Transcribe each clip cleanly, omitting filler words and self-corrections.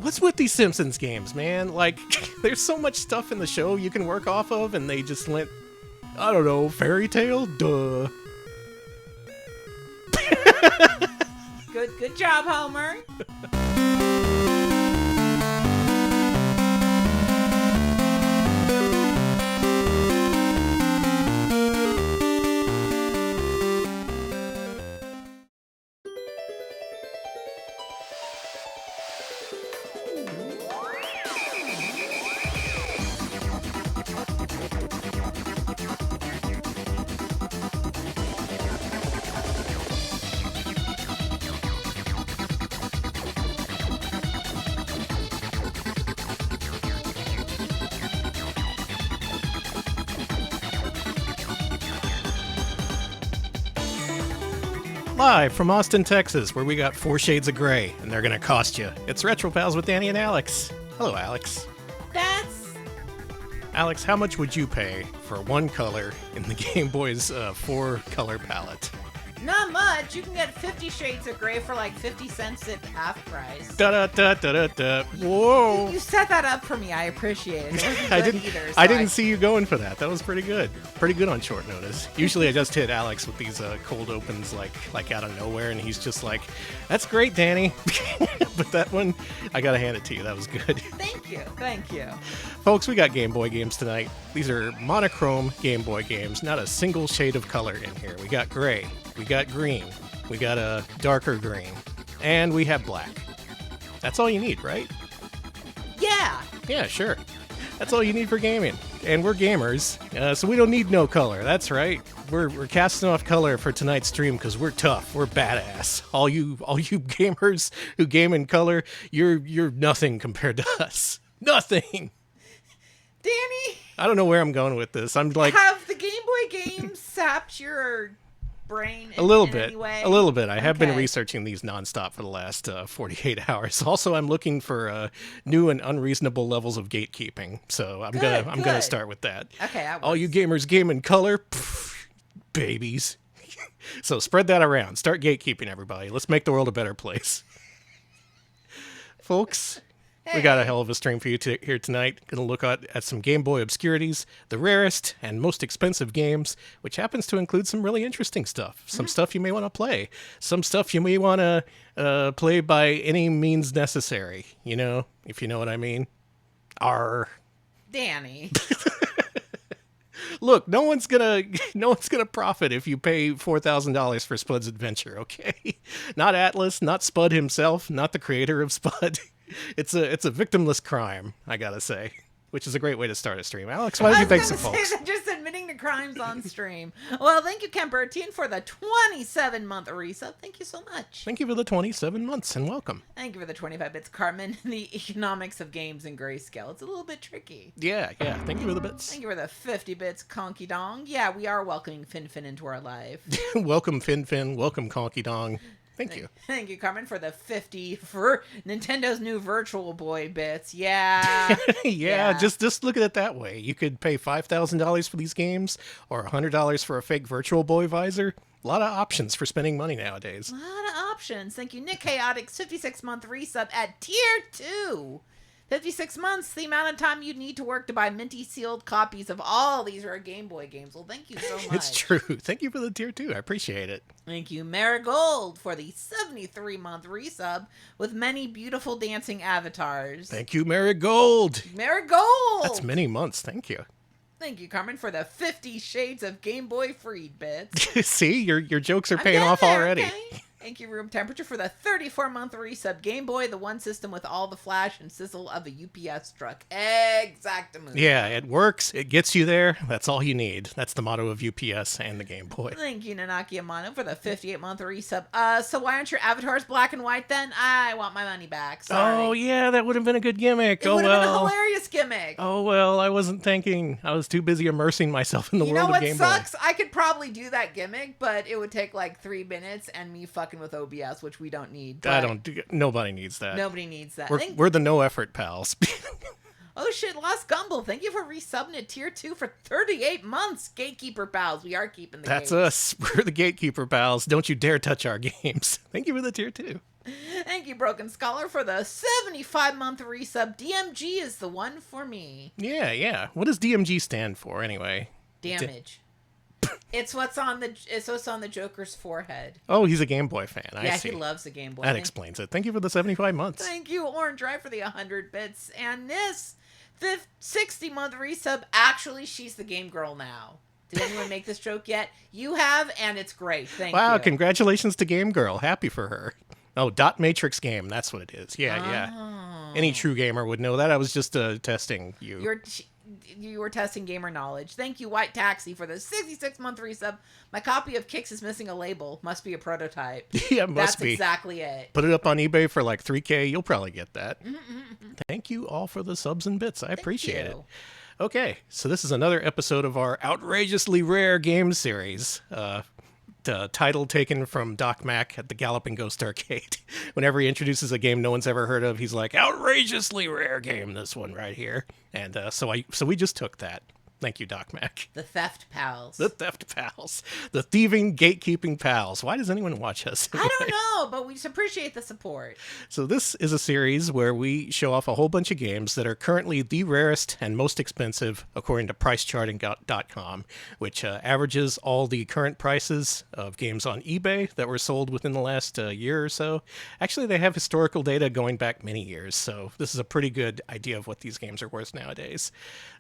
What's with these Simpsons games, man? Like, there's so much stuff in the show you can work off of, and they just went, I don't know, fairy tale? Duh. Good job, Homer. Live from Austin, Texas, where we got 4 shades of gray, and they're gonna cost you. It's Retro Pals with Danny and Alex. Hello, Alex. Alex, how much would you pay for one color in the Game Boy's 4-color palette? Not much. You can get 50 Shades of Grey for like 50 cents at half price. Da-da-da-da-da-da. Whoa. You set that up for me. I appreciate it. I didn't see you going for that. That was pretty good. Pretty good on short notice. Usually I just hit Alex with these cold opens like out of nowhere, and he's just like, that's great, Danny. But that one, I gotta hand it to you. That was good. Thank you. Folks, we got Game Boy games tonight. These are monochrome Game Boy games, not a single shade of color in here. We got gray, we got green, we got a darker green, and we have black. That's all you need, right? Yeah. Yeah, sure. That's all you need for gaming. And we're gamers, so we don't need no color. That's right. We're casting off color for tonight's stream because we're tough. We're badass. All you gamers who game in color, you're nothing compared to us. Nothing. Danny, I don't know where I'm going with this. I'm like, have the Game Boy games sapped your brain a little in bit. any way? A little bit. I have been Okay. researching these nonstop for the last 48 hours. Also, I'm looking for new and unreasonable levels of gatekeeping. So I'm gonna good. start with that. Okay, that All works. you gamers game in color, babies. So spread that around. Start gatekeeping, everybody. Let's make the world a better place. Folks, we got a hell of a stream for you here tonight. Going to look at some Game Boy obscurities, the rarest and most expensive games, which happens to include some really interesting stuff. Some stuff you may want to play. Some stuff you may want to play by any means necessary. You know, if you know what I mean. Arr. Danny. Look, no one's gonna profit if you pay $4,000 for Spud's adventure, okay? Not Atlas, not Spud himself, not the creator of Spud. It's a victimless crime, I gotta say, which is a great way to start a stream. Alex, why don't you thank some folks? Just admitting to crimes on stream. Well, thank you, Kempertine, for the 27-month resub. Thank you so much. Thank you for the 27 months and welcome. Thank you for the 25 bits, Carmen. The economics of games in grayscale. It's a little bit tricky. Yeah. Thank you for the bits. Thank you for the 50 bits, Conky Dong. Yeah, we are welcoming Fin into our life. Welcome, Fin. Welcome, Conky Dong. Thank you. Thank you, Carmen, for the 50 for Nintendo's new Virtual Boy bits. Yeah. yeah, just look at it that way. You could pay $5,000 for these games or $100 for a fake Virtual Boy visor. A lot of options for spending money nowadays. A lot of options. Thank you, Nick Chaotix, 56-month resub at Tier 2. 56 months, the amount of time you'd need to work to buy minty sealed copies of all these rare Game Boy games. Well, thank you so much. It's true. Thank you for the tier 2. I appreciate it. Thank you, Marigold, for the 73-month resub with many beautiful dancing avatars. Thank you, Marigold. Marigold! That's many months. Thank you. Thank you, Carmen, for the 50 Shades of Game Boy Freed bits. See, your jokes are I'm paying getting off there, already. okay? Thank you, Room Temperature, for the 34-month resub. Game Boy, the one system with all the flash and sizzle of a UPS truck. Exactamundo. Yeah, it works. It gets you there. That's all you need. That's the motto of UPS and the Game Boy. Thank you, Nanaki Amano, for the 58-month resub. So why aren't your avatars black and white then? I want my money back. Sorry. Oh, yeah, that would have been a good gimmick. It would have been a hilarious gimmick. Oh, well, I wasn't thinking. I was too busy immersing myself in the world of Game You Boy. know what sucks? I could probably do that gimmick, but it would take like 3 minutes and me fucking with OBS, which we don't need. Nobody needs that. Nobody needs that. We're the no effort pals. Oh shit, Lost Gumble, thank you for resubbing at Tier 2 for 38 months. Gatekeeper pals, we are keeping the That's gates. us. We're the gatekeeper pals. Don't you dare touch our games. Thank you for the tier 2. Thank you, Broken Scholar, for the 75-month resub. DMG is the one for me. Yeah. What does DMG stand for anyway? Damage. It's what's on the Joker's forehead. Oh, he's a Game Boy fan. I see. Yeah, he loves the Game Boy. That explains it. Thank you for the 75 months. Thank you, Orange Eye, for the 100 bits. And this 60-month resub, actually, she's the game girl now. Did anyone make this joke yet? You have, and it's great. Thank you. Wow, congratulations to Game Girl. Happy for her. Oh, Dot Matrix Game. That's what it is. Yeah. Any true gamer would know that. I was just testing you. You were testing gamer knowledge. Thank you, White Taxi, for the 66-month resub. My copy of Kix is missing a label. Must be a prototype. Yeah, must That's be. That's exactly it. Put it up on eBay for like $3K. You'll probably get that. Thank you all for the subs and bits. I appreciate it. Okay, so this is another episode of our outrageously rare game series. Title taken from Doc Mack at the Galloping Ghost Arcade. Whenever he introduces a game no one's ever heard of, he's like, outrageously rare game, this one right here. And so we just took that. Thank you, Doc Mack. The Theft Pals. The Theft Pals. The thieving, gatekeeping pals. Why does anyone watch us? I don't know, but we just appreciate the support. So this is a series where we show off a whole bunch of games that are currently the rarest and most expensive, according to pricecharting.com, which averages all the current prices of games on eBay that were sold within the last year or so. Actually, they have historical data going back many years, so this is a pretty good idea of what these games are worth nowadays.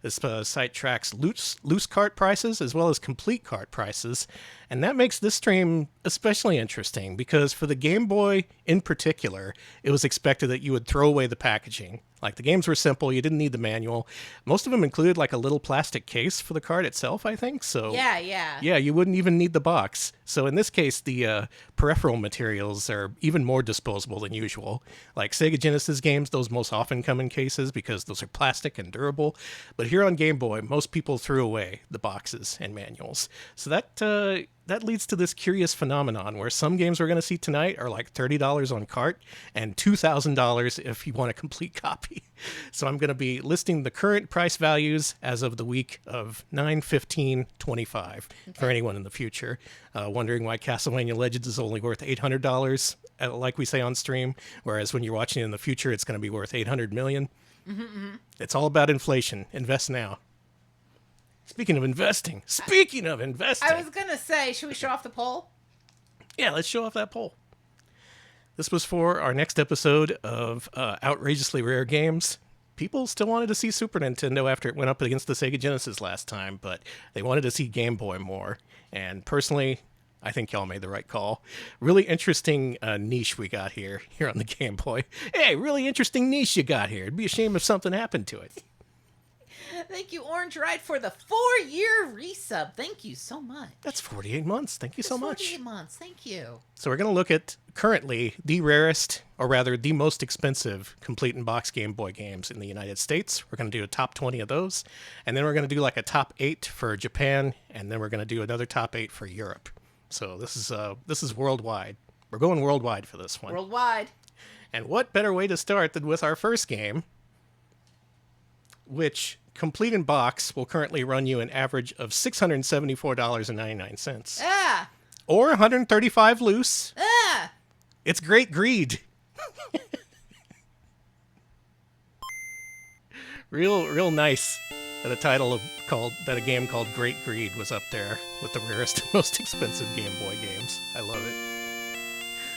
This site tracks loose cart prices as well as complete cart prices, and that makes this stream especially interesting because for the Game Boy in particular, it was expected that you would throw away the packaging. Like, the games were simple, you didn't need the manual. Most of them included like a little plastic case for the card itself, I think. So yeah, you wouldn't even need the box. So in this case, the peripheral materials are even more disposable than usual. Like Sega Genesis games, those most often come in cases because those are plastic and durable. But here on Game Boy, most people threw away the boxes and manuals. So that leads to this curious phenomenon where some games we're going to see tonight are like $30 on cart and $2,000 if you want a complete copy. So I'm going to be listing the current price values as of the week of 9/15/25 for anyone in the future wondering why Castlevania Legends is only worth $800, like we say on stream, whereas when you're watching it in the future, it's going to be worth $800 million. It's all about inflation. Invest now. Speaking of investing. I was going to say, should we show off the poll? Yeah, let's show off that poll. This was for our next episode of Outrageously Rare Games. People still wanted to see Super Nintendo after it went up against the Sega Genesis last time, but they wanted to see Game Boy more. And personally, I think y'all made the right call. Really interesting niche we got here on the Game Boy. Hey, really interesting niche you got here. It'd be a shame if something happened to it. Thank you, Orange Ride, for the 4-year resub. Thank you so much. That's 48 months. Thank you so much. 48 months. Thank you. So we're going to look at currently the rarest, or rather the most expensive complete in box Game Boy games in the United States. We're going to do a top 20 of those. And then we're going to do like a top 8 for Japan. And then we're going to do another top 8 for Europe. So this is worldwide. We're going worldwide for this one. Worldwide. And what better way to start than with our first game, which complete in box will currently run you an average of $674.99. Ah! Or $135 loose. Ah! It's Great Greed. Real nice that a game called Great Greed was up there with the rarest and most expensive Game Boy games. I love it.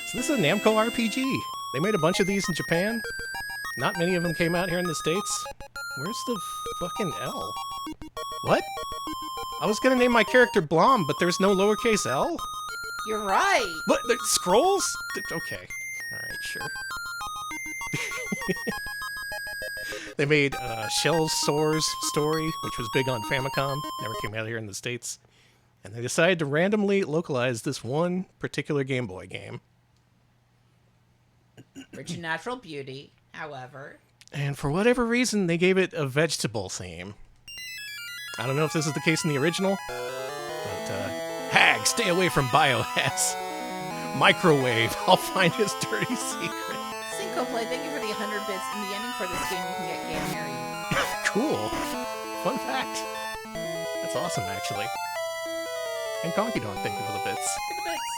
So this is a Namco RPG. They made a bunch of these in Japan. Not many of them came out here in the States. Where's the fucking L? What? I was gonna name my character Blom, but there's no lowercase L? You're right. What? The scrolls? Okay. Alright, sure. They made Shell's Soars Story, which was big on Famicom. Never came out here in the States. And they decided to randomly localize this one particular Game Boy game. Rich in natural beauty, however. And for whatever reason, they gave it a vegetable theme. I don't know if this is the case in the original, but Hag, stay away from biohazz. Microwave, I'll find his dirty secret. Cinco Play, thank you for the 100 bits. In the ending for this game, you can get gay married. Cool. Fun fact. That's awesome, actually. And Conky Dog, thank you for the bits. Look at the bits.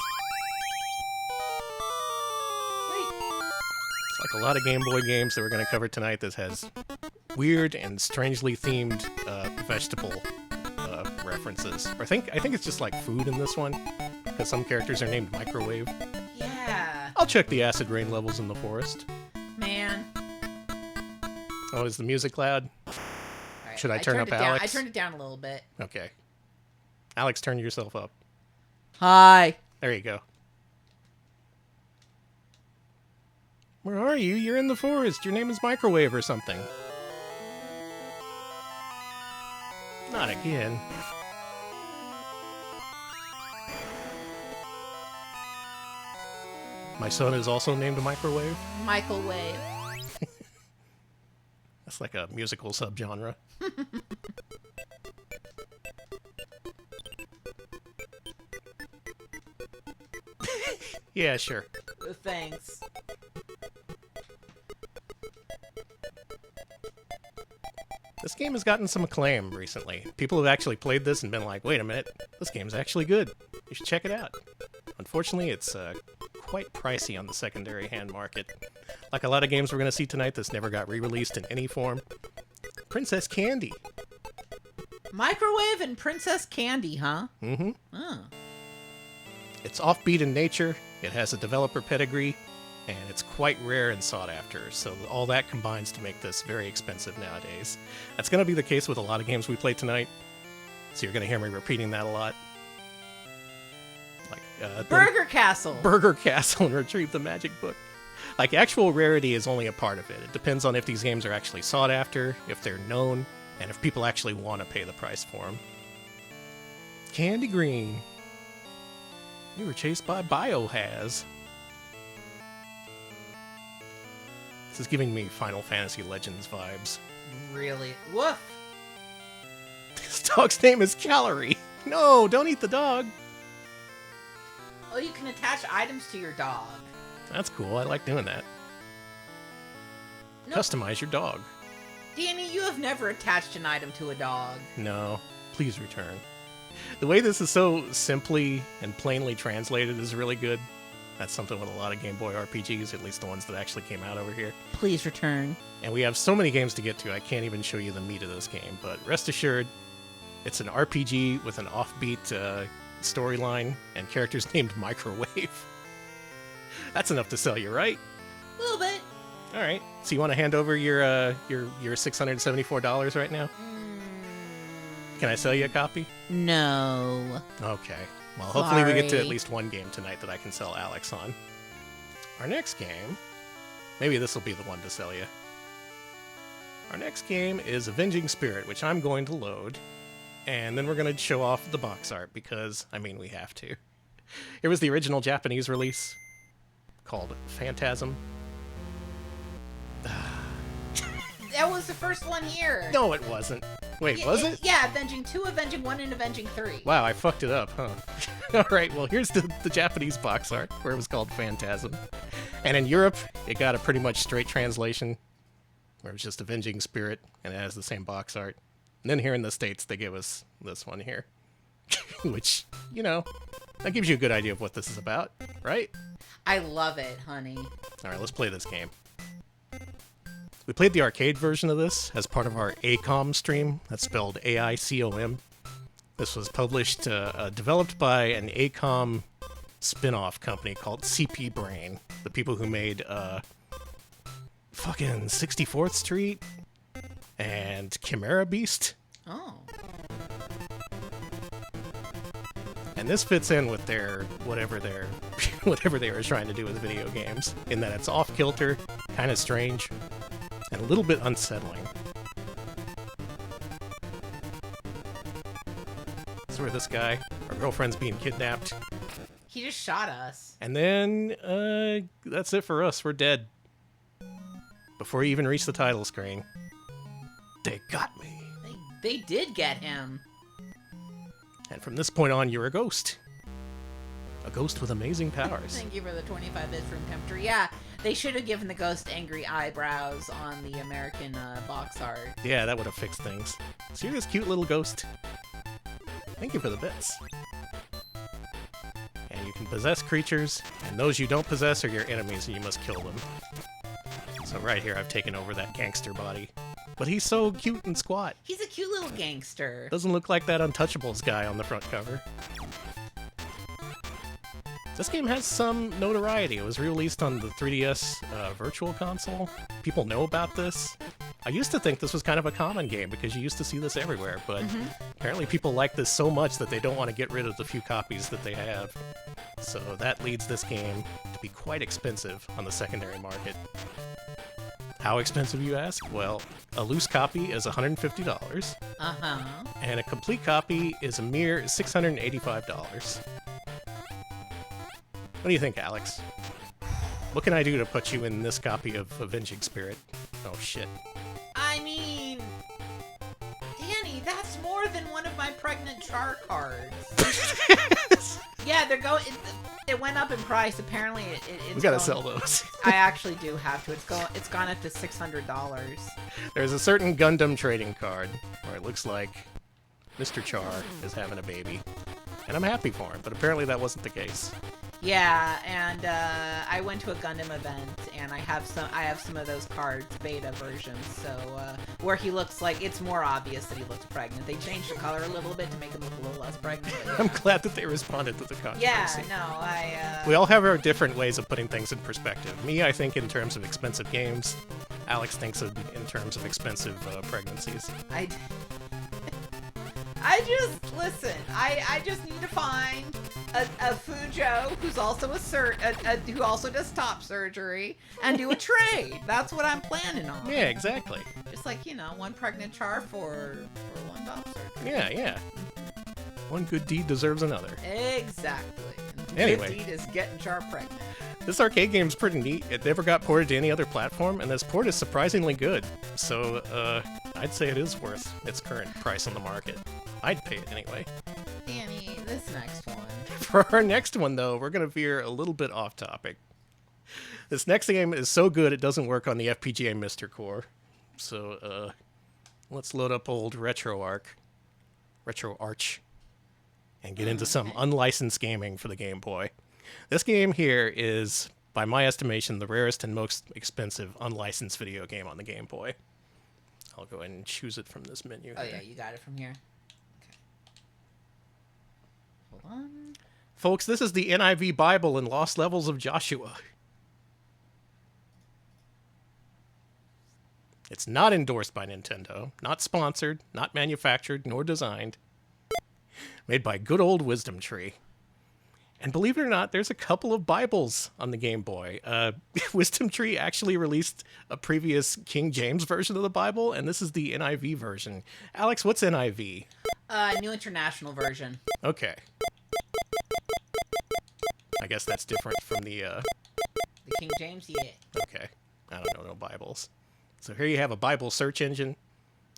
Wait. Like a lot of Game Boy games that we're going to cover tonight, this has weird and strangely themed vegetable references. I think it's just like food in this one, because some characters are named Microwave. Yeah. I'll check the acid rain levels in the forest. Man. Oh, is the music loud? Right, Should I turn up down. Alex? I turned it down a little bit. Okay. Alex, turn yourself up. Hi. There you go. Where are you? You're in the forest. Your name is Microwave or something. Not again. My son is also named Microwave. Microwave. That's like a musical subgenre. Yeah, sure. Thanks. This game has gotten some acclaim recently. People have actually played this and been like, wait a minute, this game's actually good. You should check it out. Unfortunately, it's quite pricey on the secondary hand market. Like a lot of games we're going to see tonight, this never got re-released in any form. Princess Candy. Microwave and Princess Candy, huh? Mm-hmm. Oh. It's offbeat in nature, it has a developer pedigree, and it's quite rare and sought after, so all that combines to make this very expensive nowadays. That's going to be the case with a lot of games we play tonight, so you're going to hear me repeating that a lot. Like Burger Castle! Burger Castle and Retrieve the Magic Book. Like, actual rarity is only a part of it. It depends on if these games are actually sought after, if they're known, and if people actually want to pay the price for them. Candy Green. You were chased by Biohaz. This is giving me Final Fantasy Legends vibes. Really? Woof! This dog's name is Calorie. No, don't eat the dog. Oh, you can attach items to your dog. That's cool. I like doing that. Nope. Customize your dog. Danny, you have never attached an item to a dog. No, please return. The way this is so simply and plainly translated is really good. That's something with a lot of Game Boy RPGs, at least the ones that actually came out over here. Please return. And we have so many games to get to, I can't even show you the meat of this game. But rest assured, it's an RPG with an offbeat storyline and characters named Microwave. That's enough to sell you, right? A little bit. All right. So you want to hand over your $674 right now? Can I sell you a copy? No. Okay. Well, hopefully we get to Sorry. at least one game tonight that I can sell Alex on. Our next game, maybe this will be the one to sell you. Our next game is Avenging Spirit, which I'm going to load, and then we're going to show off the box art because, I mean, we have to. Here was the original Japanese release called Phantasm. That was the first one here. No, it wasn't. Wait, was it? Yeah, Avenging 2, Avenging 1, and Avenging 3. Wow, I fucked it up, huh? All right, well, here's the Japanese box art, where it was called Phantasm. And in Europe, it got a pretty much straight translation, where it was just Avenging Spirit, and it has the same box art. And then here in the States, they give us this one here. Which, you know, that gives you a good idea of what this is about, right? I love it, honey. All right, let's play this game. We played the arcade version of this as part of our AICOM stream. That's spelled AICOM. This was published, developed by an AICOM spin-off company called CP Brain. The people who made fucking 64th Street and Chimera Beast. Oh. And this fits in with their whatever they were trying to do with video games, in that it's off-kilter, kind of strange, and a little bit unsettling. This is where this guy, our girlfriend's being kidnapped, He just shot us. and then that's it for us. We're dead. Before you even reach the title screen, they got me. They did get him. And from this point on, you're a ghost. A ghost with amazing powers. Thank you for the 25 bits room temperature. Yeah, they should have given the ghost angry eyebrows on the American box art. Yeah, that would have fixed things. So you're this cute little ghost. Thank you for the bits. And you can possess creatures, and those you don't possess are your enemies, and you must kill them. So right here, I've taken over that gangster body. But he's so cute and squat. He's a cute little gangster. Doesn't look like that Untouchables guy on the front cover. This game has some notoriety. It was released on the 3DS Virtual Console. People know about this. I used to think this was kind of a common game because you used to see this everywhere, but apparently people like this so much that they don't want to get rid of the few copies that they have. So that leads this game to be quite expensive on the secondary market. How expensive, you ask? Well, a loose copy is $150. And a complete copy is a mere $685. What do you think, Alex? What can I do to put you in this copy of Avenging Spirit? Oh, shit. I mean, Danny, that's more than one of my pregnant char cards. Yeah, they're going. It went up in price. Apparently, it's we gotta going, sell those. I actually do have to. It's gone up to $600. There's a certain Gundam trading card where it looks like Mr. Char is having a baby, and I'm happy for him. But apparently, that wasn't the case. Yeah, and I went to a Gundam event, and I have some of those cards, beta versions, so where he looks like it's more obvious that he looks pregnant. They changed the color a little bit to make him look a little less pregnant. But yeah. I'm glad that they responded to the controversy. Yeah, no, We all have our different ways of putting things in perspective. Me, I think in terms of expensive games. Alex thinks in terms of expensive pregnancies. I just need to find a Fujo who's also who also does top surgery and do a trade. That's what I'm planning on. Yeah, exactly. Just like, one pregnant char for one top surgery. Yeah. One good deed deserves another. Exactly. Anyway. Good deed is getting char pregnant. This arcade game's pretty neat. It never got ported to any other platform, and this port is surprisingly good. So, I'd say it is worth its current price on the market. I'd pay it anyway. Danny, this next one. For our next one, though, we're going to veer a little bit off topic. This next game is so good it doesn't work on the FPGA Mr. Core. So, let's load up old RetroArch, and get into some unlicensed gaming for the Game Boy. This game here is, by my estimation, the rarest and most expensive unlicensed video game on the Game Boy. I'll go ahead and choose it from this menu. Oh, yeah, you got it from here. Okay. Hold on. Folks, this is the NIV Bible and Lost Levels of Joshua. It's not endorsed by Nintendo, not sponsored, not manufactured, nor designed. Made by good old Wisdom Tree. And believe it or not, there's a couple of Bibles on the Game Boy. Wisdom Tree actually released a previous King James version of the Bible, and this is the NIV version. Alex, what's NIV? New International Version. Okay. I guess that's different from the King James, yeah. Okay. I don't know no Bibles. So here you have a Bible search engine.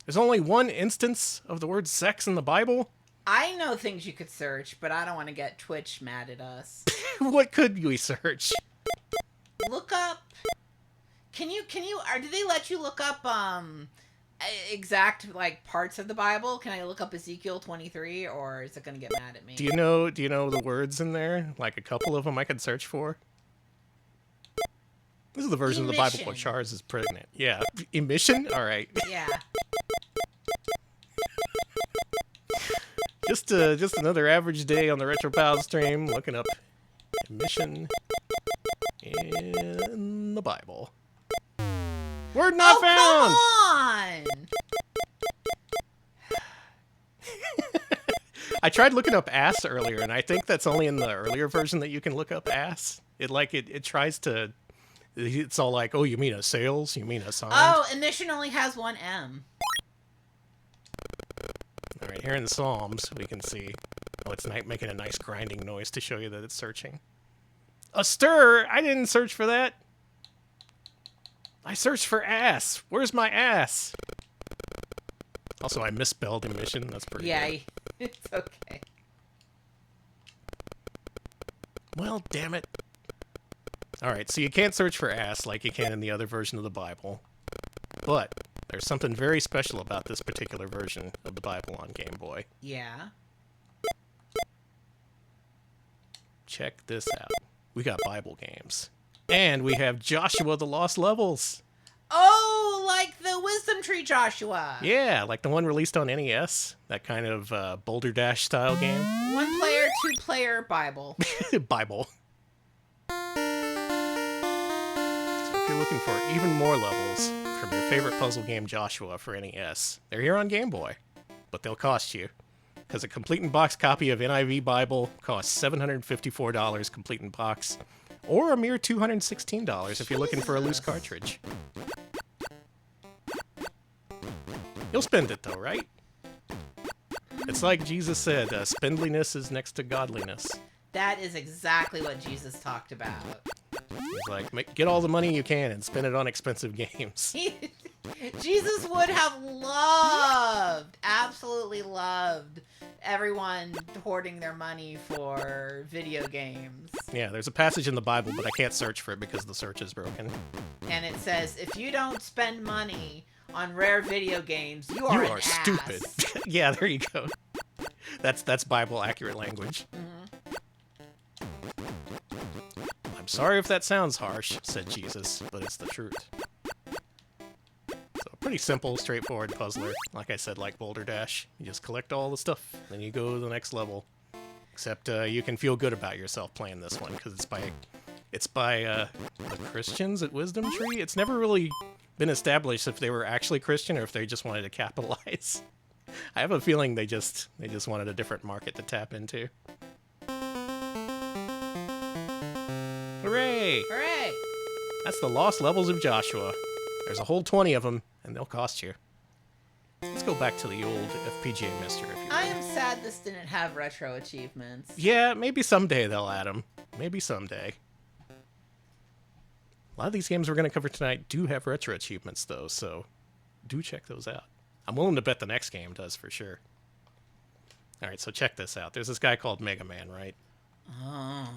There's only one instance of the word sex in the Bible. I know things you could search, but I don't want to get Twitch mad at us. What could we search? Look up. Do they let you look up exact parts of the Bible? Can I look up Ezekiel 23, or is it going to get mad at me? Do you know the words in there? Like a couple of them I could search for? This is the version of the Bible where Charles is pregnant. Yeah. Emission? All right. Yeah. Just another average day on the RetroPal stream, looking up emission in the Bible. Word not found! Come on! I tried looking up ass earlier, and I think that's only in the earlier version that you can look up ass. It tries to... It's all like, oh, you mean a sales? You mean a sign? Oh, emission only has one M. All right, here in the Psalms, we can see... Oh, it's making a nice grinding noise to show you that it's searching. A stir! I didn't search for that! I searched for ass! Where's my ass? Also, I misspelled emission. That's pretty good. It's okay. Well, damn it. Alright, so you can't search for ass like you can in the other version of the Bible. But there's something very special about this particular version of the Bible on Game Boy. Yeah. Check this out. We got Bible games. And we have Joshua the Lost Levels. Oh, like the Wisdom Tree Joshua. Yeah, like the one released on NES. That kind of Boulder Dash style game. 1 player, 2 player Bible. Bible. So if you're looking for even more levels from your favorite puzzle game Joshua for NES, they're here on Game Boy. But they'll cost you. Because a complete in box copy of NIV Bible costs $754 complete in box, or a mere $216 if you're looking for a loose cartridge. You'll spend it though, right? It's like Jesus said, spendliness is next to godliness. That is exactly what Jesus talked about. He's like, get all the money you can and spend it on expensive games. Jesus would have loved, absolutely loved, everyone hoarding their money for video games. Yeah, there's a passage in the Bible, but I can't search for it because the search is broken. And it says, if you don't spend money on rare video games, you are an stupid. ass. Yeah, there you go. That's Bible accurate language. I'm sorry if that sounds harsh, said Jesus, but it's the truth. So, pretty simple, straightforward puzzler. Like I said, like Boulder Dash. You just collect all the stuff, then you go to the next level. Except you can feel good about yourself playing this one, because it's by the Christians at Wisdom Tree. It's never really been established if they were actually Christian or if they just wanted to capitalize. I have a feeling they just wanted a different market to tap into. Hooray! Hooray! That's the lost levels of Joshua. There's a whole 20 of them, and they'll cost you. Let's go back to the old FPGA Mister, if you will. I am sad this didn't have retro achievements. Yeah, maybe someday they'll add them. Maybe someday. A lot of these games we're going to cover tonight do have retro achievements, though, so do check those out. I'm willing to bet the next game does, for sure. Alright, so check this out. There's this guy called Mega Man, right? Oh.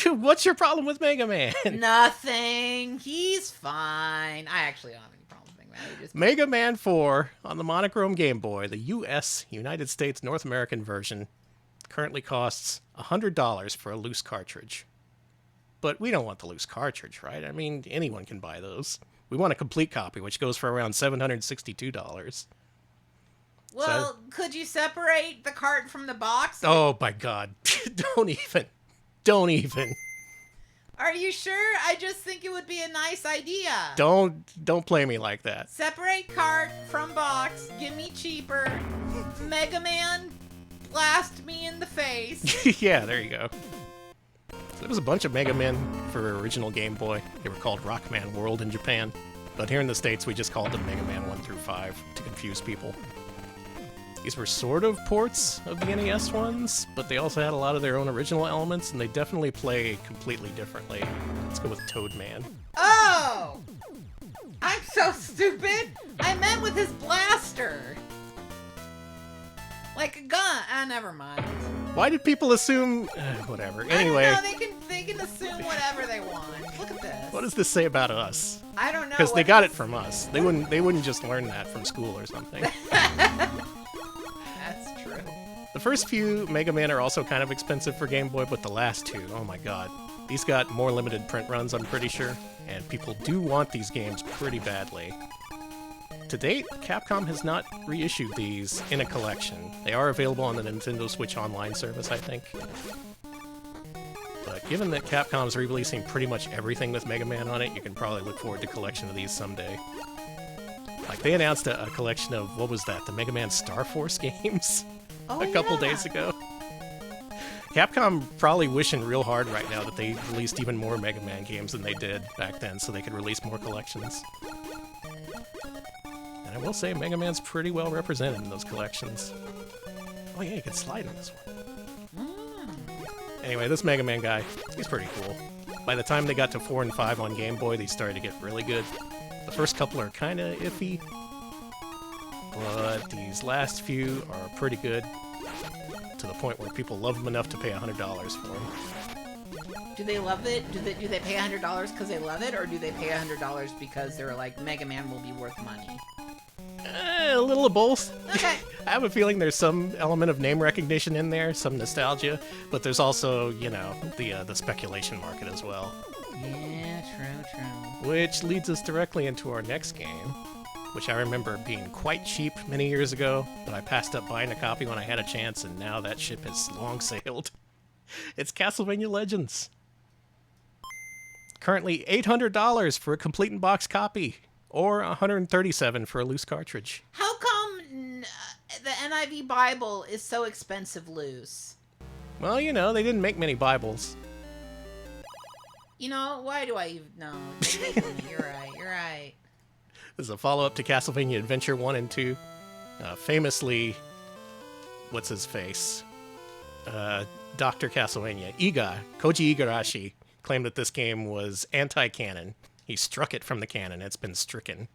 What's your problem with Mega Man? Nothing. He's fine. I actually don't have any problem with Mega Man. Mega Man 4 on the monochrome Game Boy, the United States, North American version, currently costs $100 for a loose cartridge. But we don't want the loose cartridge, right? I mean, anyone can buy those. We want a complete copy, which goes for around $762. Well, could you separate the cart from the box? Oh, my God. Don't even. Are you sure? I just think it would be a nice idea. Don't play me like that. Separate cart from box. Give me cheaper. Mega Man, blast me in the face. Yeah, there you go. So there was a bunch of Mega Men for original Game Boy. They were called Rockman World in Japan. But here in the States, we just called them Mega Man 1 through 5 to confuse people. These were sort of ports of the NES ones, but they also had a lot of their own original elements, and they definitely play completely differently. Let's go with Toadman. Oh! I'm so stupid! I meant with his blaster! Like a gun. Never mind. Why did people assume... whatever. Anyway. I don't know, they can assume whatever they want. Look at this. What does this say about us? I don't know. Because they got it from us. They wouldn't just learn that from school or something. That's true. The first few Mega Man are also kind of expensive for Game Boy, but the last two, oh my god. These got more limited print runs, I'm pretty sure, and people do want these games pretty badly. To date, Capcom has not reissued these in a collection. They are available on the Nintendo Switch Online service, I think. But given that Capcom's re-releasing pretty much everything with Mega Man on it, you can probably look forward to a collection of these someday. Like, they announced a collection of, what was that, the Mega Man Star Force games a couple days ago. Capcom probably wishing real hard right now that they released even more Mega Man games than they did back then so they could release more collections. And I will say, Mega Man's pretty well represented in those collections. Oh yeah, you can slide in this one. Anyway, this Mega Man guy, he's pretty cool. By the time they got to 4 and 5 on Game Boy, they started to get really good. The first couple are kinda iffy, but these last few are pretty good, to the point where people love them enough to pay $100 for them. Do they love it? Do they pay $100 because they love it, or do they pay $100 because they're like, Mega Man will be worth money? A little of both. Okay. I have a feeling there's some element of name recognition in there, some nostalgia, but there's also, you know, the speculation market as well. Yeah, True. Which leads us directly into our next game, which I remember being quite cheap many years ago, but I passed up buying a copy when I had a chance, and now that ship has long sailed. It's Castlevania Legends. Currently $800 for a complete in-box copy, or $137 for a loose cartridge. How come the NIV Bible is so expensive loose? Well, you know, they didn't make many Bibles. You know, why do I even know? You're right. This is a follow-up to Castlevania Adventure 1 and 2. Famously, what's his face? Dr. Castlevania, Koji Igarashi, claimed that this game was anti-canon. He struck it from the canon. It's been stricken.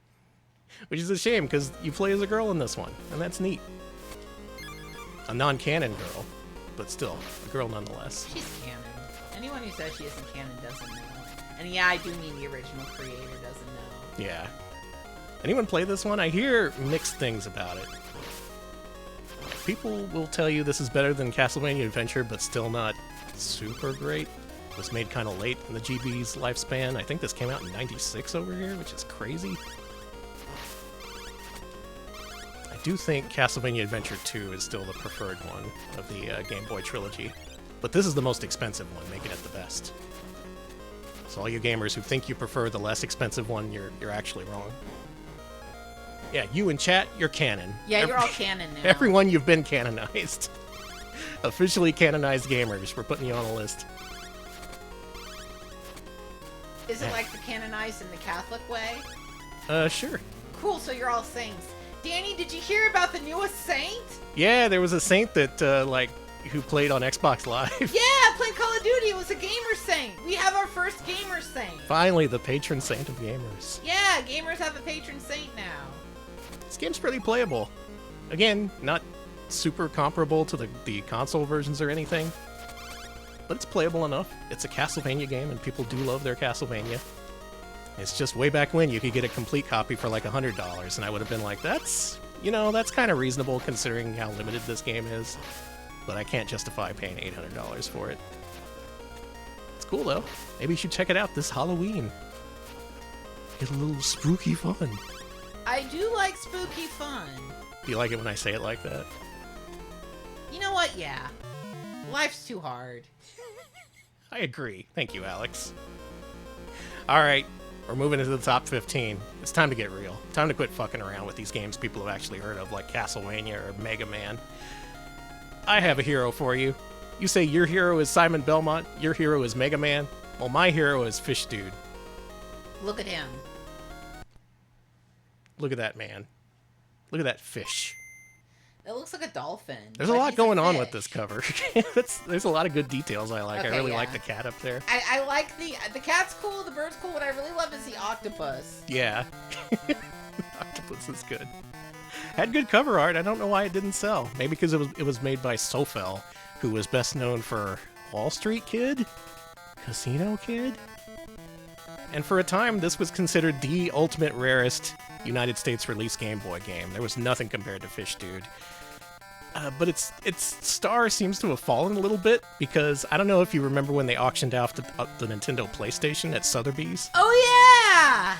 Which is a shame, because you play as a girl in this one, and that's neat. A non-canon girl, but still, a girl nonetheless. She's canon. Anyone who says she isn't canon doesn't know. And yeah, I do mean the original creator doesn't know. Yeah. Anyone play this one? I hear mixed things about it. People will tell you this is better than Castlevania Adventure, but still not super great. It was made kind of late in the GB's lifespan. I think this came out in '96 over here, which is crazy. I do think Castlevania Adventure 2 is still the preferred one of the Game Boy trilogy, but this is the most expensive one, making it the best. So all you gamers who think you prefer the less expensive one, you're actually wrong. Yeah, you in chat, you're canon. Yeah, you're all canon now. Everyone, you've been canonized. Officially canonized gamers. We're putting you on a list. Is it like the canonized in the Catholic way? Sure. Cool, so you're all saints. Danny, did you hear about the newest saint? Yeah, there was a saint that, who played on Xbox Live. Yeah, played Call of Duty. It was a gamer saint. We have our first gamer saint. Finally, the patron saint of gamers. Yeah, gamers have a patron saint now. This game's pretty playable. Again, not super comparable to the console versions or anything, but it's playable enough. It's a Castlevania game, and people do love their Castlevania. It's just way back when you could get a complete copy for like $100, and I would have been like, that's kind of reasonable considering how limited this game is, but I can't justify paying $800 for it. It's cool, though. Maybe you should check it out this Halloween. Get a little spooky fun. I do like spooky fun. Do you like it when I say it like that? You know what? Yeah. Life's too hard. I agree. Thank you, Alex. All right, we're moving into the top 15. It's time to get real. Time to quit fucking around with these games people have actually heard of, like Castlevania or Mega Man. I have a hero for you. You say your hero is Simon Belmont, your hero is Mega Man. Well, my hero is Fish Dude. Look at him. Look at that man. Look at that fish. It looks like a dolphin. There's a lot going on with this cover. There's a lot of good details I like. Okay, I really yeah. like the cat up there. I like the cat's cool, the bird's cool. What I really love is the octopus. Yeah. Octopus is good. Had good cover art. I don't know why it didn't sell. Maybe because it was made by Sofel, who was best known for Wall Street Kid, Casino Kid. And for a time, this was considered the ultimate rarest United States release Game Boy game. There was nothing compared to Fish Dude. But its star seems to have fallen a little bit because I don't know if you remember when they auctioned off the Nintendo PlayStation at Sotheby's. Oh yeah!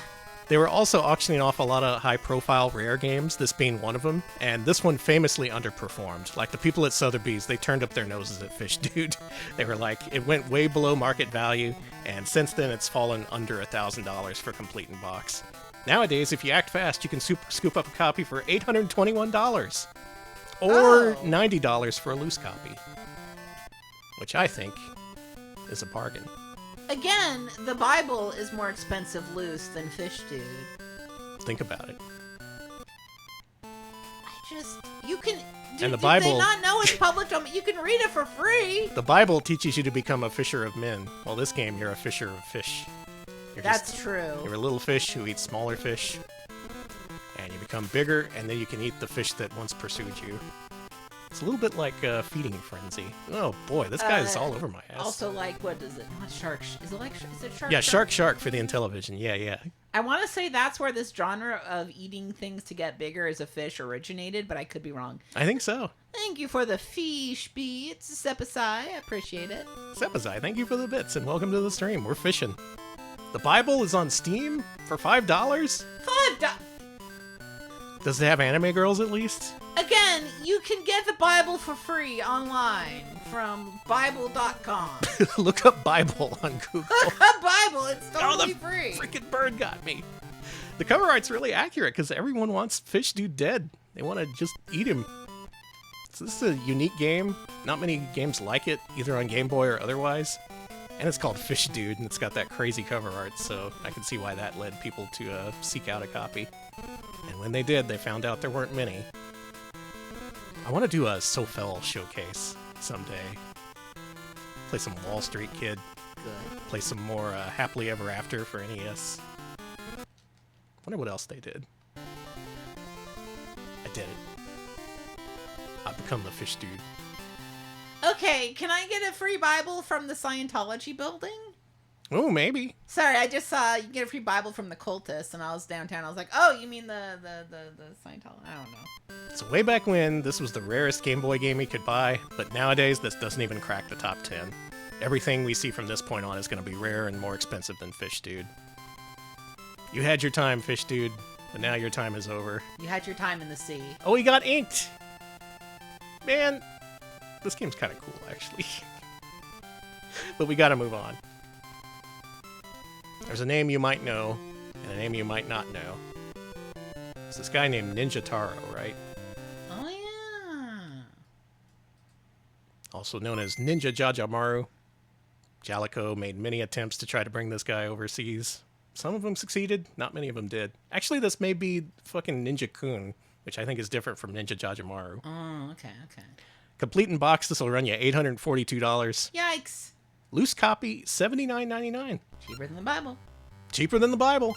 They were also auctioning off a lot of high-profile rare games, this being one of them, and this one famously underperformed. Like, the people at Sotheby's, they turned up their noses at Fish Dude. They were like, it went way below market value, and since then it's fallen under $1,000 for complete in box. Nowadays, if you act fast, you can scoop up a copy for $821, or $90 for a loose copy, which I think is a bargain. Again, the Bible is more expensive loose than Fish Dude. Think about it. You can... And the did Bible... they not know it's public domain? You can read it for free. The Bible teaches you to become a fisher of men. Well, this game, you're a fisher of fish. That's true. You're a little fish who eats smaller fish. And you become bigger, and then you can eat the fish that once pursued you. It's a little bit like Feeding Frenzy. Oh boy, this guy is all over my ass. Also, like, what is it? Not Shark. Is it Shark? Yeah, Shark for the Intellivision. Yeah. I want to say that's where this genre of eating things to get bigger as a fish originated, but I could be wrong. I think so. Thank you for the fish beats, Sepasai. I appreciate it. Sepasai, thank you for the bits, and welcome to the stream. We're fishing. The Bible is on Steam for $5? $5. Does it have anime girls at least? Again, you can get the Bible for free online from Bible.com. Look up Bible on Google. Bible, it's totally the free. Freaking bird got me. The cover art's really accurate because everyone wants Fish Dude dead. They want to just eat him. So this is a unique game. Not many games like it, either on Game Boy or otherwise. And it's called Fish Dude, and it's got that crazy cover art, so I can see why that led people to seek out a copy. And when they did, they found out there weren't many. I want to do a Sofel showcase someday. Play some Wall Street Kid. Good. Play some more Happily Ever After for NES. Wonder what else they did. I did it. I've become the Fish Dude. Okay, can I get a free Bible from the Scientology building? Oh, maybe. Sorry, I just saw you can get a free Bible from the cultists, and I was downtown. I was like, oh, you mean the Scientology? I don't know. So way back when, this was the rarest Game Boy game you could buy, but nowadays this doesn't even crack the top 10. Everything we see from this point on is going to be rare and more expensive than Fish Dude. You had your time, Fish Dude, but now your time is over. You had your time in the sea. Oh, he got inked! Man, this game's kind of cool, actually. But we gotta move on. There's a name you might know, and a name you might not know. It's this guy named Ninja Taro, right? Oh, yeah. Also known as Ninja Jajamaru. Jalico made many attempts to try to bring this guy overseas. Some of them succeeded, not many of them did. Actually, this may be fucking Ninja-kun, which I think is different from Ninja Jajamaru. Oh, okay. Complete in box, this will run you $842. Yikes. Loose copy, $79.99. Cheaper than the Bible. Cheaper than the Bible.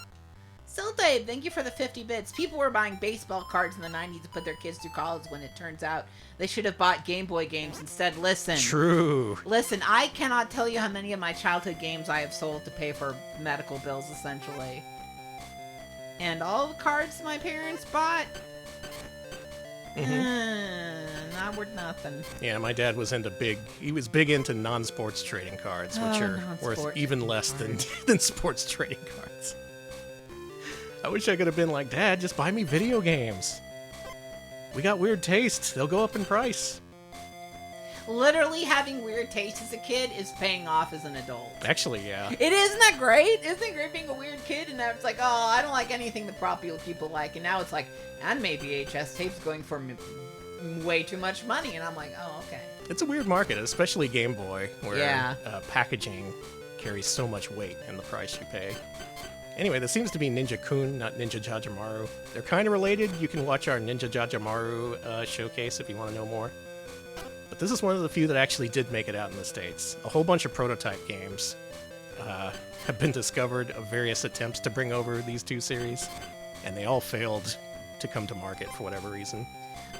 Still, Dave, thank you for the 50 bits. People were buying baseball cards in the 90s to put their kids through college when it turns out they should have bought Game Boy games instead. Listen. True. Listen, I cannot tell you how many of my childhood games I have sold to pay for medical bills, essentially. And all the cards my parents bought, not worth nothing. Yeah, my dad was he was big into non-sports trading cards, which are worth even less than sports trading cards. I wish I could have been like, Dad, just buy me video games. We got weird taste. They'll go up in price. Literally having weird taste as a kid is paying off as an adult. Actually, yeah. Isn't that great? Isn't it great being a weird kid? And now it's like, oh, I don't like anything the popular people like. And now it's like, anime VHS tapes going for way too much money. And I'm like, oh, okay. It's a weird market, especially Game Boy, where Yeah. Packaging carries so much weight in the price you pay. Anyway, this seems to be Ninja-kun, not Ninja Jajamaru. They're kind of related. You can watch our Ninja Jajamaru showcase if you want to know more. But this is one of the few that actually did make it out in the States. A whole bunch of prototype games have been discovered of various attempts to bring over these two series, and they all failed to come to market for whatever reason.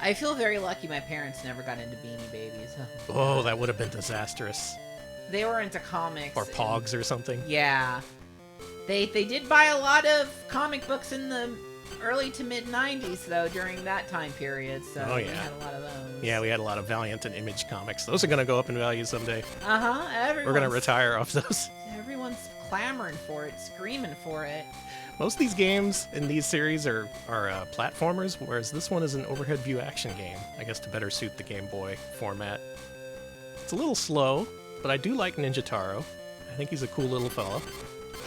I feel very lucky my parents never got into Beanie Babies. Oh, that would have been disastrous. They were into comics. Or Pogs or something. Yeah. They did buy a lot of comic books in the early to mid 90s, though, during that time period. So Oh, yeah. we had a lot of those. Yeah, we had a lot of Valiant and Image comics. Those are going to go up in value someday. Uh-huh. We're going to retire off those. Everyone's clamoring for it, screaming for it. Most of these games in these series are platformers, whereas this one is an overhead view action game, I guess to better suit the Game Boy format. It's a little slow, but I do like Ninja Taro. I think he's a cool little fella.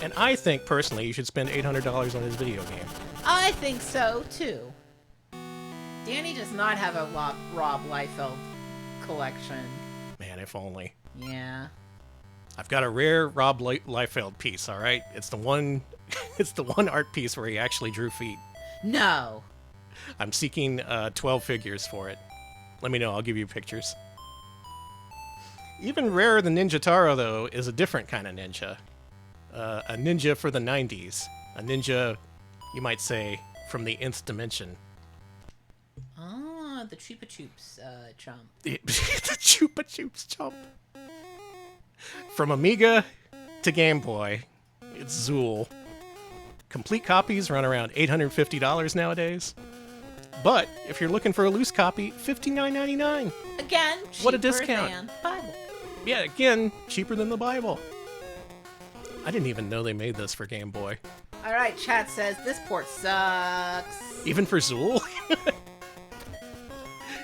And I think, personally, you should spend $800 on his video game. I think so, too. Danny does not have a Rob Liefeld collection. Man, if only. Yeah. I've got a rare Rob Liefeld piece, all right? It's the one art piece where he actually drew feet. No. I'm seeking 12 figures for it. Let me know, I'll give you pictures. Even rarer than Ninja Taro, though, is a different kind of ninja. A ninja for the 90s. A ninja, you might say, from the nth dimension. Ah, the Chupa Chups chump. The Chupa Chups chump. From Amiga to Game Boy, it's Zool. Complete copies run around $850 nowadays. But if you're looking for a loose copy, $59.99. Again, cheaper What a discount. than Bible. Yeah, again, cheaper than the Bible. I didn't even know they made this for Game Boy. All right, chat says this port sucks. Even for Zool?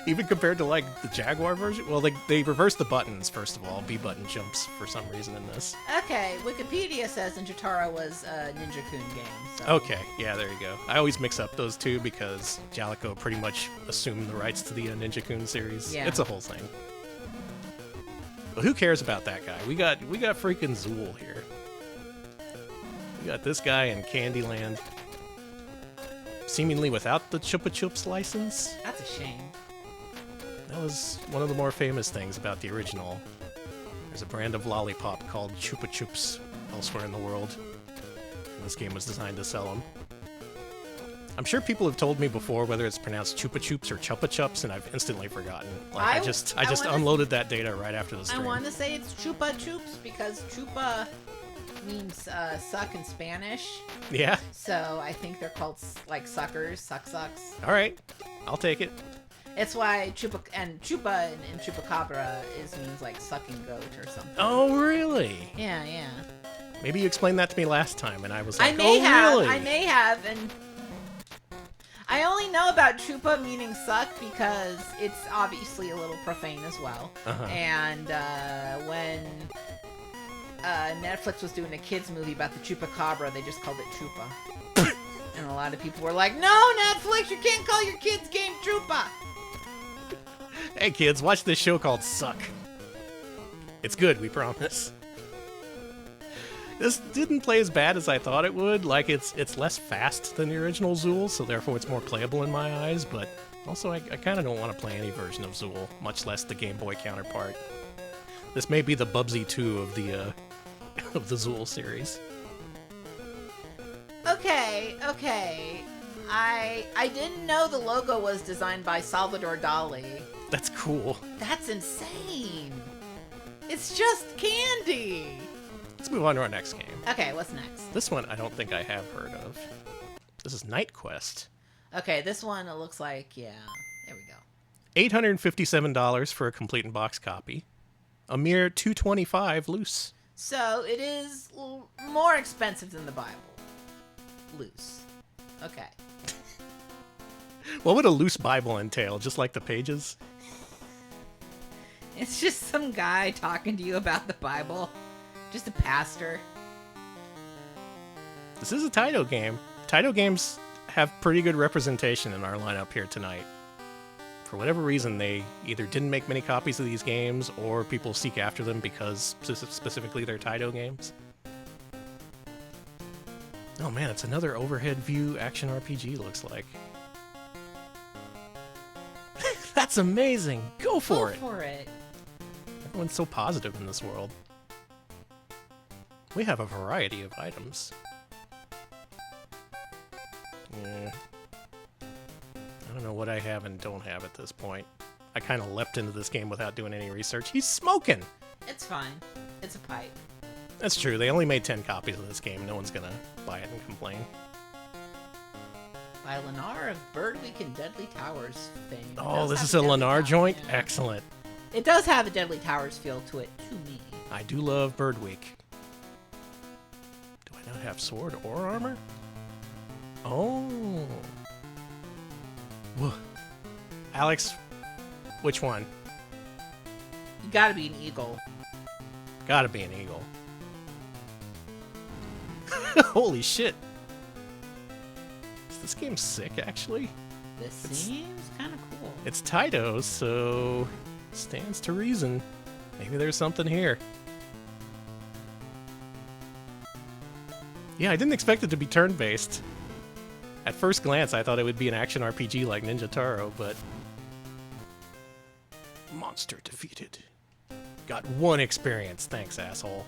Even compared to, like, the Jaguar version? Well, they reversed the buttons, first of all. B button jumps for some reason in this. Okay, Wikipedia says Ninja Taro was a Ninja-kun game. So. Okay, yeah, there you go. I always mix up those two because Jalico pretty much assumed the rights to the Ninja-kun series. Yeah. It's a whole thing. But who cares about that guy? We got freaking Zool here. We got this guy in Candyland. Seemingly without the Chupa Chups license. That's a shame. That was one of the more famous things about the original. There's a brand of lollipop called Chupa Chups elsewhere in the world. And this game was designed to sell them. I'm sure people have told me before whether it's pronounced Chupa Chups or Chupa Chups, and I've instantly forgotten. Like, I just unloaded that data right after the stream. I want to say it's Chupa Chups because Chupa means suck in Spanish. Yeah? So I think they're called, like, suckers, sucks. All right. I'll take it. It's why Chupa in Chupacabra means like sucking goat or something. Oh, really? Yeah. Maybe you explained that to me last time, and I was like, I may have, and I only know about Chupa meaning suck because it's obviously a little profane as well. Uh-huh. And when Netflix was doing a kids movie about the Chupacabra, they just called it Chupa. And a lot of people were like, "No, Netflix, you can't call your kids' game Chupa." Hey kids, watch this show called Suck. It's good, we promise. This didn't play as bad as I thought it would. Like, it's less fast than the original Zool, so therefore it's more playable in my eyes, but also I kind of don't want to play any version of Zool, much less the Game Boy counterpart. This may be the Bubsy 2 of the of the Zool series. Okay. I didn't know the logo was designed by Salvador Dali. That's cool. That's insane. It's just candy. Let's move on to our next game. Okay, what's next? This one I don't think I have heard of. This is Night Quest. Okay, this one it looks like, yeah. There we go. $857 for a complete in-box copy. A mere $225 loose. So it is more expensive than the Bible. Loose. Okay. What would a loose Bible entail? Just like the pages? It's just some guy talking to you about the Bible. Just a pastor. This is a Taito game. Taito games have pretty good representation in our lineup here tonight. For whatever reason, they either didn't make many copies of these games, or people seek after them because specifically they're Taito games. Oh man, it's another overhead view action RPG, looks like. That's amazing! Go for it! Go for it! Everyone's so positive in this world. We have a variety of items. Yeah. I don't know what I have and don't have at this point. I kind of leapt into this game without doing any research. He's smoking! It's fine. It's a pipe. That's true. They only made 10 copies of this game. No one's gonna buy it and complain. By Lennar of Bird Week and Deadly Towers fame. Oh, this is a Lennar joint? Yeah. Excellent. It does have a Deadly Towers feel to it, to me. I do love Bird Week. Do I not have sword or armor? Oh. Whoa. Alex, which one? You gotta be an eagle. Gotta be an eagle. Holy shit. Is this game sick, actually? This seems kind of cool. It's Taito, so stands to reason. Maybe there's something here. Yeah, I didn't expect it to be turn-based. At first glance, I thought it would be an action RPG like Ninja Taro, but... Monster defeated. Got one experience, thanks, asshole.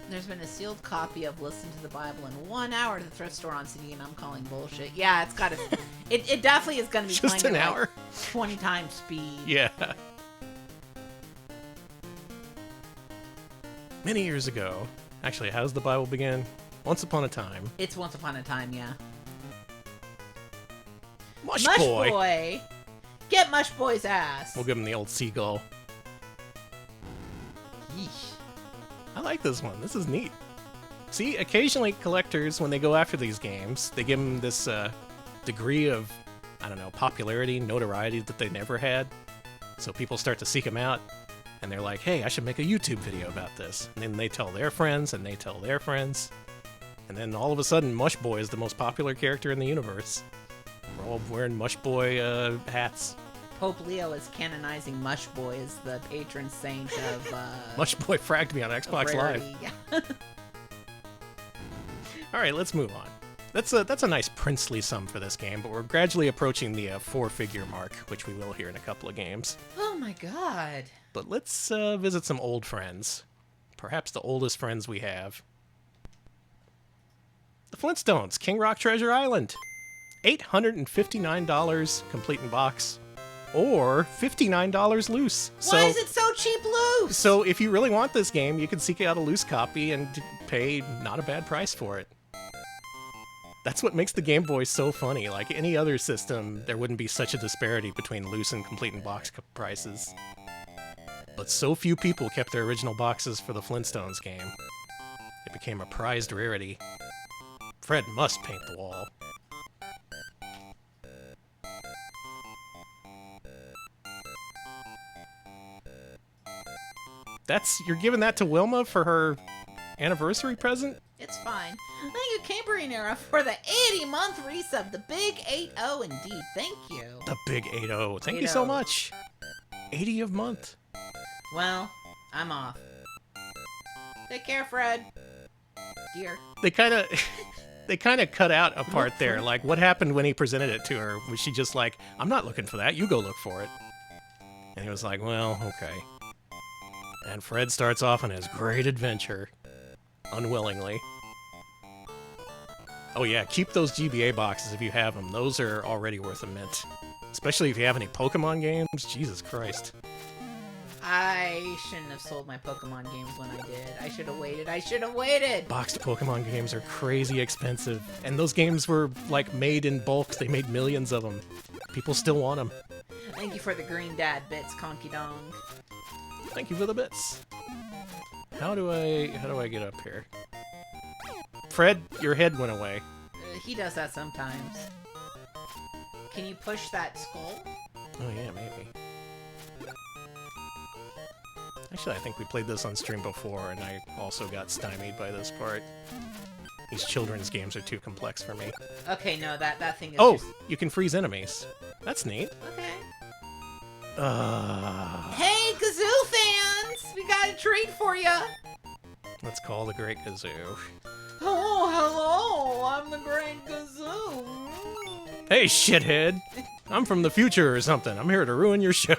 There's been a sealed copy of Listen to the Bible in 1 hour at the thrift store on CD, and I'm calling bullshit. Yeah, it's got to... it definitely is going to be just playing an at hour? Like 20 times speed. Yeah. Many years ago... Actually, how does the Bible begin? Once upon a time. It's Once Upon a Time, yeah. Mush Boy. Boy! Get Mush Boy's ass. We'll give him the old seagull. Yeesh. I like this one. This is neat. See, occasionally collectors, when they go after these games, they give them this degree of, I don't know, popularity, notoriety that they never had. So people start to seek them out, and they're like, hey, I should make a YouTube video about this. And then they tell their friends, and they tell their friends. And then all of a sudden, Mush Boy is the most popular character in the universe. We're all wearing Mush Boy hats. Pope Leo is canonizing Mush Boy as the patron saint of... Mush Boy fragged me on Xbox Live. Yeah. All right, let's move on. That's a nice princely sum for this game, but we're gradually approaching the 4-figure mark, which we will hear in a couple of games. Oh my god. But let's visit some old friends. Perhaps the oldest friends we have. The Flintstones, King Rock Treasure Island. $859 complete in box, or $59 loose. Why is it so cheap loose? So if you really want this game, you can seek out a loose copy and pay not a bad price for it. That's what makes the Game Boy so funny. Like any other system, there wouldn't be such a disparity between loose and complete in box prices. But so few people kept their original boxes for the Flintstones game. It became a prized rarity. Fred must paint the wall. You're giving that to Wilma for her anniversary present? It's fine. Thank you, Cambrian Era, for the 80-month resub. The big 8-0 indeed. Thank you. The big 8-0. Thank you so much. 80 of month. Well, I'm off. Take care, Fred. Dear. They kind of cut out a part there. Like, what happened when he presented it to her? Was she just like, I'm not looking for that. You go look for it. And he was like, well, okay. And Fred starts off on his great adventure. Unwillingly. Oh yeah, keep those GBA boxes if you have them. Those are already worth a mint. Especially if you have any Pokemon games. Jesus Christ. I shouldn't have sold my Pokemon games when I did. I should have waited! Boxed Pokemon games are crazy expensive. And those games were, like, made in bulk. They made millions of them. People still want them. Thank you for the Green Dad bits, Conky Dong. Thank you for the bits. How do I get up here? Fred, your head went away. He does that sometimes. Can you push that skull? Oh yeah, maybe. Actually, I think we played this on stream before, and I also got stymied by this part. These children's games are too complex for me. Okay, no, that thing is just... you can freeze enemies. That's neat. Okay. Hey, Kazoo fans! We got a treat for you! Let's call the Great Kazoo. Oh, hello! I'm the Great Kazoo! Hey, shithead! I'm from the future or something. I'm here to ruin your show.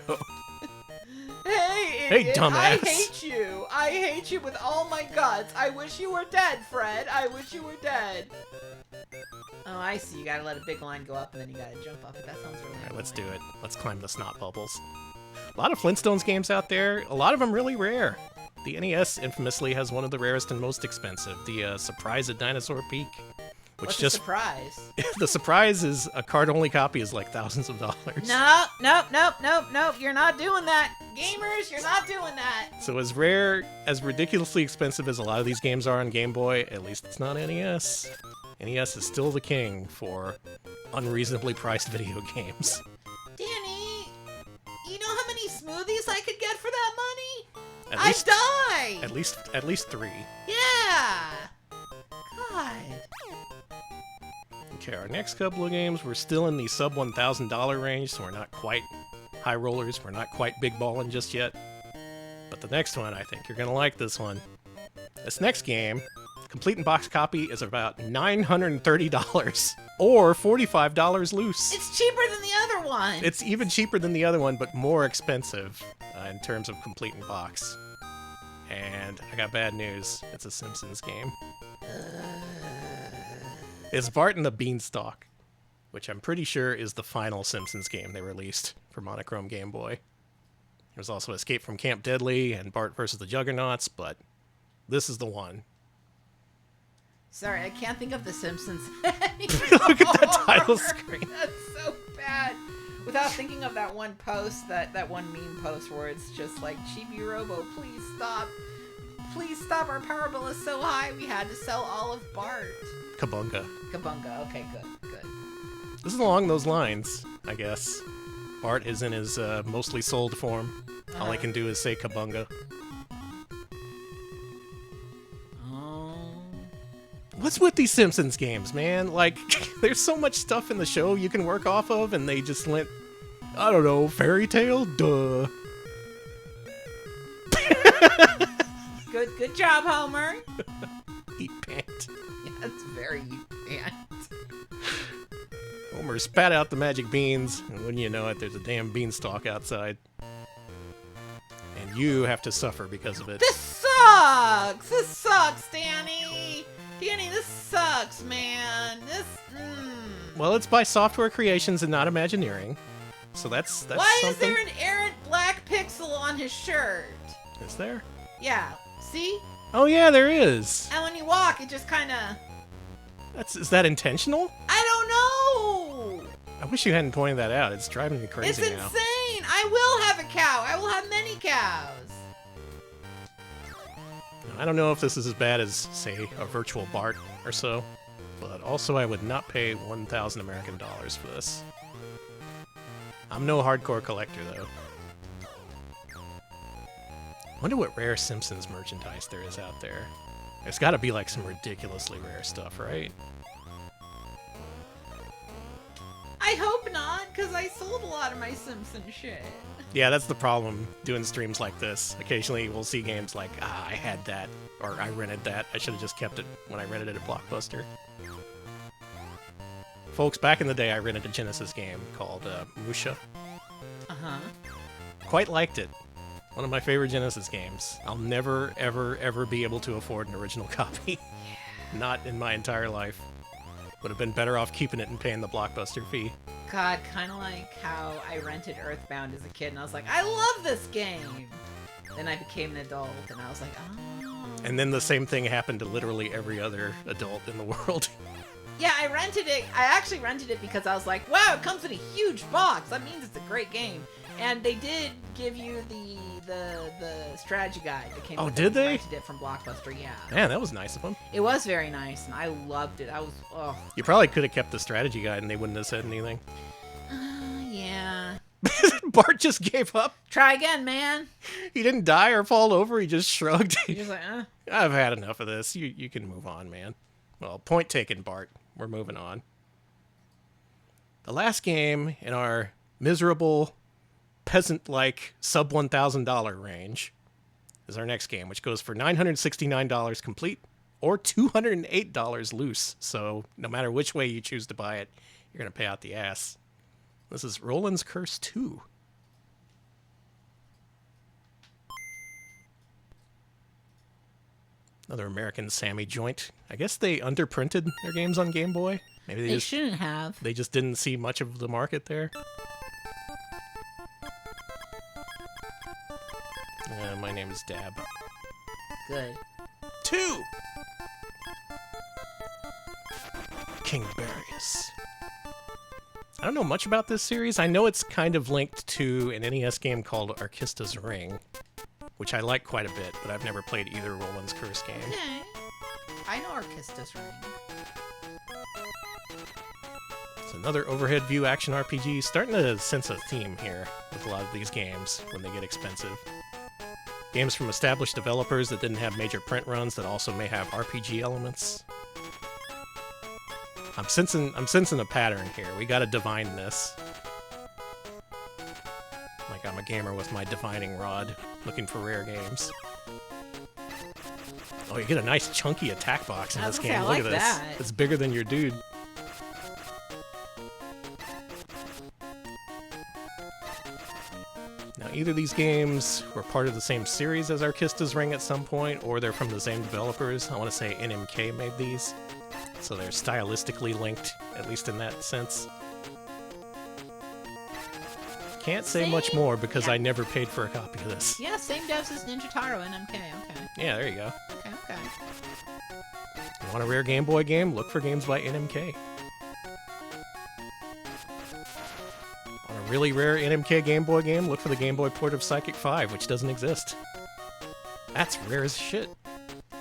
Hey, idiot. Hey, dumbass! I hate you! I hate you with all my guts! I wish you were dead, Fred! I wish you were dead! Oh, I see. You gotta let a big line go up and then you gotta jump off it. That sounds really Alright, let's do it. Let's climb the snot bubbles. A lot of Flintstones games out there. A lot of them really rare. The NES infamously has one of the rarest and most expensive. The Surprise at Dinosaur Peak. What's the surprise? The surprise is a card-only copy is like thousands of dollars. Nope. You're not doing that. Gamers, you're not doing that. So as rare, as ridiculously expensive as a lot of these games are on Game Boy, at least it's not NES. NES is still the king for unreasonably priced video games. Danny, you know how many smoothies I could get for that money? I'd die! At least 3. Yeah! God. Okay, our next couple of games, we're still in the sub $1,000 range, so we're not quite high rollers, we're not quite big balling just yet. But the next one, I think you're gonna like this one. This next game, complete in box copy, is about $930 or $45 loose. It's cheaper than the other one. It's even cheaper than the other one, but more expensive in terms of complete in box. And I got bad news. It's a Simpsons game. It's Bart and the Beanstalk, which I'm pretty sure is the final Simpsons game they released for monochrome Game Boy. There's also Escape from Camp Deadly and Bart vs. the Juggernauts, but this is the one. Sorry, I can't think of The Simpsons anymore. Look at that title screen. That's so bad. Without thinking of that one post, that one meme post where it's just like, Chibi Robo, please stop please stop. Our power bill is so high. We had to sell all of Bart. Kabunga. Kabunga. Okay, good. This is along those lines, I guess. Bart is in his mostly sold form. All I can do is say Kabunga. What's with these Simpsons games, man? Like, there's so much stuff in the show you can work off of, and they just went, I don't know, fairy tale? Duh. Good job, Homer. Eat pant. Yeah, that's very pant. Homer spat out the magic beans, and wouldn't you know it, there's a damn beanstalk outside. And you have to suffer because of it. This sucks! This sucks, Danny! Danny, this sucks, man. Well, it's by Software Creations and not Imagineering. So that's Why something. is there an errant black pixel on his shirt? Is there? Yeah, see? Oh yeah, there is. And when you walk, it just kind of... Is that intentional? I don't know! I wish you hadn't pointed that out. It's driving me crazy It's now. insane! I will have a cow! I will have many cows! I don't know if this is as bad as, say, a virtual Bart or so, but also I would not pay 1,000 American dollars for this. I'm no hardcore collector, though. Wonder what rare Simpsons merchandise there is out there. There's gotta be like some ridiculously rare stuff, right? I hope not, because I sold a lot of my Simpson shit. Yeah, that's the problem doing streams like this. Occasionally we'll see games like, I had that, or I rented that. I should have just kept it when I rented it at Blockbuster. Folks, back in the day I rented a Genesis game called Musha. Uh-huh. Quite liked it. One of my favorite Genesis games. I'll never, ever, ever be able to afford an original copy. Not in my entire life. Would have been better off keeping it and paying the Blockbuster fee. God, kind of like how I rented Earthbound as a kid, and I was like, I love this game! Then I became an adult, and I was like, oh. And then the same thing happened to literally every other adult in the world. Yeah, I rented it. I actually rented it because I was like, wow, it comes in a huge box. That means it's a great game. And they did give you the strategy guide that came. Oh, with did it. they? I rented it from Blockbuster. Yeah. Man, that was nice of them. It was very nice, and I loved it. I was, oh. You probably could have kept the strategy guide and they wouldn't have said anything. Yeah. Bart just gave up. Try again, man. He didn't die or fall over. He just shrugged. You're just like, I've had enough of this. You can move on, man. Well, point taken, Bart. We're moving on. The last game in our miserable, peasant-like sub $1,000 range is our next game, which goes for $969 complete or $208 loose. So no matter which way you choose to buy it, you're going to pay out the ass. This is Roland's Curse 2. Another American Sammy joint. I guess they underprinted their games on Game Boy. Maybe they shouldn't have. They just didn't see much of the market there. My name is Dab. Good. 2! King Barius. I don't know much about this series. I know it's kind of linked to an NES game called Arkista's Ring, which I like quite a bit, but I've never played either Roland's Curse game. Okay. I know Arkista's Ring. It's another overhead view action RPG, starting to sense a theme here with a lot of these games when they get expensive. Games from established developers that didn't have major print runs that also may have RPG elements. I'm sensing a pattern here. We gotta divine this. Like I'm a gamer with my divining rod, looking for rare games. Oh, you get a nice chunky attack box in this game. Look at this. That. It's bigger than your dude. Now, either these games were part of the same series as Arkista's Ring at some point, or they're from the same developers. I want to say NMK made these, so they're stylistically linked, at least in that sense. Can't say much more because I never paid for a copy of this. Yeah, same devs as Ninja Taro and MK. Okay. Yeah, there you go. Okay. You want a rare Game Boy game? Look for games by NMK. Want a really rare NMK Game Boy game? Look for the Game Boy port of Psychic 5, which doesn't exist. That's rare as shit.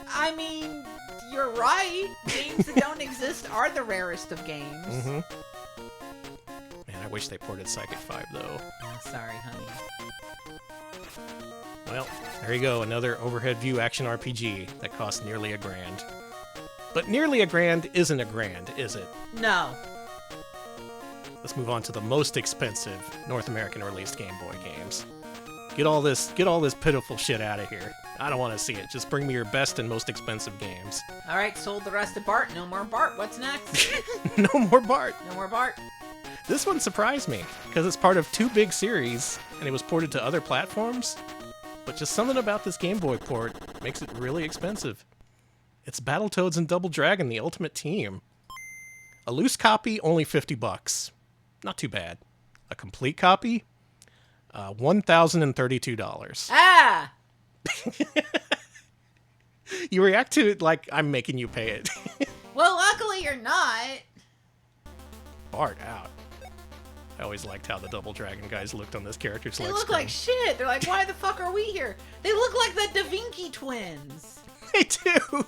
I mean, you're right. Games that don't exist are the rarest of games. Mm-hmm. Man, I wish they ported Psychic 5, though. Oh, sorry, honey. Well, there you go, another overhead view action RPG that costs nearly $1,000. But nearly $1,000 isn't $1,000, is it? No. Let's move on to the most expensive North American released Game Boy games. Get all this pitiful shit out of here. I don't want to see it. Just bring me your best and most expensive games. All right, sold the rest of Bart. No more Bart. What's next? No more Bart. No more Bart. This one surprised me because it's part of 2 big series and it was ported to other platforms. But just something about this Game Boy port makes it really expensive. It's Battletoads and Double Dragon, the Ultimate Team. A loose copy, only $50. Not too bad. A complete copy, $1,032. Ah! You react to it like I'm making you pay it. Well, luckily you're not. Bart out. I always liked how the Double Dragon guys looked on this character They select look screen. like shit. They're like, why the fuck are we here? They look like the Da Vinci twins. They do.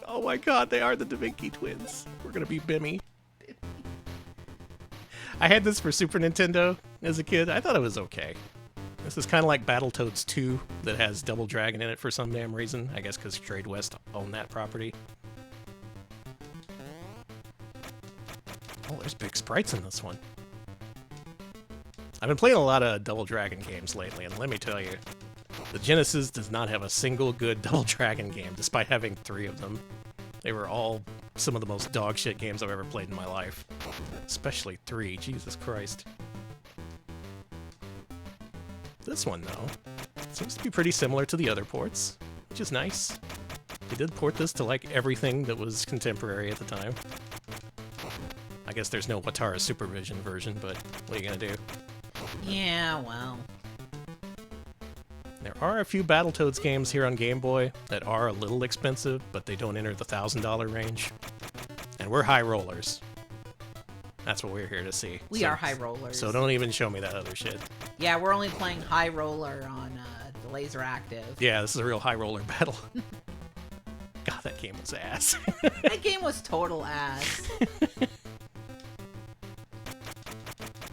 Oh my god, they are the Da Vinci twins. We're gonna be Bimmy. I had this for Super Nintendo as a kid. I thought it was okay. This is kind of like Battletoads 2 that has Double Dragon in it for some damn reason. I guess because Trade West owned that property. Oh, there's big sprites in this one. I've been playing a lot of Double Dragon games lately, and let me tell you, the Genesis does not have a single good Double Dragon game, despite having 3 of them. They were all some of the most dog shit games I've ever played in my life. Especially 3, Jesus Christ. This one, though, seems to be pretty similar to the other ports, which is nice. They did port this to, like, everything that was contemporary at the time. I guess there's no Watara Supervision version, but what are you gonna do? Yeah, well. There are a few Battletoads games here on Game Boy that are a little expensive, but they don't enter the $1,000 range. And we're high rollers. That's what we're here to see. We are high rollers. So don't even show me that other shit. Yeah, we're only playing high roller on the Laser Active. Yeah, this is a real high roller battle. God, that game was ass. That game was total ass.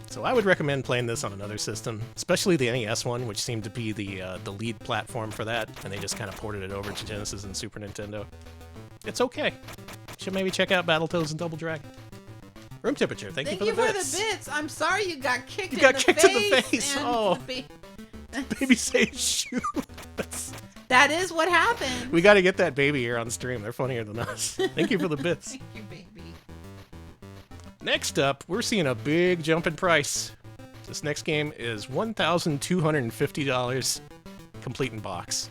So I would recommend playing this on another system, especially the NES one, which seemed to be the lead platform for that, and they just kind of ported it over to Genesis and Super Nintendo. It's okay. Should maybe check out Battletoads and Double Dragon. Room temperature. Thank you for the bits. I'm sorry you got kicked. You got kicked in the face. and Oh, baby say shoot. That is what happened. We got to get that baby here on stream. They're funnier than us. Thank you for the bits. Thank you, baby. Next up, we're seeing a big jump in price. This next game is $1,250 complete in box.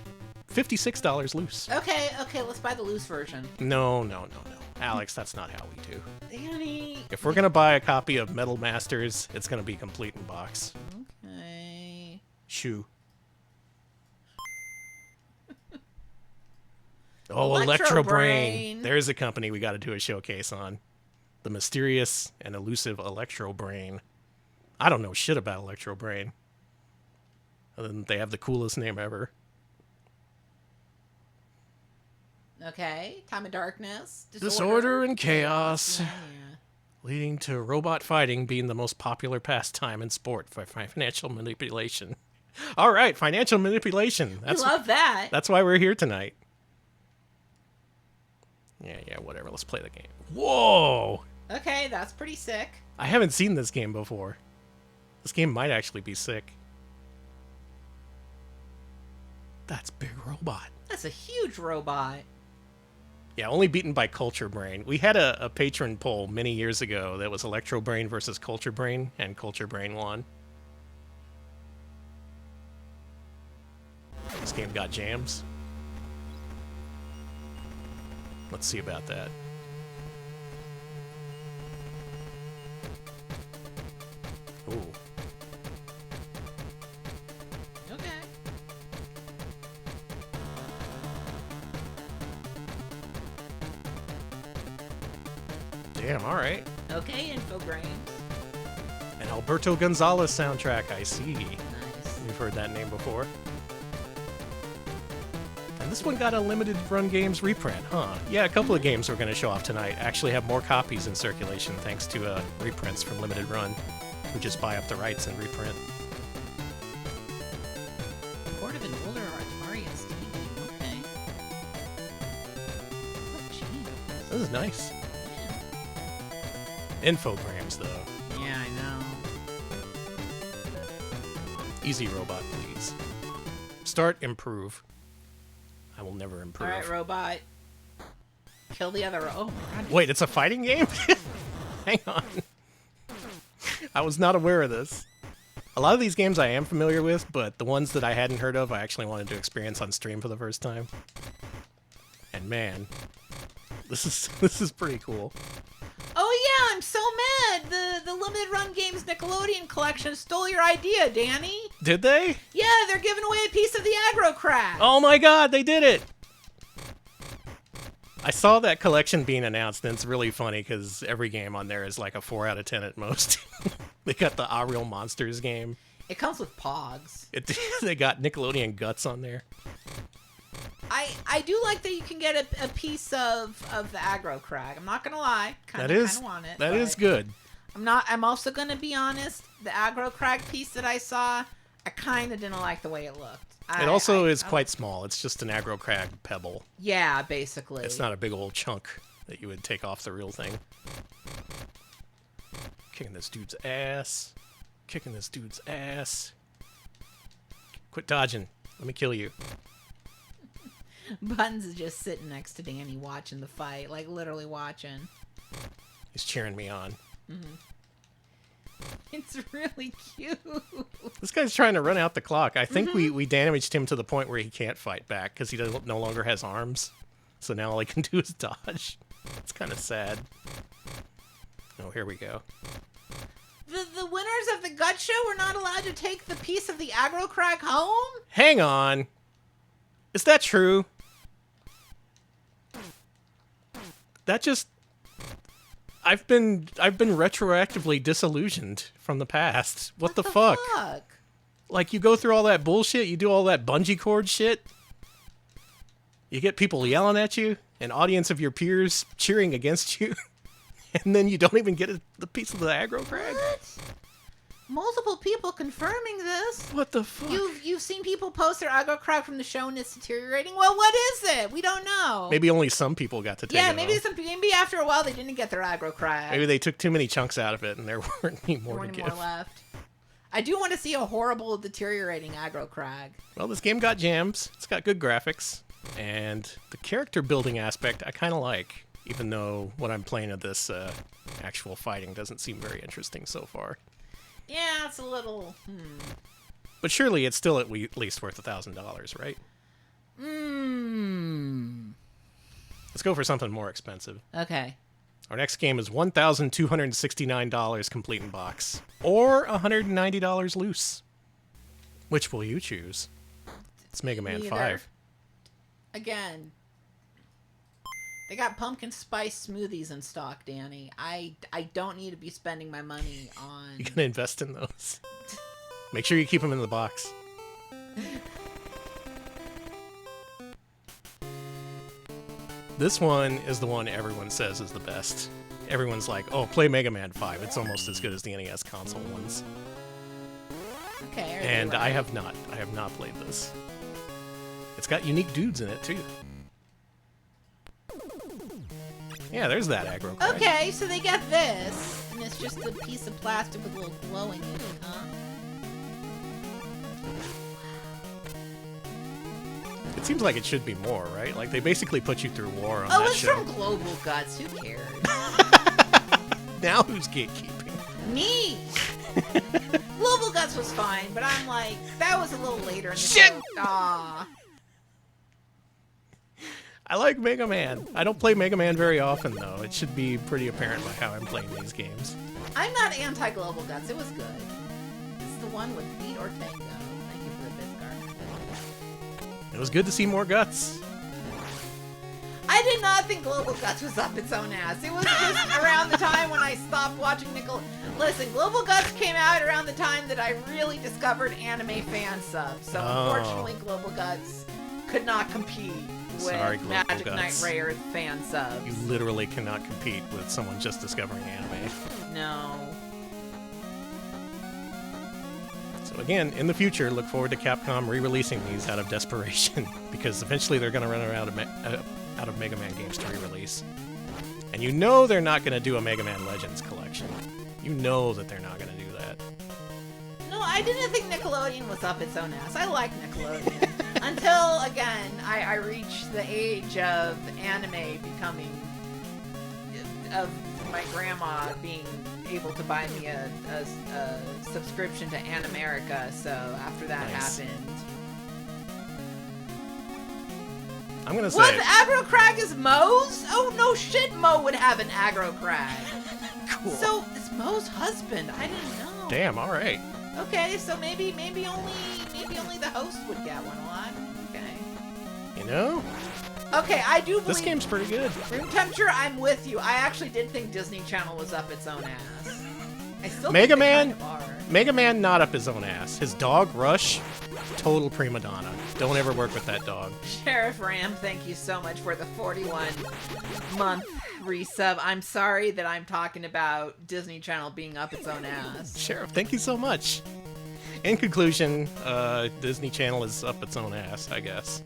$56 loose. Okay, let's buy the loose version. No. Alex, that's not how we do. Danny. If we're going to buy a copy of Metal Masters, it's going to be complete in box. Okay. Shoo. Oh, Electro Brain. There's a company we got to do a showcase on. The mysterious and elusive Electro Brain. I don't know shit about Electro Brain. Other than they have the coolest name ever. Okay. Time of Darkness. Disorder and chaos. Yeah. Leading to robot fighting being the most popular pastime in sport for financial manipulation. All right, financial manipulation. I love that. That's why we're here tonight. Yeah, whatever. Let's play the game. Whoa! Okay, that's pretty sick. I haven't seen this game before. This game might actually be sick. That's Big Robot. That's a huge robot. Yeah, only beaten by Culture Brain. We had a patron poll many years ago that was Electro Brain versus Culture Brain, and Culture Brain won. This game got jams. Let's see about that. Ooh. Okay. Damn, alright. Okay, Infogrames. An Alberto Gonzalez soundtrack, I see. Nice. We've heard that name before. this one got a limited run games reprint, huh? Yeah, a couple of games we're going to show off tonight actually have more copies in circulation thanks to reprints from limited run. We just buy up the rights and reprint. Port of an older Atari SD game. Okay. Oh, gee. This is nice. Infograms, though. Yeah, I know. Easy robot, please. Start, improve. I will never improve. All right, robot. Kill the other. Oh, God. Wait, it's a fighting game? Hang on. I was not aware of this. A lot of these games I am familiar with, but the ones that I hadn't heard of, I actually wanted to experience on stream for the first time. And man, this is pretty cool. Oh yeah, I'm so mad. The limited run games Nickelodeon collection stole your idea, Danny. Did they? Yeah, they're giving away a piece of the aggro crack. Oh my god, they did it! I saw that collection being announced, and it's really funny because every game on there is like a 4 out of 10 at most. They got the Ah Real Monsters game. It comes with Pogs. They got Nickelodeon Guts on there. I do like that you can get a piece of the aggro crag. I'm not gonna lie. Kind of want it. That is good. I'm also gonna be honest. The aggro crag piece that I saw, I kind of didn't like the way it looked. It also is quite small. It's just an aggro crag pebble. Yeah, basically. It's not a big old chunk that you would take off the real thing. Kicking this dude's ass. Kicking this dude's ass. Quit dodging. Let me kill you. Buns is just sitting next to Danny watching the fight, like literally watching. He's cheering me on. Mm-hmm. It's really cute. This guy's trying to run out the clock. I think we damaged him to the point where he can't fight back because he no longer has arms. So now all he can do is dodge. It's kind of sad. Oh, here we go. The winners of the Gut Show were not allowed to take the piece of the aggro crag home? Hang on. Is that true? That just... I've been retroactively disillusioned from the past. What the fuck? Like, you go through all that bullshit, you do all that bungee cord shit, you get people yelling at you, an audience of your peers cheering against you, and then you don't even get the piece of the aggro crag? What? Multiple people confirming this. What the fuck? You've seen people post their aggro crag from the show and it's deteriorating. Well, what is it? We don't know. Maybe only some people got to take it. Yeah, maybe after a while they didn't get their aggro crag. Maybe they took too many chunks out of it and there weren't any more to give. More left. I do want to see a horrible deteriorating aggro crag. Well, this game got jams. It's got good graphics, and the character building aspect I kind of like, even though what I'm playing of this actual fighting doesn't seem very interesting so far. Yeah, it's a little... But surely it's still at least worth $1,000, right? Let's go for something more expensive. Okay. Our next game is $1,269 complete in box, or $190 loose. Which will you choose? It's Mega Man 5. Again, they got pumpkin spice smoothies in stock, Danny. I don't need to be spending my money on... You gonna invest in those? Make sure you keep them in the box. This one is the one everyone says is the best. Everyone's like, oh, play Mega Man 5. It's almost as good as the NES console ones. Okay. And I have not played this. It's got unique dudes in it, too. Yeah, there's that aggro crag. Okay, so they got this, and it's just a piece of plastic with a little glowing in it, huh? It seems like it should be more, right? Like, they basically put you through war on that show. Oh, it's from Global Guts. Who cares? Now who's gatekeeping? Me! Global Guts was fine, but I'm like, that was a little later in the Shit! show. Aw. I like Mega Man. I don't play Mega Man very often, though. It should be pretty apparent by how I'm playing these games. I'm not anti-Global Guts. It was good. It's the one with Beat or Tango. Thank you for the Biscard. It was good to see more guts. I did not think Global Guts was up its own ass. It was just around the time when I stopped watching Listen, Global Guts came out around the time that I really discovered anime fan subs. So unfortunately, Global Guts could not compete with Sorry, Global Magic Knight Guts. Rare fan subs. You literally cannot compete with someone just discovering anime. No. So again, in the future, look forward to Capcom re-releasing these out of desperation, because eventually they're going to run out of Mega Man games to re-release. And you know they're not going to do a Mega Man Legends collection. You know that they're not going to do that. No, I didn't think Nickelodeon was up its own ass. I like Nickelodeon. Until, again, I reached the age of anime becoming... of my grandma being able to buy me a subscription to Animerica, so after that Nice. happened... I'm going to say... What? Aggro Crag is Moe's? Oh, no shit, Mo would have an Aggro Crag. Cool. So, it's Moe's husband. I didn't know. Damn, alright. Okay, so maybe only the host would get one a lot. Okay. You know? Okay, I do believe... This game's pretty good. Room temperature, I'm with you. I actually did think Disney Channel was up its own ass. I still Mega think they Man? kind of are. Mega Man not up his own ass. His dog, Rush, total prima donna. Don't ever work with that dog. Sheriff Ram, thank you so much for the 41-month resub. I'm sorry that I'm talking about Disney Channel being up its own ass. Sheriff, thank you so much. In conclusion, Disney Channel is up its own ass, I guess.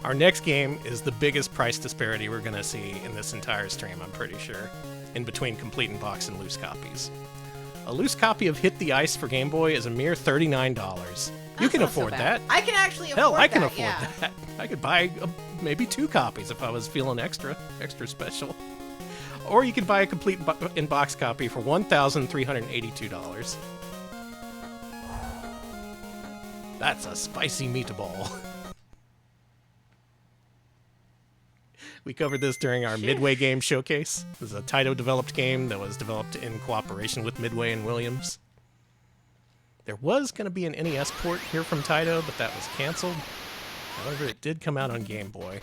Our next game is the biggest price disparity we're going to see in this entire stream, I'm pretty sure, in between complete in box and loose copies. A loose copy of Hit the Ice for Game Boy is a mere $39. You can That's not so afford bad. that. I can actually afford Hell, I can that, afford yeah. that. I could buy maybe 2 copies if I was feeling extra special. Or you could buy a complete in-box copy for $1,382. That's a spicy meatball. We covered this during our Midway game showcase. This is a Taito-developed game that was developed in cooperation with Midway and Williams. There was going to be an NES port here from Taito, but that was canceled. However, it did come out on Game Boy.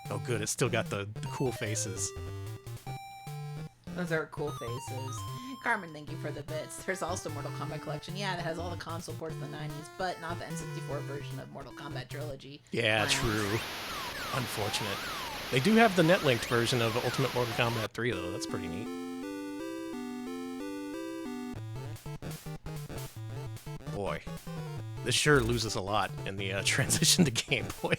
Oh good, it's still got the cool faces. Those are cool faces. Carmen, thank you for the bits. There's also Mortal Kombat Collection. Yeah, that has all the console ports in the 90s, but not the N64 version of Mortal Kombat Trilogy. Yeah, true. Unfortunate. They do have the net-linked version of Ultimate Mortal Kombat 3, though. That's pretty neat. Boy, this sure loses a lot in the transition to Game Boy.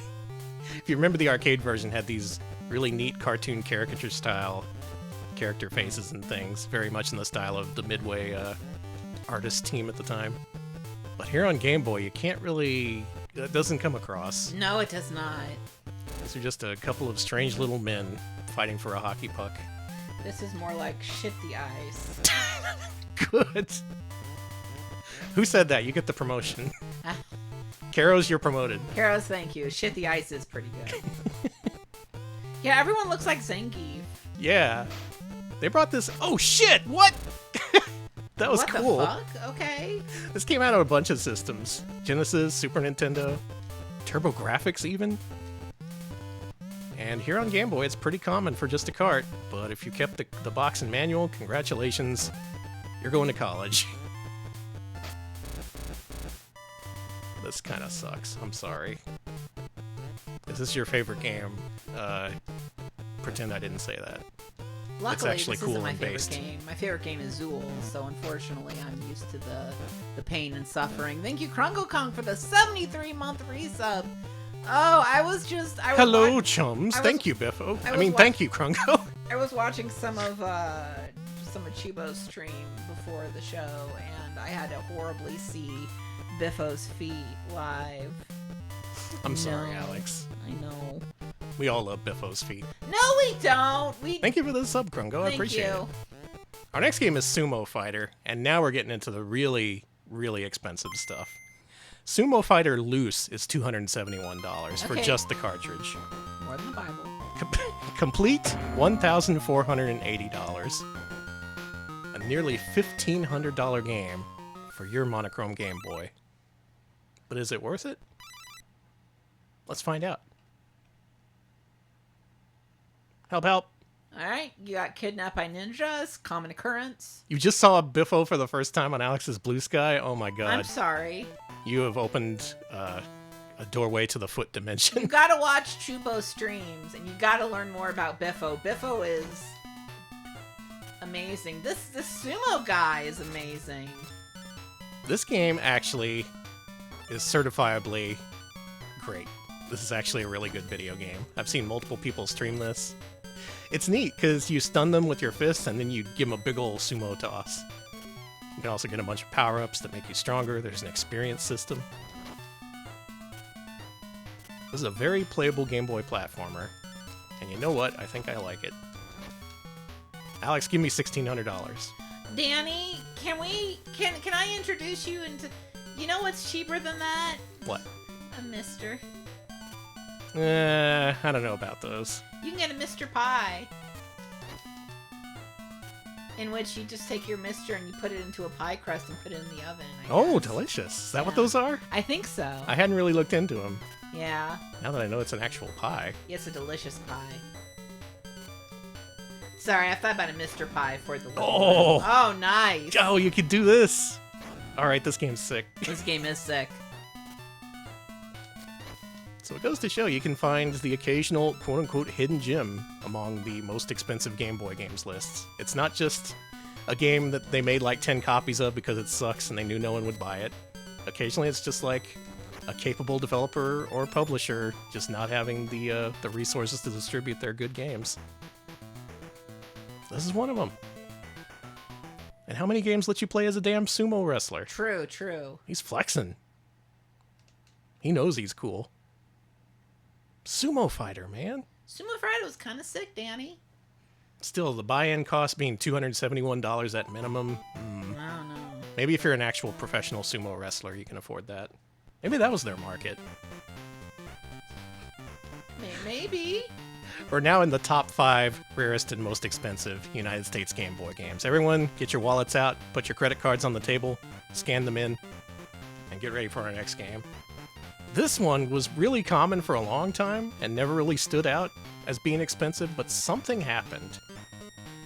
If you remember, the arcade version had these really neat cartoon caricature-style character faces and things, very much in the style of the Midway artist team at the time. But here on Game Boy, you can't really... That doesn't come across. No, it does not. These are just a couple of strange little men fighting for a hockey puck. This is more like shit the ice. Good. Who said that? You get the promotion. Karos, you're promoted. Karos, thank you. Shit the ice is pretty good. Yeah, everyone looks like Zangief. Yeah. They brought this... Oh, shit! What? That was cool. What the fuck? Okay. This came out on a bunch of systems. Genesis, Super Nintendo, TurboGrafx even. And here on Game Boy, it's pretty common for just a cart. But if you kept the box and manual, congratulations. You're going to college. This kind of sucks. I'm sorry. Is this your favorite game? Pretend I didn't say that. Luckily, actually this cool isn't my and favorite based. game. My favorite game is Zool, so unfortunately I'm used to the pain and suffering. Thank you, Krungo Kong, for the 73-month resub. Oh, I was Hello, chums. Thank you, Biffo. Thank you, Krungo. I was watching some of Chibo's stream before the show, and I had to horribly see Biffo's feet live. I'm sorry, Alex. I know. We all love Biffo's feet. No, we don't. Thank you for the sub, Krungo. I appreciate it. Our next game is Sumo Fighter, and now we're getting into the really, really expensive stuff. Sumo Fighter Loose is $271 for just the cartridge. More than the Bible. Complete, $1,480. A nearly $1,500 game for your monochrome Game Boy. But is it worth it? Let's find out. Help, help. Alright, you got Kidnapped by Ninjas, Common Occurrence. You just saw Biffo for the first time on Alex's Blue Sky? Oh my god. I'm sorry. You have opened A doorway to the foot You dimension. gotta watch Chubo streams, and you gotta learn more about Biffo. Biffo is amazing. This sumo guy is amazing. This game actually is certifiably great. This is actually a really good video game. I've seen multiple people stream this. It's neat because you stun them with your fists and then you give them a big ol' sumo toss. You can also get a bunch of power-ups that make you stronger. There's an experience system. This is a very playable Game Boy platformer. And you know what? I think I like it. Alex, give me $1,600. Danny, can I introduce you into... You know what's cheaper than that? What? A Mister. I don't know about those. You can get a Mr. Pie. In which you just take your Mister and you put it into a pie crust and put it in the oven. Oh, delicious. Is that what those are? I think so. I hadn't really looked into them. Yeah. Now that I know it's an actual pie. It's a delicious pie. Sorry, I thought about a Mr. Pie for the little Oh! one. Oh, nice. Oh, you could do this! Alright, this game's sick. This game is sick. So it goes to show you can find the occasional quote-unquote hidden gem among the most expensive Game Boy games lists. It's not just a game that they made like 10 copies of because it sucks and they knew no one would buy it. Occasionally it's just like a capable developer or publisher just not having the resources to distribute their good games. This is one of them. And how many games let you play as a damn sumo wrestler? True, true. He's flexing. He knows he's cool. Sumo Fighter, man. Sumo Fighter was kind of sick, Danny. Still, the buy-in cost being $271 at minimum. I don't know. Maybe if you're an actual professional sumo wrestler, you can afford that. Maybe that was their market. Maybe. We're now in the top 5 rarest and most expensive United States Game Boy games. Everyone, get your wallets out, put your credit cards on the table, scan them in, and get ready for our next game. This one was really common for a long time and never really stood out as being expensive, but something happened.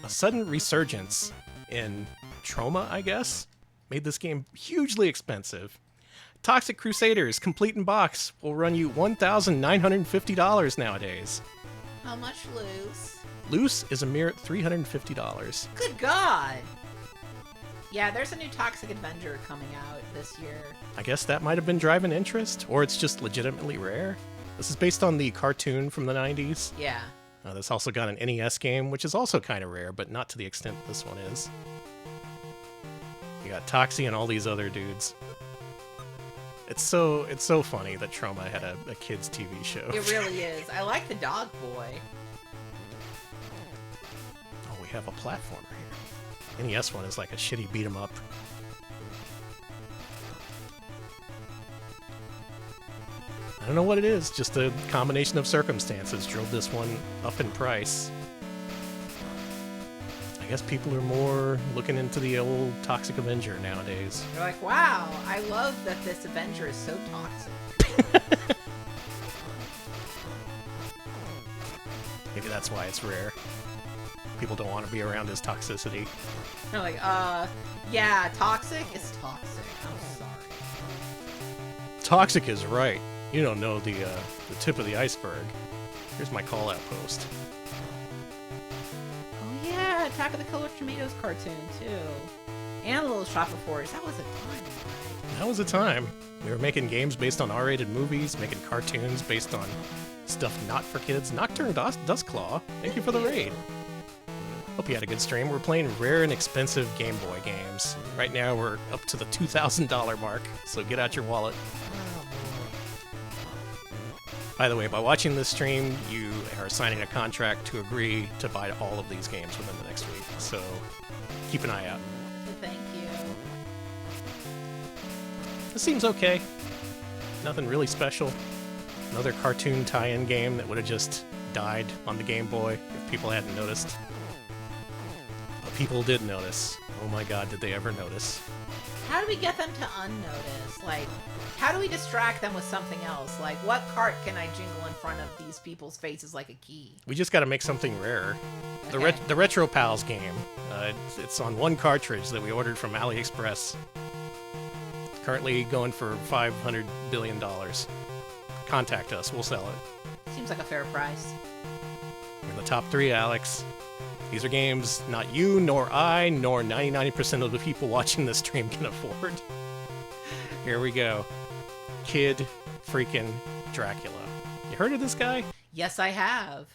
A sudden resurgence in trauma, I guess, made this game hugely expensive. Toxic Crusaders, complete in box, will run you $1,950 nowadays. How much loose? Loose is a mere $350. Good God. Yeah, there's a new Toxic Avenger coming out this year. I guess that might have been driving interest, or it's just legitimately rare. This is based on the cartoon from the 90s. Yeah. This also got an NES game, which is also kind of rare, but not to the extent this one is. You got Toxie and all these other dudes. It's so funny that Trauma had a kids' TV show. It really is. I like the dog boy. Oh, we have a platformer here. NES one is like a shitty beat 'em up. I don't know what it is, just a combination of circumstances drove this one up in price. I guess people are more looking into the old Toxic Avenger nowadays. You're like, wow, I love that this Avenger is so toxic. Maybe that's why it's rare. People don't want to be around his toxicity. They're like, yeah, toxic is toxic. I'm sorry. Toxic is right. You don't know the tip of the iceberg. Here's my call-out post. Oh yeah, Attack of the Killer Tomatoes cartoon too. And Little Shop of Horrors. That was a time. That was a time. We were making games based on R-rated movies, making cartoons based on stuff not for kids. Nocturne Dustclaw, thank you for the raid. Hope you had a good stream. We're playing rare and expensive Game Boy games. Right now we're up to the $2,000 mark, so get out your wallet. By the way, by watching this stream, you are signing a contract to agree to buy all of these games within the next week, so keep an eye out. Thank you. This seems okay. Nothing really special. Another cartoon tie-in game that would have just died on the Game Boy if people hadn't noticed. But people did notice. Oh my god, did they ever notice? How do we get them to unnotice? Like, how do we distract them with something else? Like, what cart can I jingle in front of these people's faces like a key? We just gotta make something rare. Okay. The Retro Pals game. It's on one cartridge that we ordered from AliExpress. Currently going for $500 billion. contact us. We'll sell it. Seems like a fair price. We're in the top 3, Alex. These are games not you, nor I, nor 99% of the people watching this stream can afford. Here we go. Kid freaking Dracula. You heard of this guy? Yes, I have.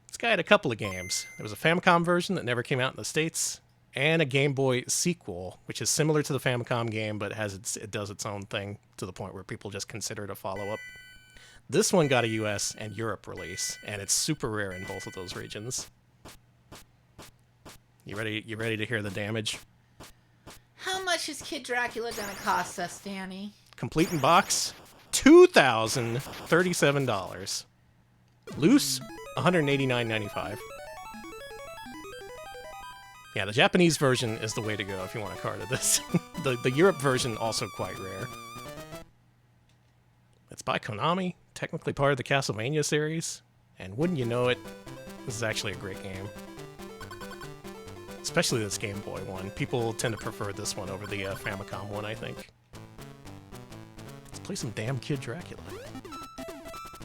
This guy had a couple of games. There was a Famicom version that never came out in the States, and a Game Boy sequel, which is similar to the Famicom game, but it does its own thing to the point where people just consider it a follow-up. This one got a US and Europe release, and it's super rare in both of those regions. You ready to hear the damage? How much is Kid Dracula gonna cost us, Danny? Complete in box, $2,037. Loose, $189.95. Yeah, the Japanese version is the way to go if you want a card of this. The Europe version also quite rare. It's by Konami, technically part of the Castlevania series, and wouldn't you know it, this is actually a great game. Especially this Game Boy one. People tend to prefer this one over the Famicom one, I think. Let's play some damn Kid Dracula.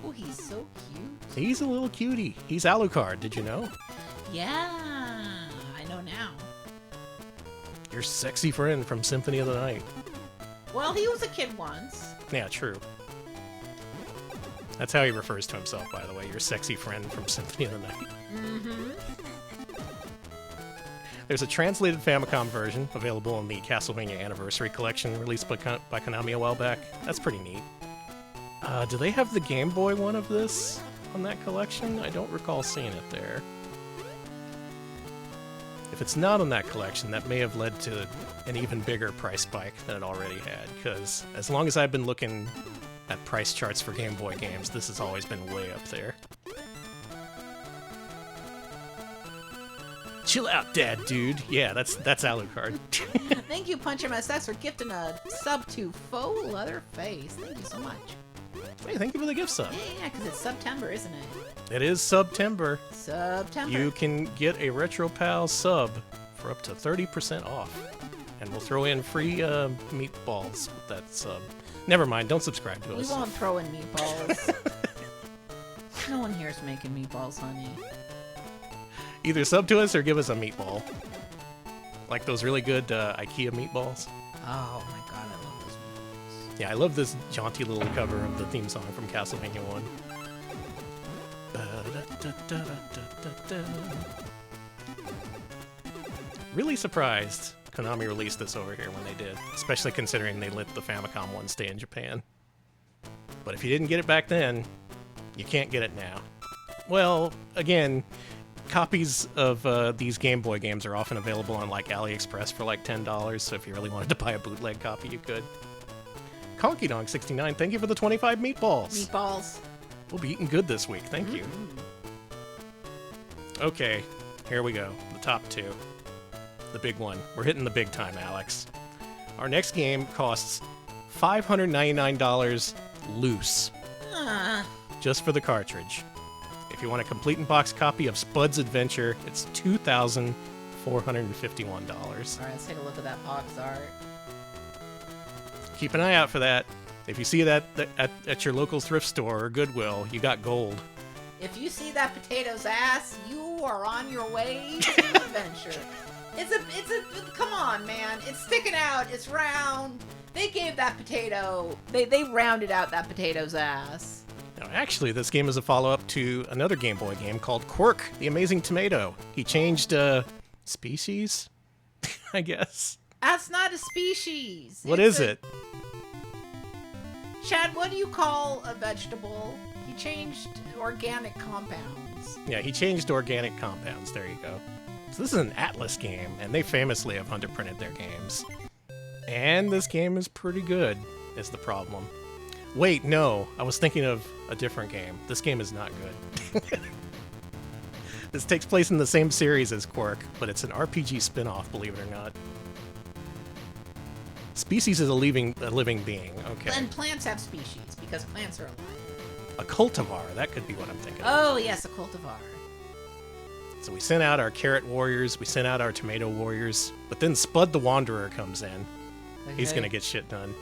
Oh, he's so cute. He's a little cutie. He's Alucard, did you know? Yeah, I know now. Your sexy friend from Symphony of the Night. Well, he was a kid once. Yeah, true. That's how he refers to himself, by the way. Your sexy friend from Symphony of the Night. Mm-hmm. There's a translated Famicom version available in the Castlevania Anniversary Collection released by Konami a while back. That's pretty neat. Do they have the Game Boy one of this on that collection? I don't recall seeing it there. If it's not on that collection, that may have led to an even bigger price spike than it already had, because as long as I've been looking at price charts for Game Boy games, this has always been way up there. Chill out, dad, dude. Yeah, that's Alucard. Thank you, Punch MSX, for gifting a sub to Faux Leatherface. Thank you so much. Hey, thank you for the gift sub. Yeah, because it's September, isn't it? It is September. September. You can get a RetroPal sub for up to 30% off. And we'll throw in free meatballs with that sub. Never mind, don't subscribe to us. We won't throw in meatballs. No one here's making meatballs, honey. Either sub to us or give us a meatball. Like those really good IKEA meatballs. Oh my god, I love those meatballs. Yeah, I love this jaunty little cover of the theme song from Castlevania 1. Really surprised Konami released this over here when they did, especially considering they let the Famicom one stay in Japan. But if you didn't get it back then, you can't get it now. Well, again, copies of these Game Boy games are often available on like AliExpress for like $10, so if you really wanted to buy a bootleg copy, you could. Conky Dong 69, thank you for the 25 meatballs. Meatballs. We'll be eating good this week, thank you. Okay, here we go, the top two. The big one. We're hitting the big time, Alex. Our next game costs $599 loose, just for the cartridge. If you want a complete in-box copy of Spud's Adventure, it's $2,451. Alright, let's take a look at that box art. Keep an eye out for that. If you see that at your local thrift store or Goodwill, you got gold. If you see that potato's ass, you are on your way to adventure. It's a, come on, man. It's sticking out. It's round. They gave that potato, they rounded out that potato's ass. Now, actually, this game is a follow-up to another Game Boy game called Quirk, the Amazing Tomato. He changed, species? I guess. That's not a species. What is it? Chad, what do you call a vegetable? He changed organic compounds. Yeah, he changed organic compounds. There you go. So this is an Atlas game, and they famously have underprinted their games. And this game is pretty good, is the problem. Wait, no, I was thinking of a different game. This game is not good. This takes place in the same series as Quirk, but it's an RPG spin-off, believe it or not. Species is a living being, okay. And plants have species, because plants are alive. A cultivar, that could be what I'm thinking of. Oh, yes, a cultivar. So we sent out our carrot warriors, we sent out our tomato warriors, but then Spud the Wanderer comes in. Okay. He's gonna get shit done.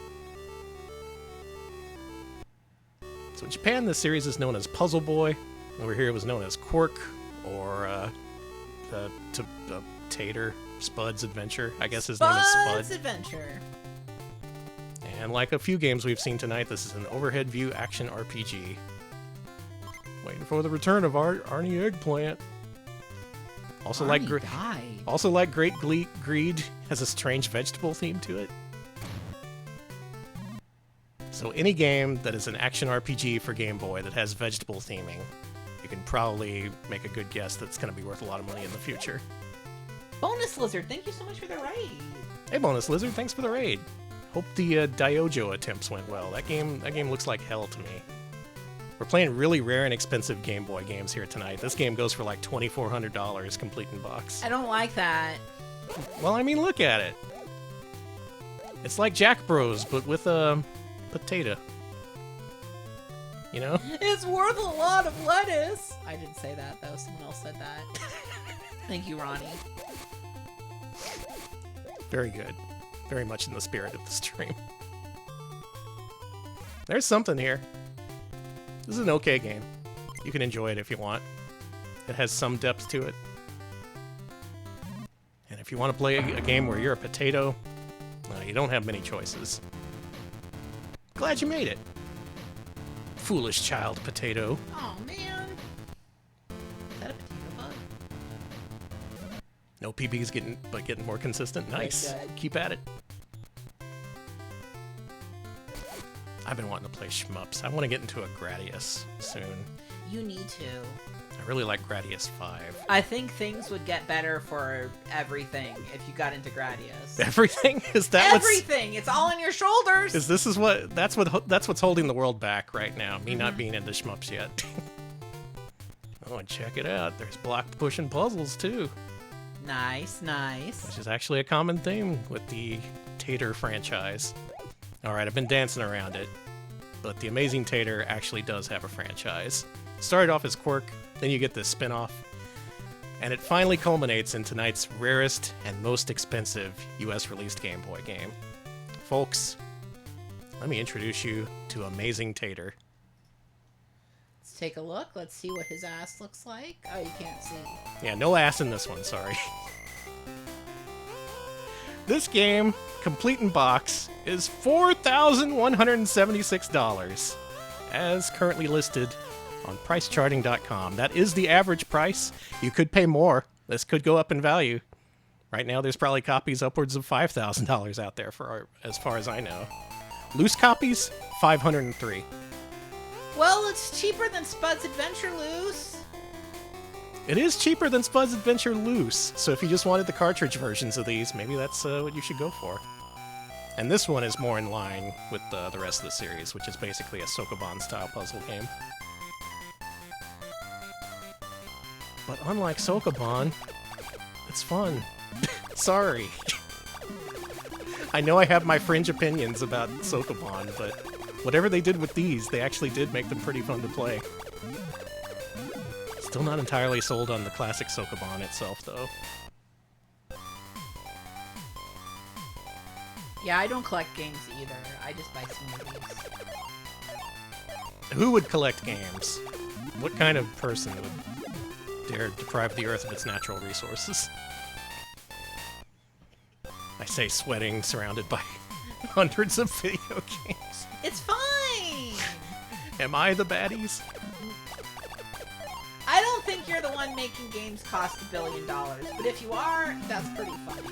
So in Japan, this series is known as Puzzle Boy. Over here, it was known as Quark, or Tater, Spud's Adventure. I guess his name is Spud. Spud's Adventure. And like a few games we've seen tonight, this is an overhead view action RPG. Waiting for the return of Arnie Eggplant. Also like Great Greed has a strange vegetable theme to it. So any game that is an action RPG for Game Boy that has vegetable theming, you can probably make a good guess that it's going to be worth a lot of money in the future. Bonus Lizard, thank you so much for the raid. Hey, Bonus Lizard, thanks for the raid. Hope the Diojo attempts went well. That game looks like hell to me. We're playing really rare and expensive Game Boy games here tonight. This game goes for like $2,400 complete in box. I don't like that. Well, I mean, look at it. It's like Jack Bros, but with a potato. You know? It's worth a lot of lettuce. I didn't say that, though. Someone else said that. Thank you, Ronnie. Very good. Very much in the spirit of the stream. There's something here. This is an okay game. You can enjoy it if you want. It has some depth to it. And if you want to play a game where you're a potato, you don't have many choices. Glad you made it. Foolish child potato. Oh, man. Is that a potato bug? No PB's getting more consistent. Nice. Keep at it. I've been wanting to play shmups. I want to get into a Gradius soon. You need to. I really like Gradius 5. I think things would get better for everything if you got into Gradius. Everything? Is that everything? It's all on your shoulders. That's what's holding the world back right now. Me not being into shmups yet. Oh, and check it out. There's block pushing puzzles too. Nice, nice. Which is actually a common theme with the Tater franchise. Alright, I've been dancing around it, but the Amazing Tater actually does have a franchise. Started off as Quirk, then you get this spin-off, and it finally culminates in tonight's rarest and most expensive US-released Game Boy game. Folks, let me introduce you to Amazing Tater. Let's take a look. Let's see what his ass looks like. Oh, you can't see. Yeah, no ass in this one, sorry. This game, complete in box, is $4,176, as currently listed on pricecharting.com. That is the average price. You could pay more. This could go up in value. Right now, there's probably copies upwards of $5,000 out there, as far as I know. Loose copies, $503. Well, it's cheaper than Spud's Adventure Loose. It is cheaper than Spud's Adventure Loose, so if you just wanted the cartridge versions of these, maybe that's what you should go for. And this one is more in line with the rest of the series, which is basically a Sokoban-style puzzle game. But unlike Sokoban, it's fun. Sorry. I know I have my fringe opinions about Sokoban, but whatever they did with these, they actually did make them pretty fun to play. Still not entirely sold on the classic Sokoban itself, though. Yeah, I don't collect games either. I just buy smoothies. Who would collect games? What kind of person would dare deprive the Earth of its natural resources? I say sweating, surrounded by hundreds of video games. It's fine! Am I the baddies? I don't think you're the one making games cost $1 billion, but if you are, that's pretty funny.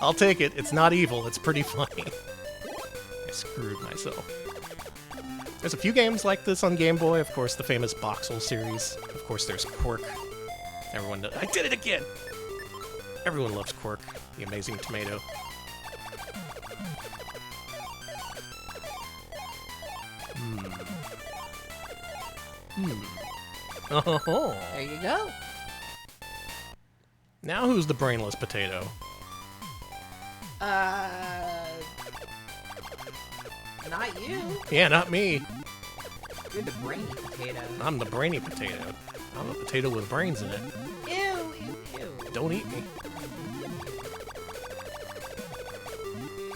I'll take it. It's not evil. It's pretty funny. I screwed myself. There's a few games like this on Game Boy. Of course, the famous Boxel series. Of course, there's Quirk. Everyone does. I did it again! Everyone loves Quirk, the amazing tomato. Oh. There you go. Now who's the brainless potato? Not you. Yeah, not me. You're the brainy potato. I'm the brainy potato. I'm a potato with brains in it. Ew, ew, ew. Don't eat me.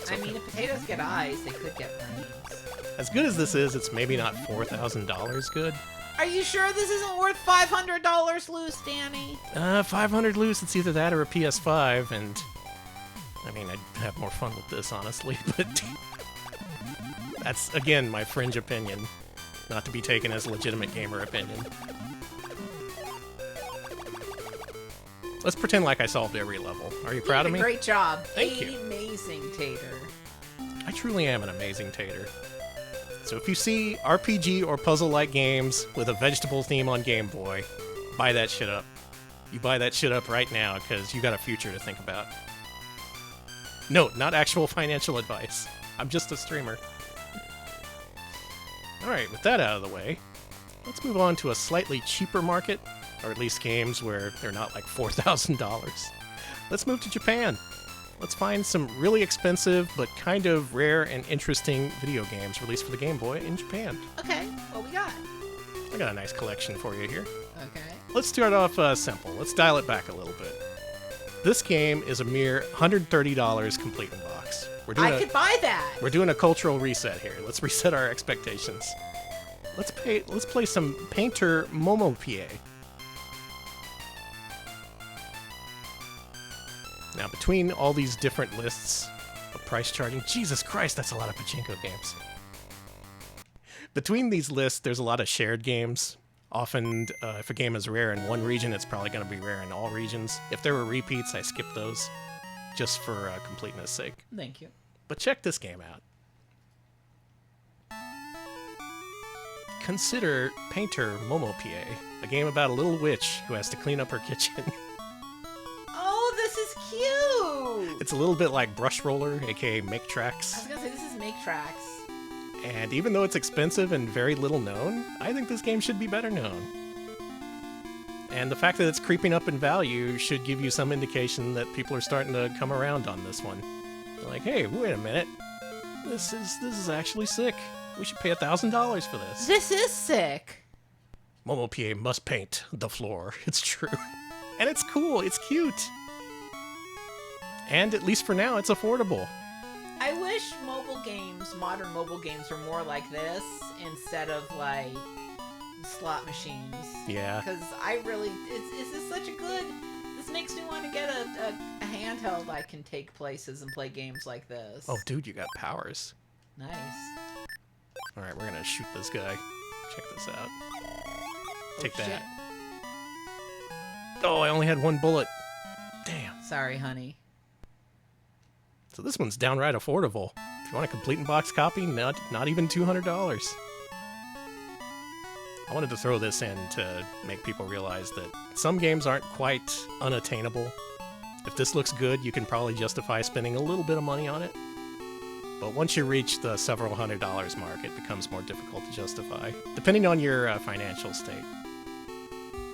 I mean, if potatoes get eyes, they could get brains. As good as this is, it's maybe not $4,000 good. Are you sure this isn't worth $500 loose, Danny? 500 loose, it's either that or a PS5, and I mean, I'd have more fun with this, honestly, but that's, again, my fringe opinion, not to be taken as legitimate gamer opinion. Let's pretend like I solved every level. Are you proud of me? Great job. Thank you. Amazing, Tater. I truly am an amazing tater. So if you see RPG or puzzle-like games with a vegetable theme on Game Boy, buy that shit up. You buy that shit up right now, because you got a future to think about. No, not actual financial advice. I'm just a streamer. Alright, with that out of the way, let's move on to a slightly cheaper market, or at least games where they're not like $4,000. Let's move to Japan. Let's find some really expensive but kind of rare and interesting video games released for the Game Boy in Japan. Okay, what we got? I got a nice collection for you here. Okay. Let's start off simple. Let's dial it back a little bit. This game is a mere $130 complete in box. I could buy that. We're doing a cultural reset here. Let's reset our expectations. Let's play some Painter Momo. Now, between all these different lists of price charting, Jesus Christ, that's a lot of pachinko games. Between these lists, there's a lot of shared games. Often, if a game is rare in one region, it's probably going to be rare in all regions. If there were repeats, I skip those, just for completeness sake. Thank you. But check this game out. Consider Painter Momo, a game about a little witch who has to clean up her kitchen. Oh, this is cute! It's a little bit like Brush Roller, aka Make I Tracks. was gonna say, this is Make Tracks. And even though it's expensive and very little known, I think this game should be better known. And the fact that it's creeping up in value should give you some indication that people are starting to come around on this one. They're like, hey, wait a minute. This is actually sick. We should pay $1,000 for this. This is sick. Momo must paint the floor. It's true. And it's cool. It's cute. And at least for now, it's affordable. I wish modern mobile games were more like this instead of like slot machines. Yeah. Because this is such a good, this makes me want to get a handheld I can take places and play games like this. Oh, dude, you got powers. Nice. Alright, we're gonna shoot this guy. Check this out. Take shit. that. Oh, I only had one bullet. Damn. Sorry, honey. So this one's downright affordable. If you want a complete in-box copy, not even $200. I wanted to throw this in to make people realize that some games aren't quite unattainable. If this looks good, you can probably justify spending a little bit of money on it. But once you reach the several $100s mark, it becomes more difficult to justify, depending on your financial state.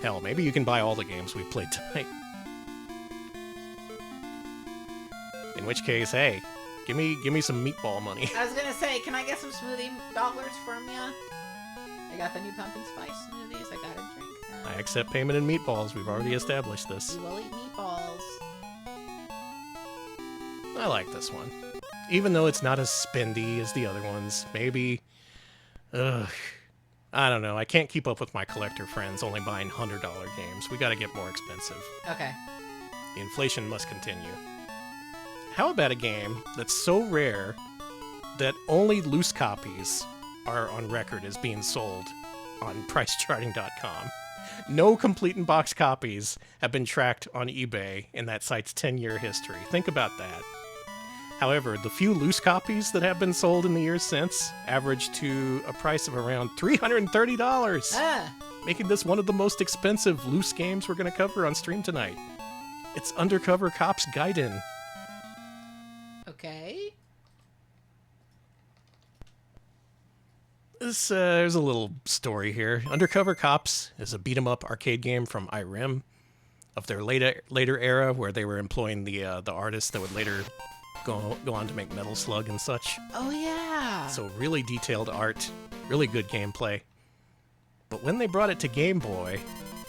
Hell, maybe you can buy all the games we've played tonight. In which case, hey, give me some meatball money. I was gonna say, can I get some smoothie dollars from ya? I got the new pumpkin spice smoothies. I got a drink. I accept payment in meatballs. We've already established this. We will eat meatballs. I like this one. Even though it's not as spendy as the other ones, maybe... I don't know. I can't keep up with my collector friends only buying $100 games. We gotta get more expensive. Okay. The inflation must continue. How about a game that's so rare that only loose copies are on record as being sold on pricecharting.com? No complete in box copies have been tracked on eBay in that site's 10-year history. Think about that. However, the few loose copies that have been sold in the years since average to a price of around $330, making this one of the most expensive loose games we're going to cover on stream tonight. It's Undercover Cops Gaiden. Okay. There's a little story here. Undercover Cops is a beat-em-up arcade game from IRIM of their later era, where they were employing the artists that would later go on to make Metal Slug and such. Oh yeah. So really detailed art, really good gameplay. But when they brought it to Game Boy,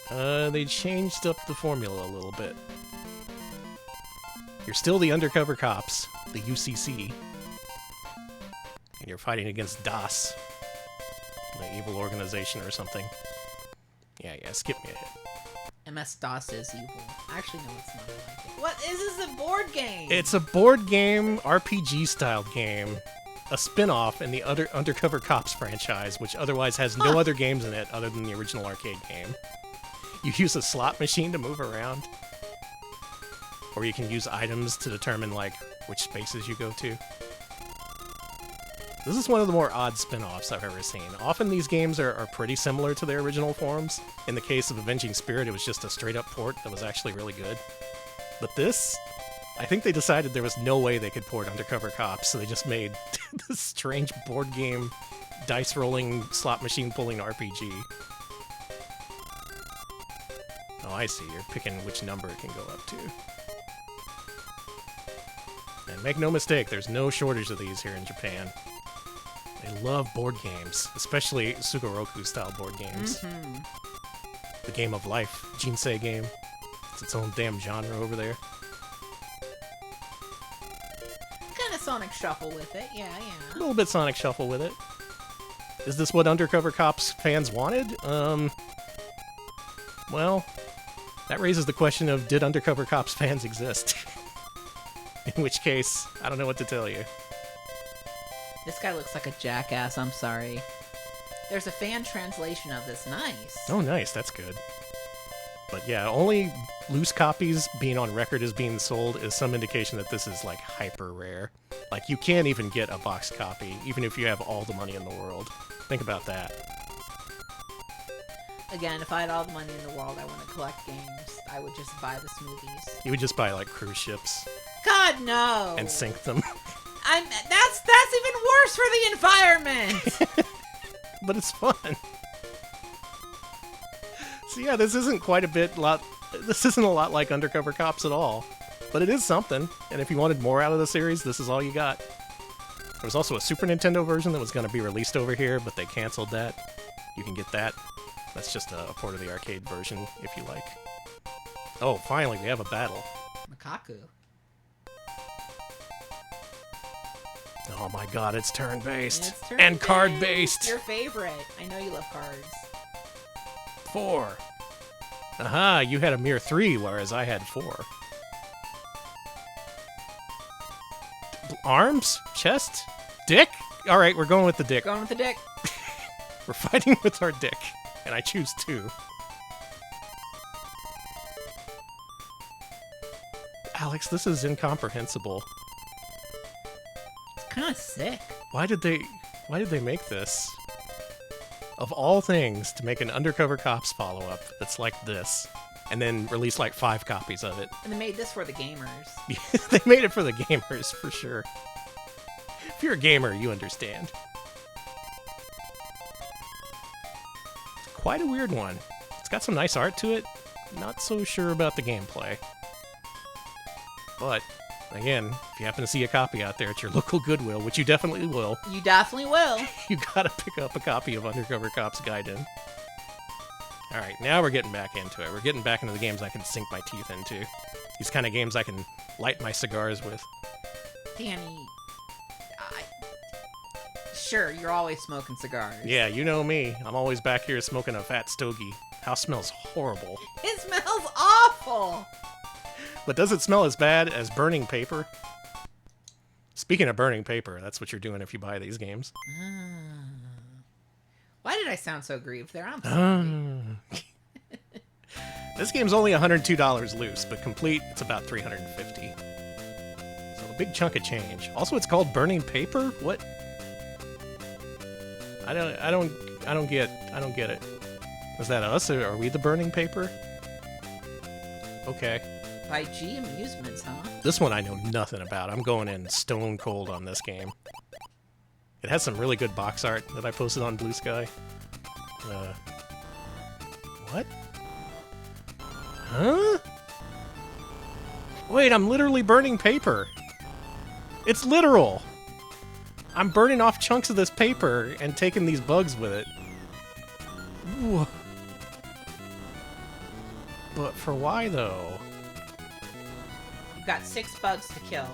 they changed up the formula a little bit. You're still the Undercover Cops, the UCC. and you're fighting against DOS, the evil organization or something. Yeah, skip me ahead. MS-DOS is evil. Actually, no, it's not. I like it. What is this? A board game? It's a board game, RPG-style game, a spin-off in the Undercover Cops franchise, which otherwise has no other games in it other than the original arcade game. You use a slot machine to move around, or you can use items to determine, like, which spaces you go to. This is one of the more odd spin-offs I've ever seen. Often these games are pretty similar to their original forms. In the case of Avenging Spirit, it was just a straight-up port that was actually really good. But this, I think they decided there was no way they could port Undercover Cops, so they just made this strange board game, dice-rolling, slot machine-pulling RPG. Oh, I see. You're picking which number it can go up to. And make no mistake, there's no shortage of these here in Japan. They love board games, especially Sugoroku-style board games. Mm-hmm. The game of life, Jinsei game. It's its own damn genre over there. Kind of Sonic Shuffle with it, yeah. A little bit Sonic Shuffle with it. Is this what Undercover Cops fans wanted? Well, that raises the question of, did Undercover Cops fans exist? In which case, I don't know what to tell you. This guy looks like a jackass, I'm sorry. There's a fan translation of this, nice. Oh, nice, that's good. But yeah, only loose copies being on record as being sold is some indication that this is, like, hyper rare. Like, you can't even get a box copy, even if you have all the money in the world. Think about that. Again, if I had all the money in the world, I want to collect games. I would just buy the smoothies. You would just buy, like, cruise ships. God, no! And sink them. That's even worse for the environment! But it's fun. So yeah, this isn't this isn't a lot like Undercover Cops at all. But it is something, and if you wanted more out of the series, this is all you got. There was also a Super Nintendo version that was going to be released over here, but they canceled that. You can get that. That's just a port of the arcade version, if you like. Oh, finally, we have a battle. Makaku. Oh my god, it's turn-based. It's turn-based. And card-based. Your favorite. I know you love cards. 4. Aha, you had a mere 3, whereas I had 4. Arms? Chest? Dick? Alright, we're going with the dick. Going with the dick. We're fighting with our dick. And I choose 2. Alex, this is incomprehensible. It's kind of sick. Why did they make this? Of all things, to make an Undercover Cops follow-up that's like this, and then release like 5 copies of it. And they made this for the gamers. They made it for the gamers, for sure. If you're a gamer, you understand. It's quite a weird one. It's got some nice art to it. Not so sure about the gameplay. But, again, if you happen to see a copy out there at your local Goodwill, which you definitely will, You definitely will. you gotta pick up a copy of Undercover Cops Gaiden. Alright, now we're getting back into it. We're getting back into the games I can sink my teeth into. These kind of games I can light my cigars with. Danny, sure, you're always smoking cigars. Yeah, you know me. I'm always back here smoking a fat stogie. House smells horrible. It smells awful! But does it smell as bad as burning paper? Speaking of burning paper, that's what you're doing if you buy these games. Why did I sound so grieved there? I'm sorry. This game's only $102 loose, but complete, it's about $350. So a big chunk of change. Also, it's called burning paper? What? I don't get it. Was that us, or are we the burning paper? Okay. By G Amusements, huh? This one I know nothing about. I'm going in stone cold on this game. It has some really good box art that I posted on Blue Sky. What? Huh? Wait, I'm literally burning paper. It's literal. I'm burning off chunks of this paper and taking these bugs with it. Ooh. But for why, though? You've got 6 bugs to kill,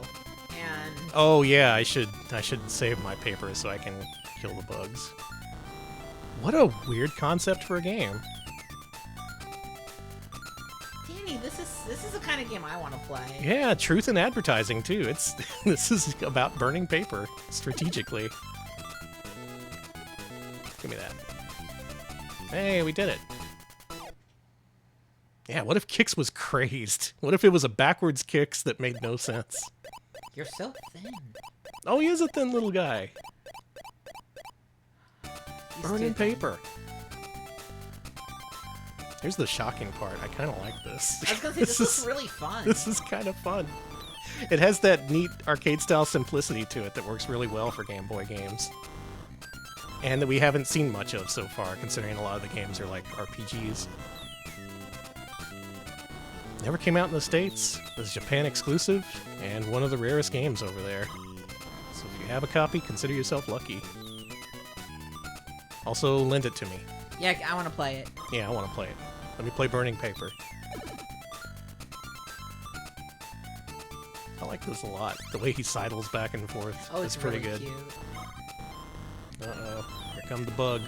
and Oh yeah, I should save my paper so I can kill the bugs. What a weird concept for a game. Danny, this is the kind of game I want to play. Yeah, truth in advertising too. This is about burning paper strategically. Give me that. Hey, we did it. Yeah, what if Kix was crazed? What if it was a backwards Kix that made no sense? You're so thin. Oh, he is a thin little guy. He's Burning too thin. paper. Here's the shocking part. I kind of like this. I was gonna say this is really fun. This is kind of fun. It has that neat arcade-style simplicity to it that works really well for Game Boy games. And that we haven't seen much of so far, considering a lot of the games are like RPGs. Never came out in the States. It was Japan exclusive, and one of the rarest games over there. So if you have a copy, consider yourself lucky. Also, lend it to me. Yeah, I want to play it. Yeah, I want to play it. Let me play Burning Paper. I like this a lot. The way he sidles back and forth. Oh, it's it's pretty really good. cute. Uh-oh. Here come the bug.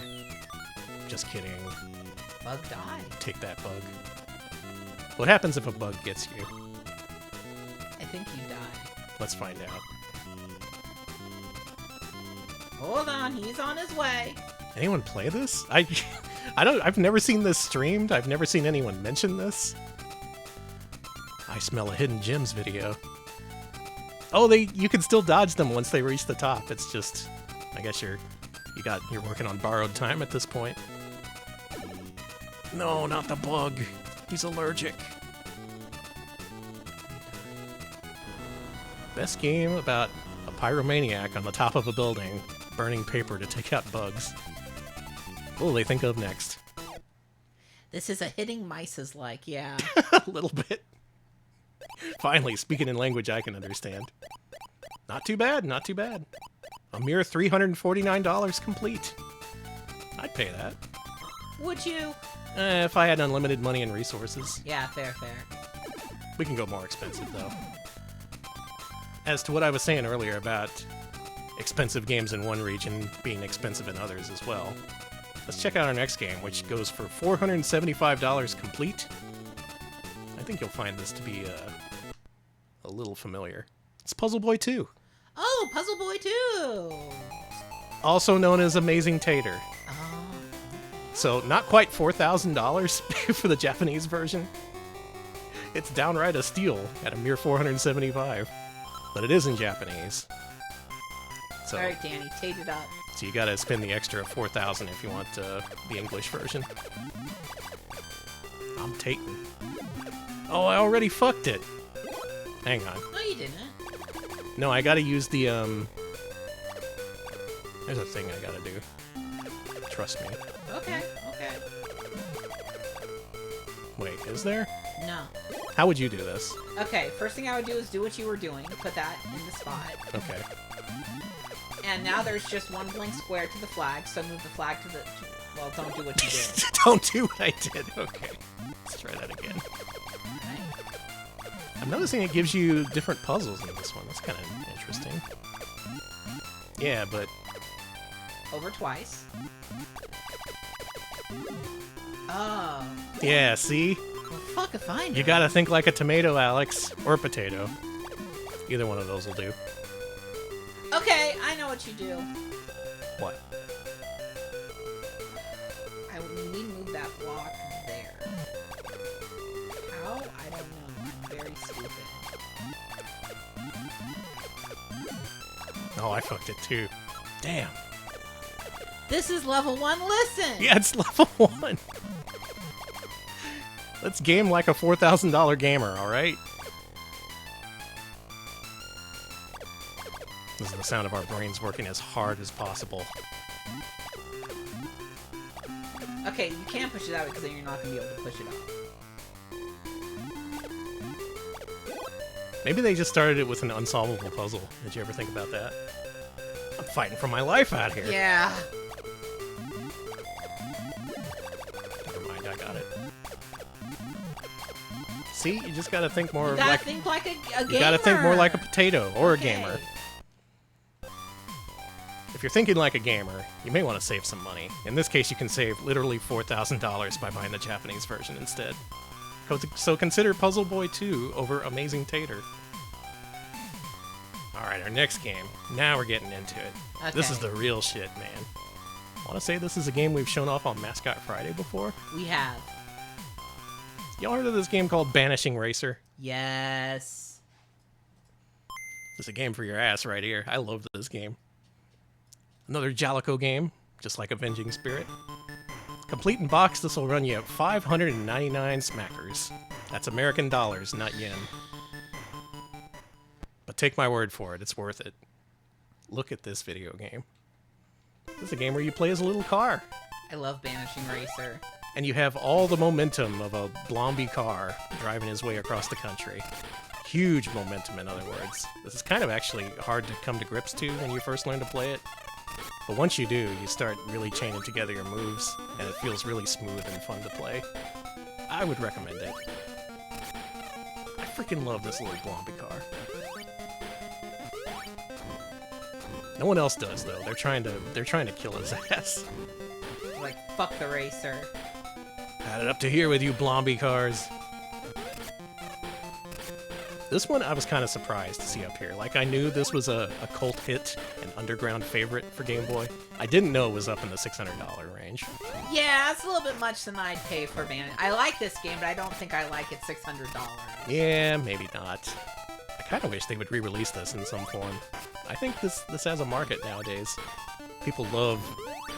Just kidding. Bug die. Take that bug. What happens if a bug gets you? I think you die. Let's find out. Hold on, he's on his way. Anyone play this? I've never seen this streamed. I've never seen anyone mention this. I smell a Hidden Gems video. Oh, you can still dodge them once they reach the top. It's just, I guess you're working on borrowed time at this point. No, not the bug. He's allergic. Best game about a pyromaniac on the top of a building, burning paper to take out bugs. What will they think of next? This is a hitting mice's like, yeah. A little bit. Finally, speaking in language I can understand. Not too bad, not too bad. A mere $349 complete. I'd pay that. Would you? If I had unlimited money and resources. Yeah, fair. We can go more expensive, though. As to what I was saying earlier about expensive games in one region being expensive in others as well, let's check out our next game, which goes for $475 complete. I think you'll find this to be a little familiar. It's Puzzle Boy 2. Oh, Puzzle Boy 2! Also known as Amazing Tater. Oh. So, not quite $4,000 for the Japanese version. It's downright a steal at a mere $475. But it is in Japanese. So, Alright, Danny, tate it up. so you gotta spend the extra $4,000 if you want the English version. I'm tating. Oh, I already fucked it. Hang on. No, you didn't. No, I gotta use the, There's a thing I gotta do. Trust me. Okay. Wait, is there? No. How would you do this? Okay, first thing I would do is do what you were doing. Put that in the spot. Okay. And now there's just one blank square to the flag, so move the flag to the... Well, don't do what you did. Don't do what I did. Okay. Let's try that again. Okay. I'm noticing it gives you different puzzles in this one. That's kind of interesting. Yeah, but... Over twice. Oh. Yeah, see? Well, fuck if I know. You gotta think like a tomato, Alex. Or potato. Either one of those will do. Okay, I know what you do. What? I would need to move that block there. How? I don't know. I'm very stupid. Oh, I fucked it too. Damn. This is level 1, listen! Yeah, it's level 1. Let's game like a $4,000 gamer, alright? This is the sound of our brains working as hard as possible. Okay, you can't push it that way because then you're not going to be able to push it up. Maybe they just started it with an unsolvable puzzle. Did you ever think about that? I'm fighting for my life out here. Yeah. Never mind, I got it. See, you just gotta think more You gotta like think like a gamer. you gotta think more like a potato or a gamer. If you're thinking like a gamer, you may want to save some money. In this case, you can save literally $4,000 by buying the Japanese version instead. So consider Puzzle Boy 2 over Amazing Tater. Alright, our next game. Now we're getting into it. Okay. This is the real shit, man. Want to say this is a game we've shown off on Mascot Friday before? We have. Y'all heard of this game called Banishing Racer? Yes. It's a game for your ass right here. I love this game. Another Jalico game, just like Avenging Spirit. Complete in box, this will run you at 599 smackers. That's American dollars, not yen. But take my word for it, it's worth it. Look at this video game. This is a game where you play as a little car. I love Banishing Racer. And you have all the momentum of a Blomby car driving his way across the country. Huge momentum, in other words. This is kind of actually hard to come to grips to when you first learn to play it. But once you do, you start really chaining together your moves, and it feels really smooth and fun to play. I would recommend it. I freaking love this little Blomby car. No one else does, though. They're trying to kill his ass. Like, fuck the racer. Had it up to here with you Blomby cars. This one I was kind of surprised to see up here. Like, I knew this was a cult hit, an underground favorite for Game Boy. I didn't know it was up in the $600 range. Yeah, that's a little bit much than I'd pay for Banishing. I like this game, but I don't think I like it $600. Yeah, maybe not. I kind of wish they would re-release this in some form. I think this has a market nowadays. People love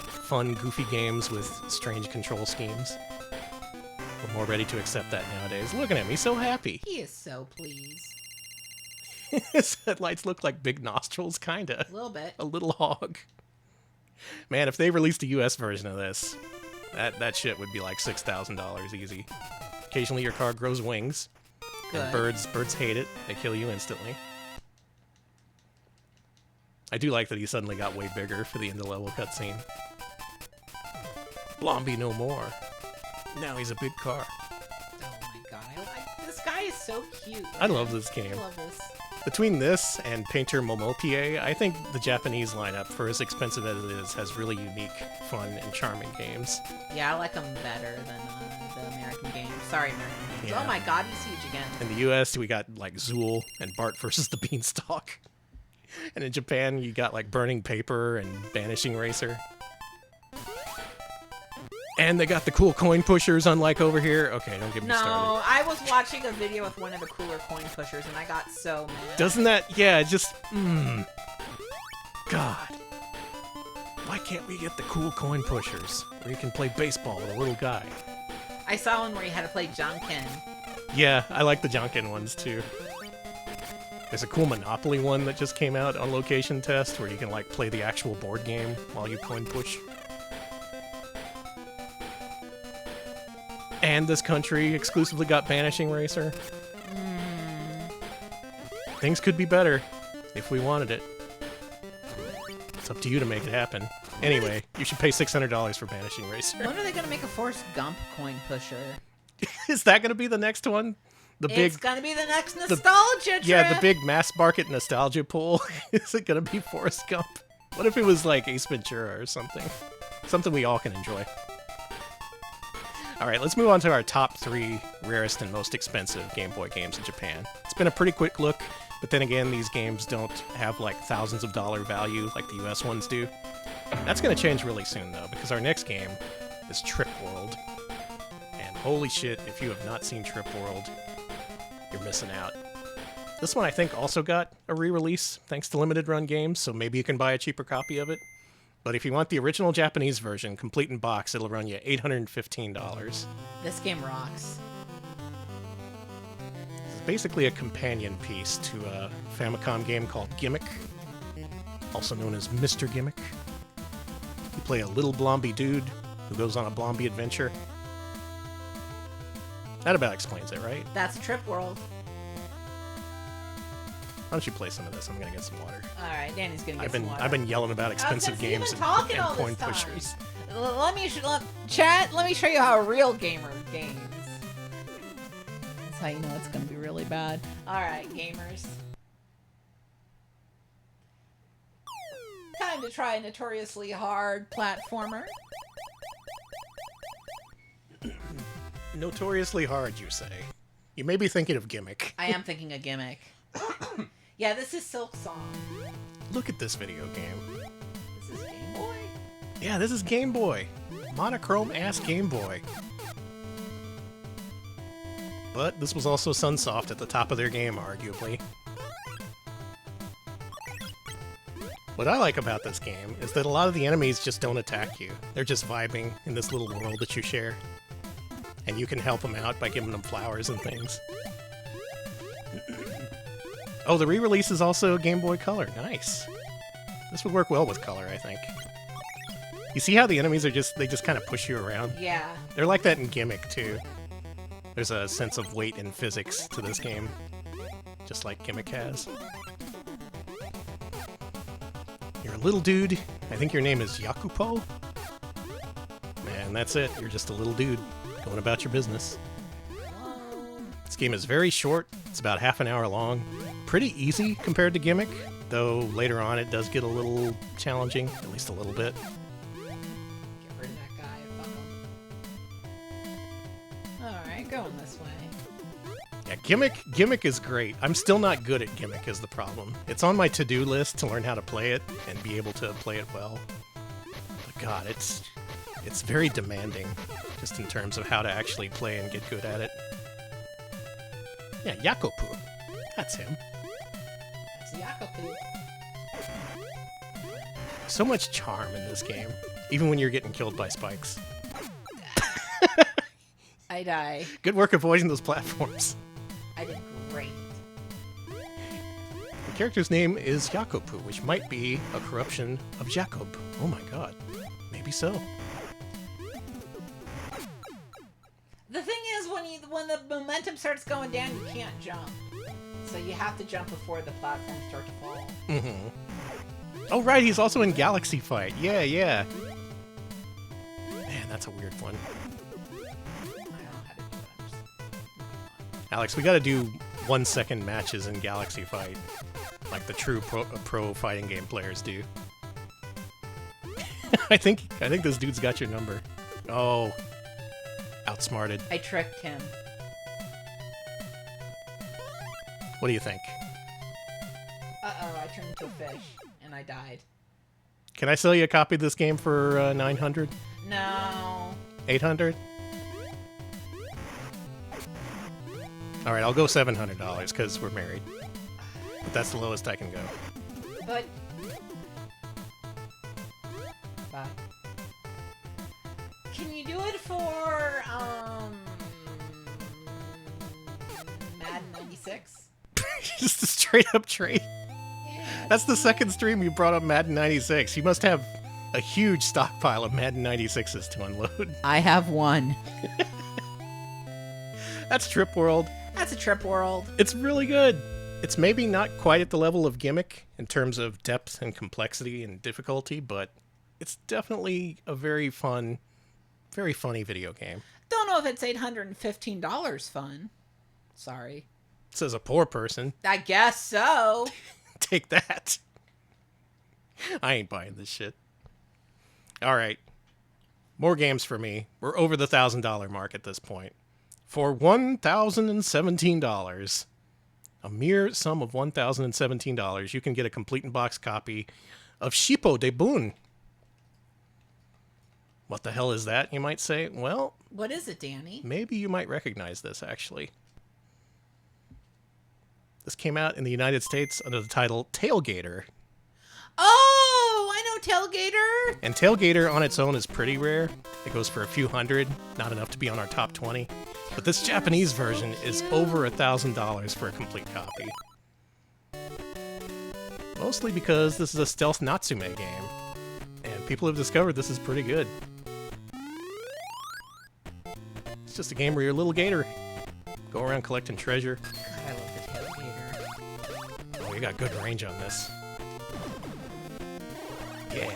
fun, goofy games with strange control schemes. We're more ready to accept that nowadays. Looking at me, so happy. He is so pleased. His headlights look like big nostrils, kinda. A little bit. A little hog. Man, if they released a US version of this, that shit would be like $6,000 easy. Occasionally your car grows wings. Good. And birds hate it. They kill you instantly. I do like that he suddenly got way bigger for the end of level cutscene. Blomby no more. Now he's a big car. Oh my god, this guy is so cute. I love this game. I love this. Between this and Painter Momo PA, I think the Japanese lineup, for as expensive as it is, has really unique, fun, and charming games. Yeah, I like him better than the American games. Sorry, American games. Yeah. Oh my god, he's huge again. In the US, we got like Zool and Bart versus the Beanstalk. And in Japan, you got like Burning Paper and Banishing Racer. And they got the cool coin pushers, unlike over here. Okay, don't get me started. No, I was watching a video with one of the cooler coin pushers, and I got so mad. Doesn't that... Yeah, just... God. Why can't we get the cool coin pushers? Where you can play baseball with a little guy. I saw one where you had to play Junkin. Yeah, I like the Junkin ones, too. There's a cool Monopoly one that just came out on Location Test, where you can, like, play the actual board game while you coin push. And this country exclusively got Banishing Racer. Things could be better if we wanted it. It's up to you to make it happen. Anyway, you should pay $600 for Banishing Racer. When are they going to make a Forrest Gump coin pusher? Is that going to be the next one? It's going to be the next nostalgia trip. Yeah, the big mass market nostalgia pool. Is it going to be Forrest Gump? What if it was like Ace Ventura or something? Something we all can enjoy. Alright, let's move on to our top 3 rarest and most expensive Game Boy games in Japan. It's been a pretty quick look, but then again, these games don't have like thousands of dollar value like the US ones do. That's going to change really soon though, because our next game is Trip World. And holy shit, if you have not seen Trip World, you're missing out. This one I think also got a re-release thanks to limited run games, so maybe you can buy a cheaper copy of it. But if you want the original Japanese version, complete in box, it'll run you $815. This game rocks. It's basically a companion piece to a Famicom game called Gimmick, also known as Mr. Gimmick. You play a little Blomby dude who goes on a Blomby adventure. That about explains it, right? That's Trip World. Why don't you play some of this? I'm gonna get some water. All right, Danny's gonna get some water. I've been yelling about expensive games and coin pushers. Let me show you how a real gamer games. That's how you know it's going to be really bad. All right, gamers. Time to try a notoriously hard platformer. Notoriously hard, you say? You may be thinking of Gimmick. I am thinking a gimmick. Yeah, this is Silk Song. Look at this video game. This is Game Boy? Yeah, this is Game Boy. Monochrome-ass Game Boy. But this was also Sunsoft at the top of their game, arguably. What I like about this game is that a lot of the enemies just don't attack you. They're just vibing in this little world that you share. And you can help them out by giving them flowers and things. Oh, the re-release is also Game Boy Color. Nice. This would work well with color, I think. You see how the enemies are they just kind of push you around? Yeah. They're like that in Gimmick, too. There's a sense of weight and physics to this game, just like Gimmick has. You're a little dude. I think your name is Yakupo? And that's it. You're just a little dude going about your business. This game is very short. It's about half an hour long. Pretty easy compared to Gimmick, though later on it does get a little challenging, at least a little bit. Get rid of that guy. Fuck him. Alright, going this way. Yeah, Gimmick is great. I'm still not good at Gimmick is the problem. It's on my to-do list to learn how to play it and be able to play it well. But God, it's very demanding, just in terms of how to actually play and get good at it. Yeah, Yakopu. That's him. That's Yakopu. So much charm in this game, even when you're getting killed by spikes. I die. Good work avoiding those platforms. I did great. The character's name is Yakopu, which might be a corruption of Jacob. Oh my god. Maybe so. The thing is, when the momentum starts going down, you can't jump. So you have to jump before the platforms start to fall. Mm-hmm. Oh right, he's also in Galaxy Fight. Yeah. Man, that's a weird one. I don't know how to do it. I'm just... Alex, we gotta do 1 second matches in Galaxy Fight. Like the true pro fighting game players do. I think this dude's got your number. Oh. Outsmarted. I tricked him. What do you think? Uh-oh, I turned into a fish, and I died. Can I sell you a copy of this game for 900? No. 800? Alright, I'll go $700 because we're married. But that's the lowest I can go. But... Bye. Can you do it for, Madden 96? Just a straight up trade. Yeah. That's the second stream you brought up Madden 96. You must have a huge stockpile of Madden 96s to unload. I have one. That's Trip World. That's a Trip World. It's really good. It's maybe not quite at the level of Gimmick in terms of depth and complexity and difficulty, but it's definitely a very fun, very funny video game. Don't know if it's $815 fun. Sorry. Says a poor person. I guess so. Take that. I ain't buying this shit. All right. More games for me. We're over the $1,000 mark at this point. For $1,017, a mere sum of $1,017, you can get a complete in-box copy of Shippo de Bun. What the hell is that, you might say? Well... What is it, Danny? Maybe you might recognize this, actually. This came out in the United States under the title Tailgator. Oh, I know Tailgator. And Tailgator on its own is pretty rare. It goes for a few hundred, not enough to be on our top 20. But this Japanese version is over $1,000 for a complete copy. Mostly because this is a stealth Natsume game. And people have discovered this is pretty good. It's just a game where you're a little gator. Go around collecting treasure. God, I love the Tailgator. Oh, you got good range on this. Yeah.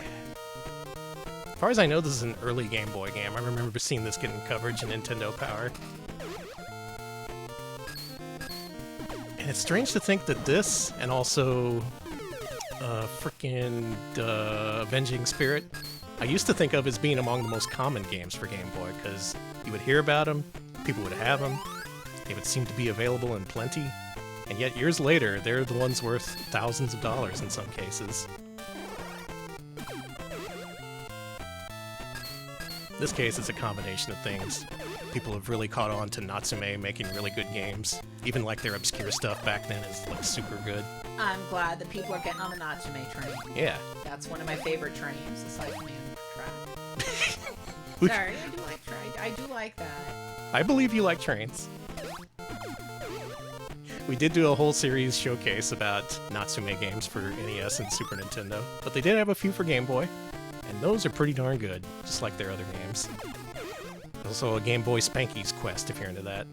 As far as I know, this is an early Game Boy game. I remember seeing this getting coverage in Nintendo Power. it's strange to think that this and also frickin' Avenging Spirit, I used to think of as being among the most common games for Game Boy, because you would hear about them, people would have them, they would seem to be available in plenty, and yet years later, they're the ones worth thousands of dollars in some cases. In this case, it's a combination of things. People have really caught on to Natsume making really good games. Even like their obscure stuff back then is like super good. I'm glad that people are getting on the Natsume train. Yeah. That's one of my favorite trains, the Cycleman track. Which- Sorry, I do like train. I do like that. I believe you like trains. We did do a whole series showcase about Natsume games for NES and Super Nintendo, but they did have a few for Game Boy, and those are pretty darn good, just like their other games. Also a Game Boy Spanky's Quest, if you're into that.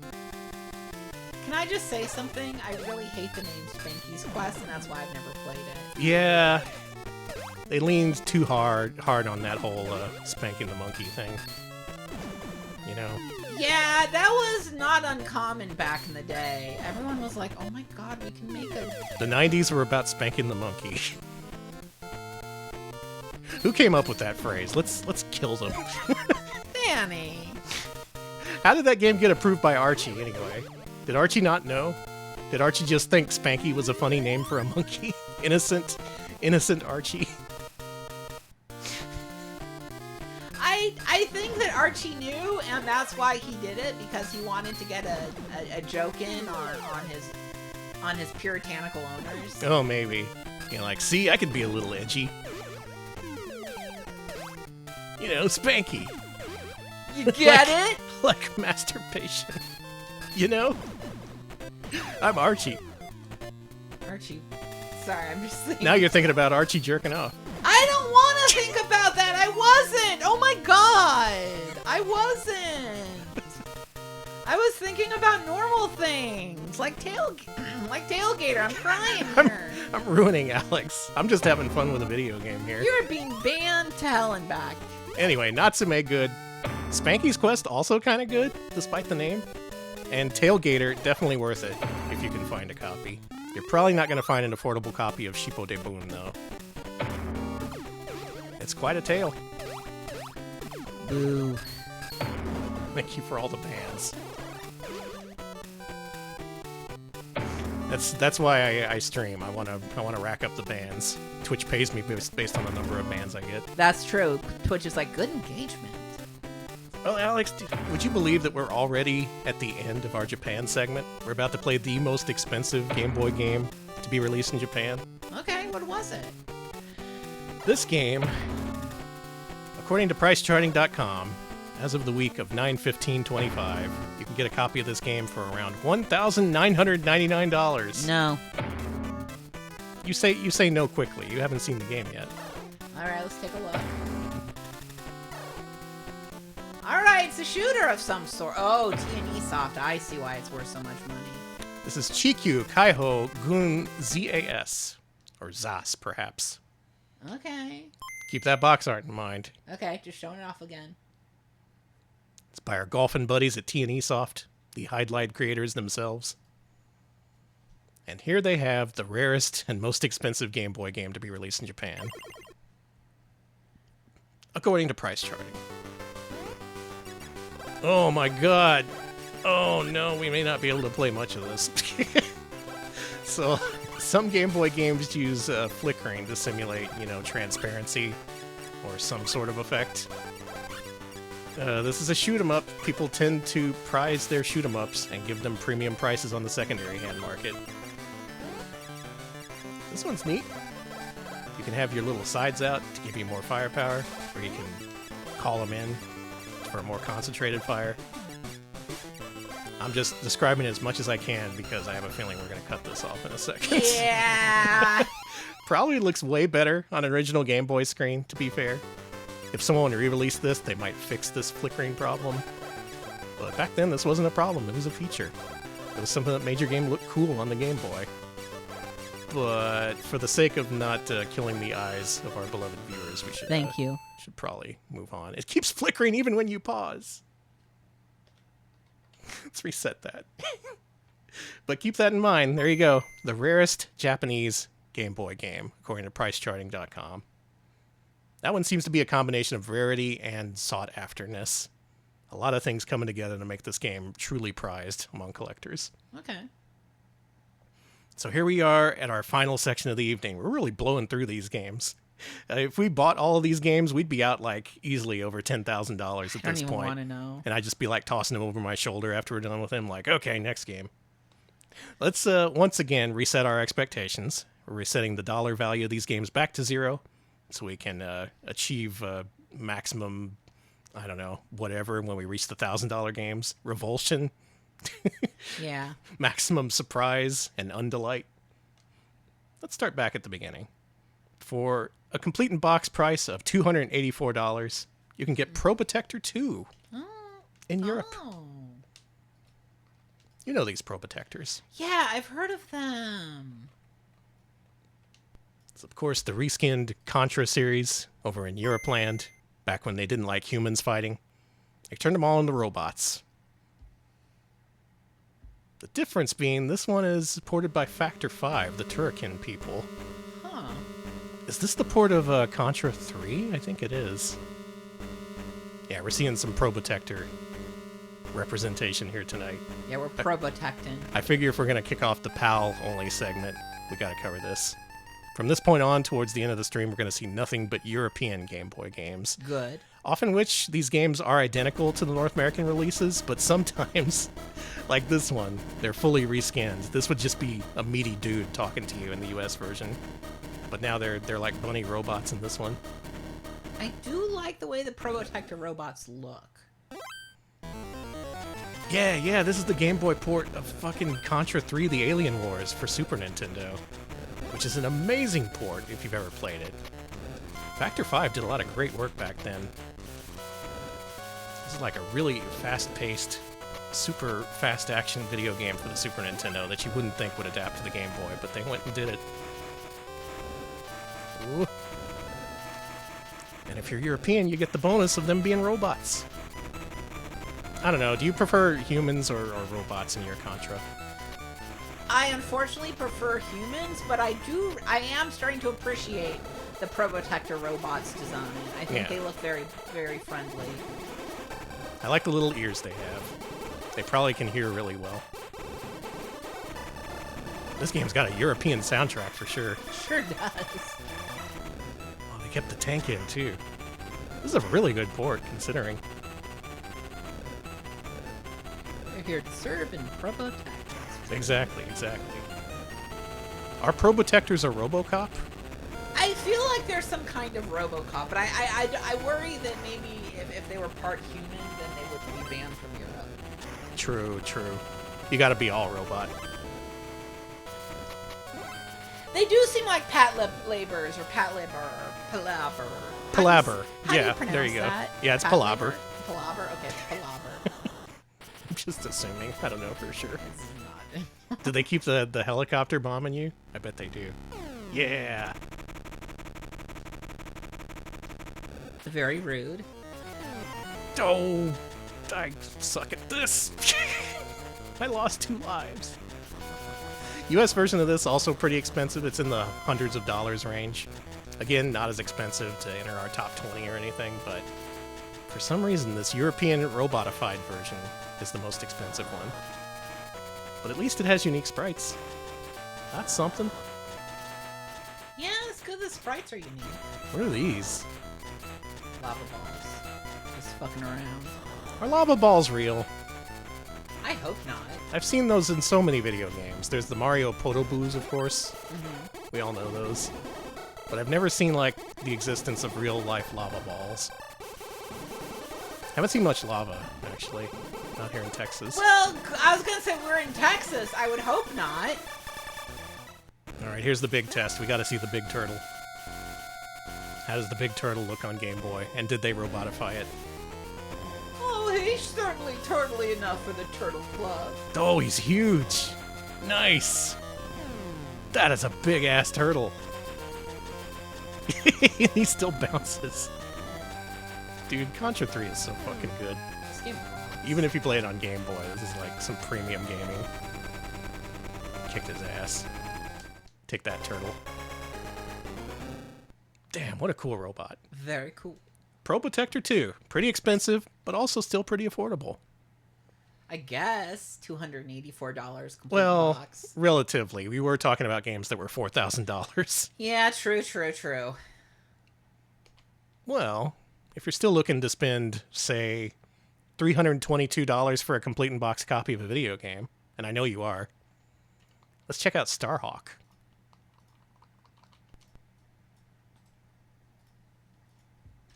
Can I just say something? I really hate the name Spanky's Quest, and that's why I've never played it. Yeah, they leaned too hard on that whole spanking the monkey thing. You know? Yeah, that was not uncommon back in the day. Everyone was like, oh my god, we can make a... The 90s were about spanking the monkey. Who came up with that phrase? Let's kill them. Danny! How did that game get approved by Archie, anyway? Did Archie not know? Did Archie just think Spanky was a funny name for a monkey? Innocent Archie. I think that Archie knew, and that's why he did it, because he wanted to get a joke in on his puritanical owners. Oh, maybe. You know, like, see, I can be a little edgy. You know, Spanky. You get it? Like masturbation. You know? I'm Archie. Archie. Sorry, I'm just thinking. Now you're thinking about Archie jerking off. I don't want to think about that. I wasn't. Oh my god. I wasn't. I was thinking about normal things, like Tailgator. I'm crying here. I'm ruining Alex. I'm just having fun with a video game here. You're being banned to hell and back. Anyway, Natsume good. Spanky's Quest also kind of good, despite the name. And Tailgator, definitely worth it, if you can find a copy. You're probably not going to find an affordable copy of Shippo de Boon, though. It's quite a tale. Boo. Thank you for all the bans. That's why I stream. I wanna rack up the bans. Twitch pays me based on the number of bans I get. That's true. Twitch is like, good engagement. Well, Alex, would you believe that we're already at the end of our Japan segment? We're about to play the most expensive Game Boy game to be released in Japan. Okay, what was it? This game, according to PriceCharting.com, as of the week of 9/15/25, you can get a copy of this game for around $1,999. No. You say no quickly. You haven't seen the game yet. All right, let's take a look. All right, it's a shooter of some sort. Oh, T&E Soft. I see why it's worth so much money. This is Chikyu Kaiho Gun ZAS, or ZAS, perhaps. Okay. Keep that box art in mind. Okay, just showing it off again. It's by our golfing buddies at T&E Soft, the Hydlide creators themselves. And here they have the rarest and most expensive Game Boy game to be released in Japan, according to Price Charting. Oh my god. Oh no, we may not be able to play much of this. So, some Game Boy games use flickering to simulate, transparency or some sort of effect. This is a shoot-'em-up. People tend to prize their shoot-'em-ups and give them premium prices on the secondary hand market. This one's neat. You can have your little sides out to give you more firepower, or you can call them in for a more concentrated fire. I'm just describing it as much as I can because I have a feeling we're going to cut this off in a second. Yeah. Probably looks way better on an original Game Boy screen, to be fair. If someone re-released this, they might fix this flickering problem. But back then, this wasn't a problem. It was a feature. It was something that made your game look cool on the Game Boy. But for the sake of not killing the eyes of our beloved viewers, we should Thank you. Should probably move on. It keeps flickering even when you pause. Let's reset that. But keep that in mind. There you go. The rarest Japanese Game Boy game, according to pricecharting.com. That one seems to be a combination of rarity and sought-afterness. A lot of things coming together to make this game truly prized among collectors. Okay. So here we are at our final section of the evening. We're really blowing through these games. If we bought all of these games, we'd be out like easily over $10,000 at this point. I don't even want to know. And I'd just be like tossing them over my shoulder after we're done with them. Like, okay, next game. Let's once again reset our expectations. We're resetting the dollar value of these games back to 0 so we can achieve maximum, I don't know, whatever when we reach the $1,000 games. Revulsion. Yeah. Maximum surprise and undelight. Let's start back at the beginning. For a complete in box price of $284, you can get Probotector 2 in Europe. Oh. You know these Probotectors. Yeah, I've heard of them. It's, of course, the reskinned Contra series over in Europeland, back when they didn't like humans fighting. They turned them all into robots. The difference being this one is supported by Factor 5, the Turrican people. Huh. Is this the port of Contra 3? I think it is. Yeah, we're seeing some Probotector representation here tonight. Yeah, we're probotecting. I figure if we're going to kick off the PAL-only segment, we got to cover this. From this point on, towards the end of the stream, we're going to see nothing but European Game Boy games. Good. Often which these games are identical to the North American releases, but sometimes, like this one, they're fully reskinned. This would just be a meaty dude talking to you in the US version. But now they're like bunny robots in this one. I do like the way the Probotector robots look. Yeah, this is the Game Boy port of fucking Contra 3 The Alien Wars for Super Nintendo, which is an amazing port if you've ever played it. Factor 5 did a lot of great work back then. This is like a really fast-paced, super fast action video game for the Super Nintendo that you wouldn't think would adapt to the Game Boy, but they went and did it. Ooh. And if you're European, you get the bonus of them being robots. I don't know, do you prefer humans or robots in your Contra? I unfortunately prefer humans, but I am starting to appreciate the Probotector robots design. I think they look very, very friendly. I like the little ears they have. They probably can hear really well. This game's got a European soundtrack for sure. Sure does. Oh, they kept the tank in too. This is a really good port, considering. They're here to serve in Probotectors. Exactly. Are Probotectors a RoboCop? I feel like there's some kind of RoboCop, but I worry that maybe if they were part human, then they would be banned from Europe. True. You gotta be all robot. They do seem like laborers or palaver. Palaver. How do you Yeah, pronounce there you go. that? Yeah, it's Pat palaver. labor? Palaver? Okay, it's palaver. I'm just assuming. I don't know for sure. It's not. Do they keep the helicopter bombing you? I bet they do. Yeah. Very rude. Oh, I suck at this. I lost 2 lives. US version of this also pretty expensive. It's in the hundreds of dollars range. Again, not as expensive to enter our top 20 or anything, but for some reason this European robotified version is the most expensive one. But at least it has unique sprites. That's something. Yeah, it's good the sprites are unique. What are these? Lava balls. Just fucking around. Are lava balls real? I hope not. I've seen those in so many video games. There's the Mario Podoboos, of course. Mm-hmm. We all know those. But I've never seen, like, the existence of real-life lava balls. Haven't seen much lava, actually. Not here in Texas. Well, I was gonna say we're in Texas. I would hope not. Alright, here's the big test. We gotta see the big turtle. How does the big turtle look on Game Boy? And did they robotify it? Oh, he's certainly turtly enough for the Turtle Club. Oh, he's huge! Nice! That is a big-ass turtle. He still bounces. Dude, Contra 3 is so fucking good. Even if you play it on Game Boy, this is like some premium gaming. kicked his ass. Take that, turtle. Damn, what a cool robot. Very cool. Probotector 2. Pretty expensive, but also still pretty affordable. I guess $284 complete Well, box. relatively. We were talking about games that were $4,000. Yeah, true. Well, if you're still looking to spend, say, $322 for a complete in-box copy of a video game, and I know you are, let's check out Starhawk.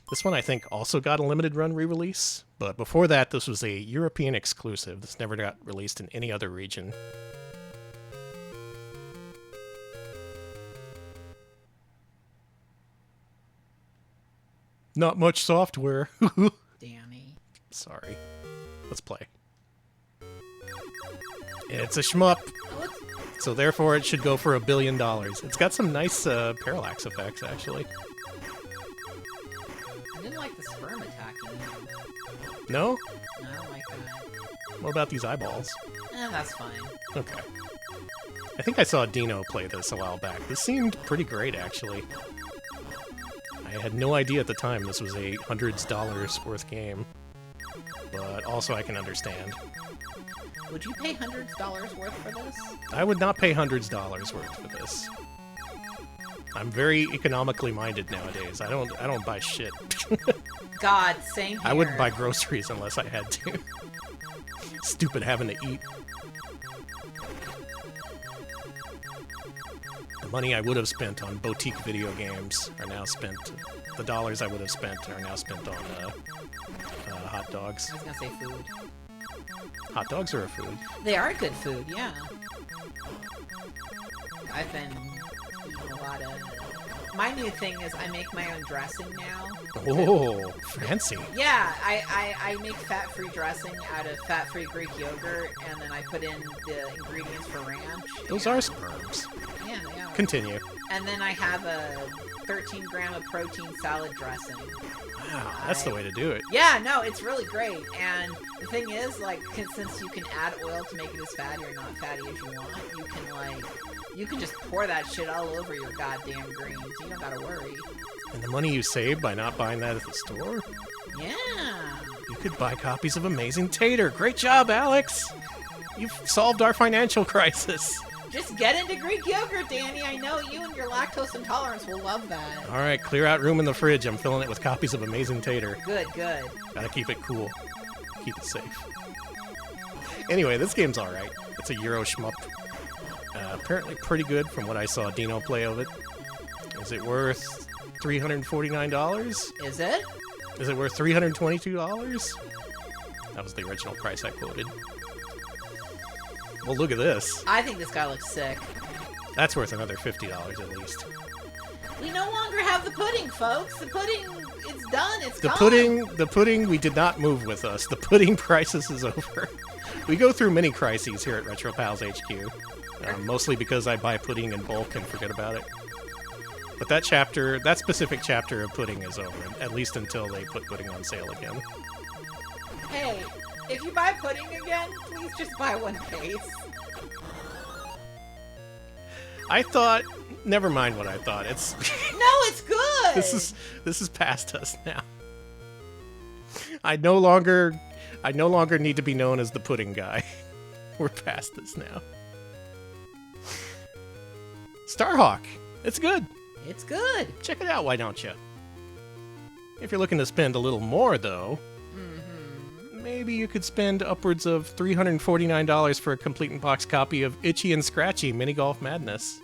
This one, I think, also got a limited run re-release, but before that, this was a European exclusive. This never got released in any other region. Not much software. Danny. Sorry. Let's play. It's a shmup, so therefore it should go for $1 billion. It's got some nice parallax effects, actually. I didn't like the sperm attacking. No? No, I don't like that. What about these eyeballs? That's fine. Okay. I think I saw Dino play this a while back. This seemed pretty great, actually. I had no idea at the time this was a $100s worth game. But also I can understand. Would you pay $100s worth for this? I would not pay $100s worth for this. I'm very economically minded nowadays. I don't buy shit. God, same here. I wouldn't buy groceries unless I had to. Stupid having to eat. The money I would have spent on boutique video games are now spent. The dollars I would have spent are now spent on hot dogs. I was gonna say food. Hot dogs are a food. They are good food, yeah. I've been eating a lot of... My new thing is I make my own dressing now. Oh, fancy. Yeah, I make fat-free dressing out of fat-free Greek yogurt, and then I put in the ingredients for ranch. Those are sperms. Yeah, they are. Continue. And then I have a 13 gram of protein salad dressing. Wow, that's the way to do it. Yeah, no, it's really great. And the thing is, like, since you can add oil to make it as fatty or not fatty as you want, you can just pour that shit all over your goddamn greens. You don't gotta worry. And the money you save by not buying that at the store? Yeah. You could buy copies of Amazing Tater. Great job, Alex! You've solved our financial crisis. Just get into Greek yogurt, Danny. I know you and your lactose intolerance will love that. All right, clear out room in the fridge. I'm filling it with copies of Amazing Tater. Good. Gotta keep it cool. Keep it safe. Anyway, this game's alright. It's a Euro shmup. Apparently pretty good from what I saw Dino play of it. Is it worth $349? Is it? Is it worth $322? That was the original price I quoted. Well, look at this. I think this guy looks sick. That's worth another $50 at least. We no longer have the pudding, folks. The pudding, it's done. It's The gone. pudding, we did not move with us. The pudding crisis is over. We go through many crises here at Retro Pals HQ. Mostly because I buy pudding in bulk and forget about it. But that specific chapter of pudding is over, at least until they put pudding on sale again. Hey, if you buy pudding again, please just buy one case. I thought, never mind what I thought. It's No, it's good. this is past us now. I no longer need to be known as the pudding guy. We're past this now. Starhawk. It's good. It's good. Check it out, why don't you? If you're looking to spend a little more, though, maybe you could spend upwards of $349 for a complete in-box copy of Itchy and Scratchy Mini Golf Madness.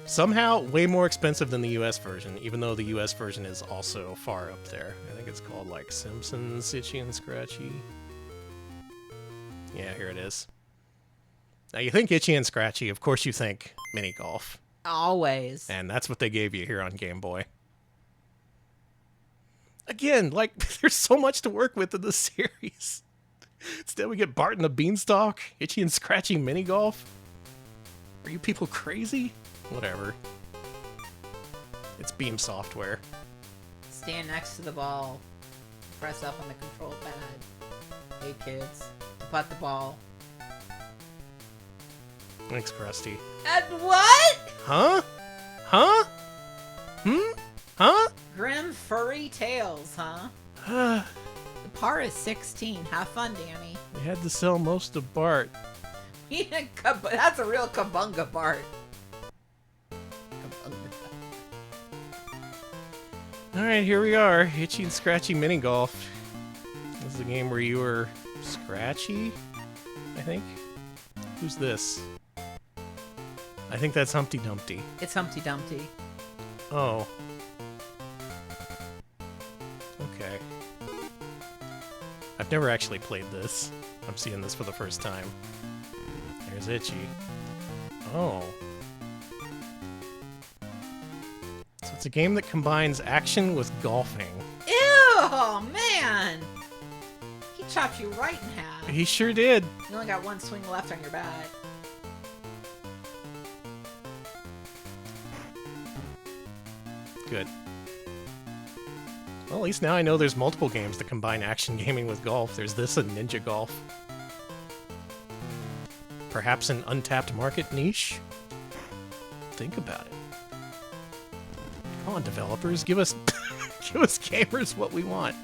Somehow way more expensive than the US version, even though the US version is also far up there. I think it's called like Simpsons Itchy and Scratchy. Yeah, here it is. Now you think Itchy and Scratchy, of course you think mini golf. Always. And that's what they gave you here on Game Boy. Again, like, there's so much to work with in this series. Instead we get Bart and the Beanstalk, Itchy and Scratchy mini golf. Are you people crazy? Whatever. It's Beam software. Stand next to the ball. Press up on the control pad. Hey kids, putt the ball. Thanks, Krusty. And what? Huh? Huh? Huh? Grim furry tales, huh? We The par is 16. Have fun, Danny. had to sell most of Bart. That's a real kabunga Bart. Alright, here we are. Itchy and Scratchy Mini Golf. This is a game where you were Scratchy, I think. Who's this? I think that's Humpty Dumpty. It's Humpty Dumpty. Oh. Okay. I've never actually played this. I'm seeing this for the first time. There's Itchy. Oh. So it's a game that combines action with golfing. Ew, oh, man. He chopped you right in half. He sure did. You only got one swing left on your bat. Good. Well, at least now I know there's multiple games that combine action gaming with golf. There's this and Ninja Golf. Perhaps an untapped market niche? Think about it. Come on, developers, give us give us gamers what we want.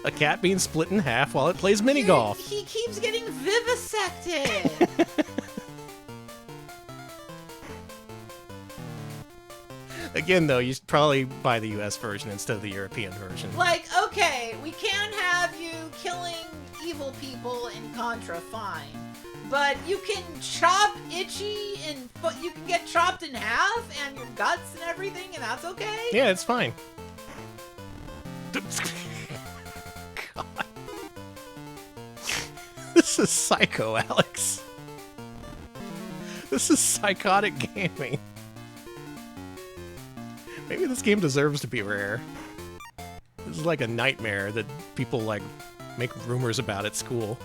A cat being split in half while it plays mini golf. He keeps getting vivisected. Again, though, you should probably buy the US version instead of the European version. Like, okay, we can't have you killing evil people in Contra, fine. But you can chop Itchy and you can get chopped in half and your guts and everything, and that's okay? Yeah, it's fine. God. This is psycho, Alex. This is psychotic gaming. Maybe this game deserves to be rare. This is like a nightmare that people, like, make rumors about at school.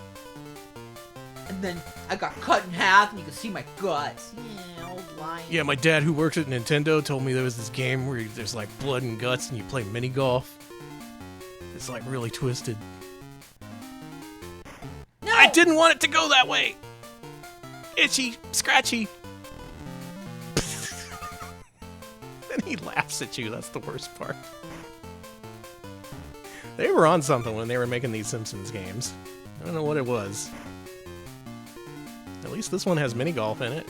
And then I got cut in half and you can see my guts. Yeah, old lion. Yeah, my dad, who works at Nintendo, told me there was this game where there's, like, blood and guts and you play mini golf. It's, like, really twisted. No! I didn't want it to go that way! Itchy, Scratchy. Then he laughs at you, that's the worst part. They were on something when they were making these Simpsons games. I don't know what it was. At least this one has mini golf in it.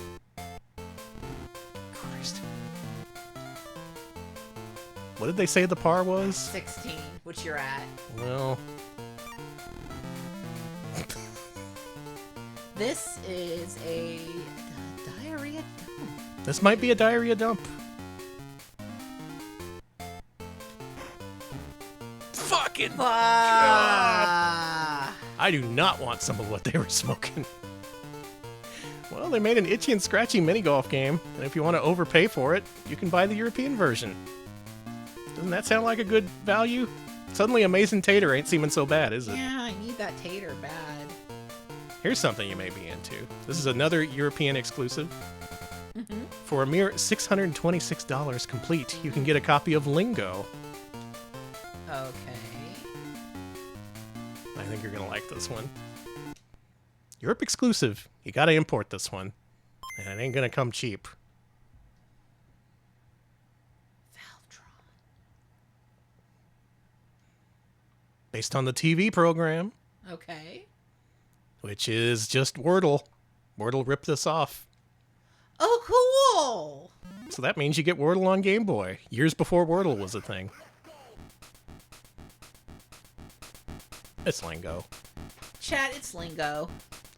Christ. What did they say the par was? 16, which you're at. Well... This is a diarrhea dump. This might be a diarrhea dump. Fucking... Ah. I do not want some of what they were smoking. Well, they made an Itchy and Scratchy mini golf game, and if you want to overpay for it, you can buy the European version. Doesn't that sound like a good value? Suddenly Amazing Tater ain't seeming so bad, is it? Yeah, I need that tater bad. Here's something you may be into. This is another European exclusive. Mm-hmm. For a mere $626 complete, you can get a copy of Lingo. Okay. I think you're going to like this one. Europe exclusive. You got to import this one. And it ain't going to come cheap. Valtron. Based on the TV program, Okay. which is just Wordle. Wordle ripped this off. Oh, cool! So that means you get Wordle on Game Boy, years before Wordle was a thing. It's Lingo. Chat, it's Lingo.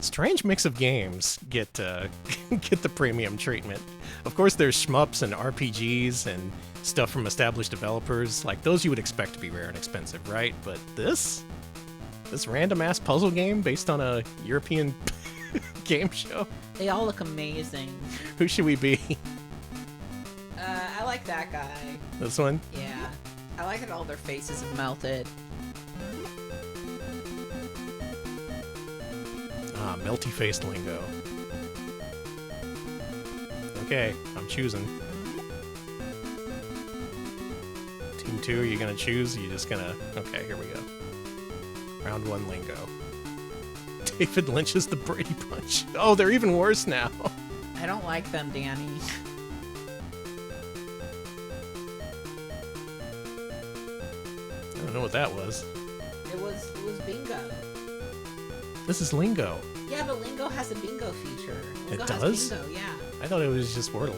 Strange mix of games get get the premium treatment. Of course, there's shmups and RPGs and stuff from established developers. Like, those you would expect to be rare and expensive, right? But this random-ass puzzle game based on a European game show? They all look amazing. Who should we be? I like that guy. This one? Yeah. I like that all their faces have melted. Ah, melty-faced Lingo. Okay, I'm choosing. Team 2, are you gonna choose? Are you just gonna... Okay, here we go. Round 1 Lingo. David Lynch's The Brady Bunch. Oh, they're even worse now. I don't like them, Danny. I don't know what that was. It was bingo. This is Lingo. Yeah, but Lingo has a bingo feature. Lingo It does? has bingo, yeah. I thought it was just Wordle. No.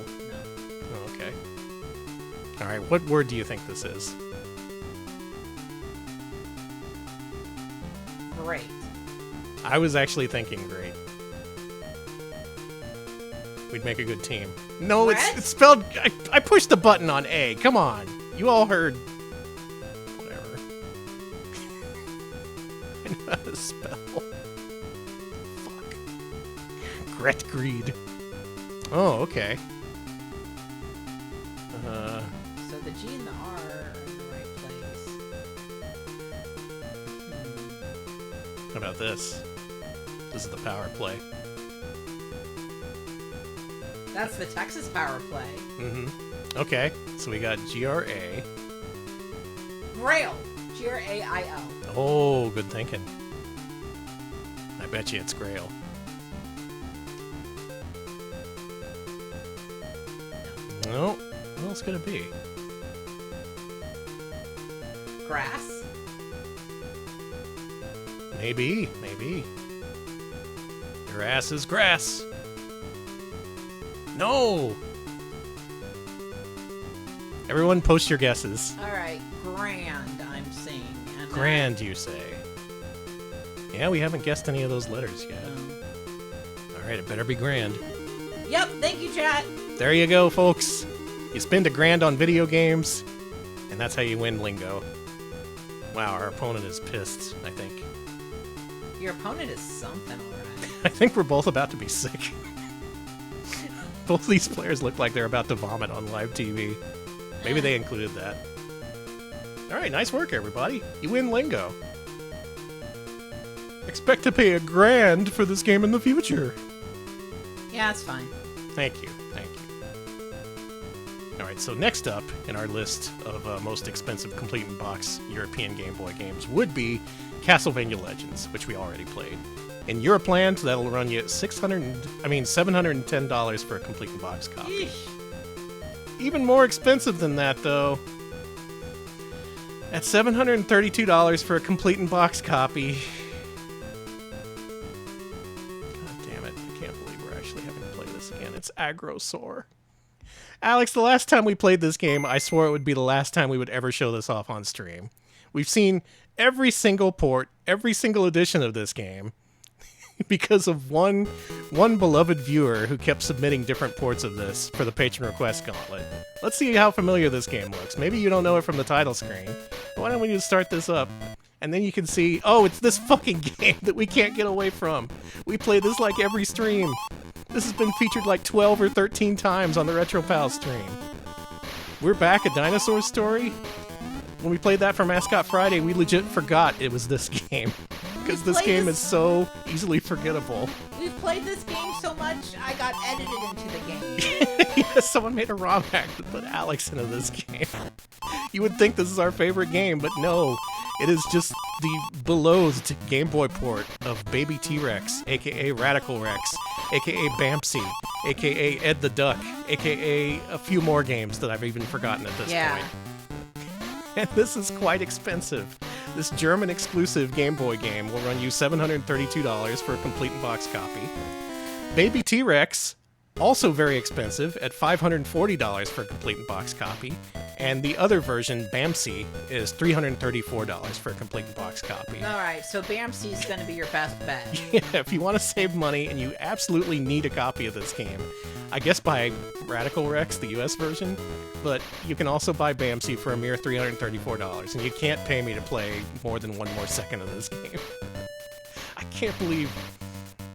Oh, okay. All right, what word do you think this is? Great. I was actually thinking great. We'd make a good team. No, Red? it's spelled... I pushed the button on A. Come on. You all heard... Whatever. I know how to spell. Fuck. Gret greed. Oh, okay. So the G and the R are in the right place. How about this? This is the power play. That's the Texas power play. Mm-hmm. Okay, so we got GRA. Grail. Grail. Oh, good thinking. I bet you it's Grail. No. What else could it be? Grass. Maybe. Your ass is grass. No! Everyone post your guesses. All right, grand, I'm seeing. And Grand, you say. Yeah, we haven't guessed any of those letters yet. Alright, it better be grand. Yep, thank you, chat. There you go, folks. You spend $1,000 on video games, and that's how you win Lingo. Wow, our opponent is pissed, I think. Your opponent is something, alright. I think we're both about to be sick. Both these players look like they're about to vomit on live TV. Maybe they included that. Alright, nice work, everybody. You win Lingo. Expect to pay $1,000 for this game in the future. Yeah, it's fine. Thank you. Alright, so next up in our list of most expensive complete-in-box European Game Boy games would be Castlevania Legends, which we already played. In Europland, that'll run you $710 for a complete-in-box copy. Yeesh. Even more expensive than that, though. At $732 for a complete-in-box copy. God damn it, I can't believe we're actually having to play this again. It's Aggro-Sore. Alex, the last time we played this game, I swore it would be the last time we would ever show this off on stream. We've seen every single port, every single edition of this game, because of one beloved viewer who kept submitting different ports of this for the patron request gauntlet. Let's see how familiar this game looks. Maybe you don't know it from the title screen. Why don't we just start this up? And then you can see, oh, it's this fucking game that we can't get away from. We play this like every stream. This has been featured like 12 or 13 times on the RetroPal stream. We're back, A Dinosaur Story. When we played that for Mascot Friday, we legit forgot it was this game. Because this game is so easily forgettable. We've played this game so much, I got edited into the game. Yes, someone made a ROM hack that put Alex into this game. You would think this is our favorite game, but no. It is just the beloathed Game Boy port of Baby T-Rex, aka Radical Rex, aka Bampsy, aka Ed the Duck, aka a few more games that I've even forgotten at this point. And this is quite expensive. This German-exclusive Game Boy game will run you $732 for a complete-in-box copy. Baby T-Rex, also very expensive, at $540 for a complete-in-box copy. And the other version, Bamsy, is $334 for a complete-in-box copy. Alright, so Bamsy is going to be your best bet. Yeah, if you want to save money and you absolutely need a copy of this game, I guess buy Radical Rex, the US version, but you can also buy Bamsy for a mere $334, and you can't pay me to play more than one more second of this game. I can't believe...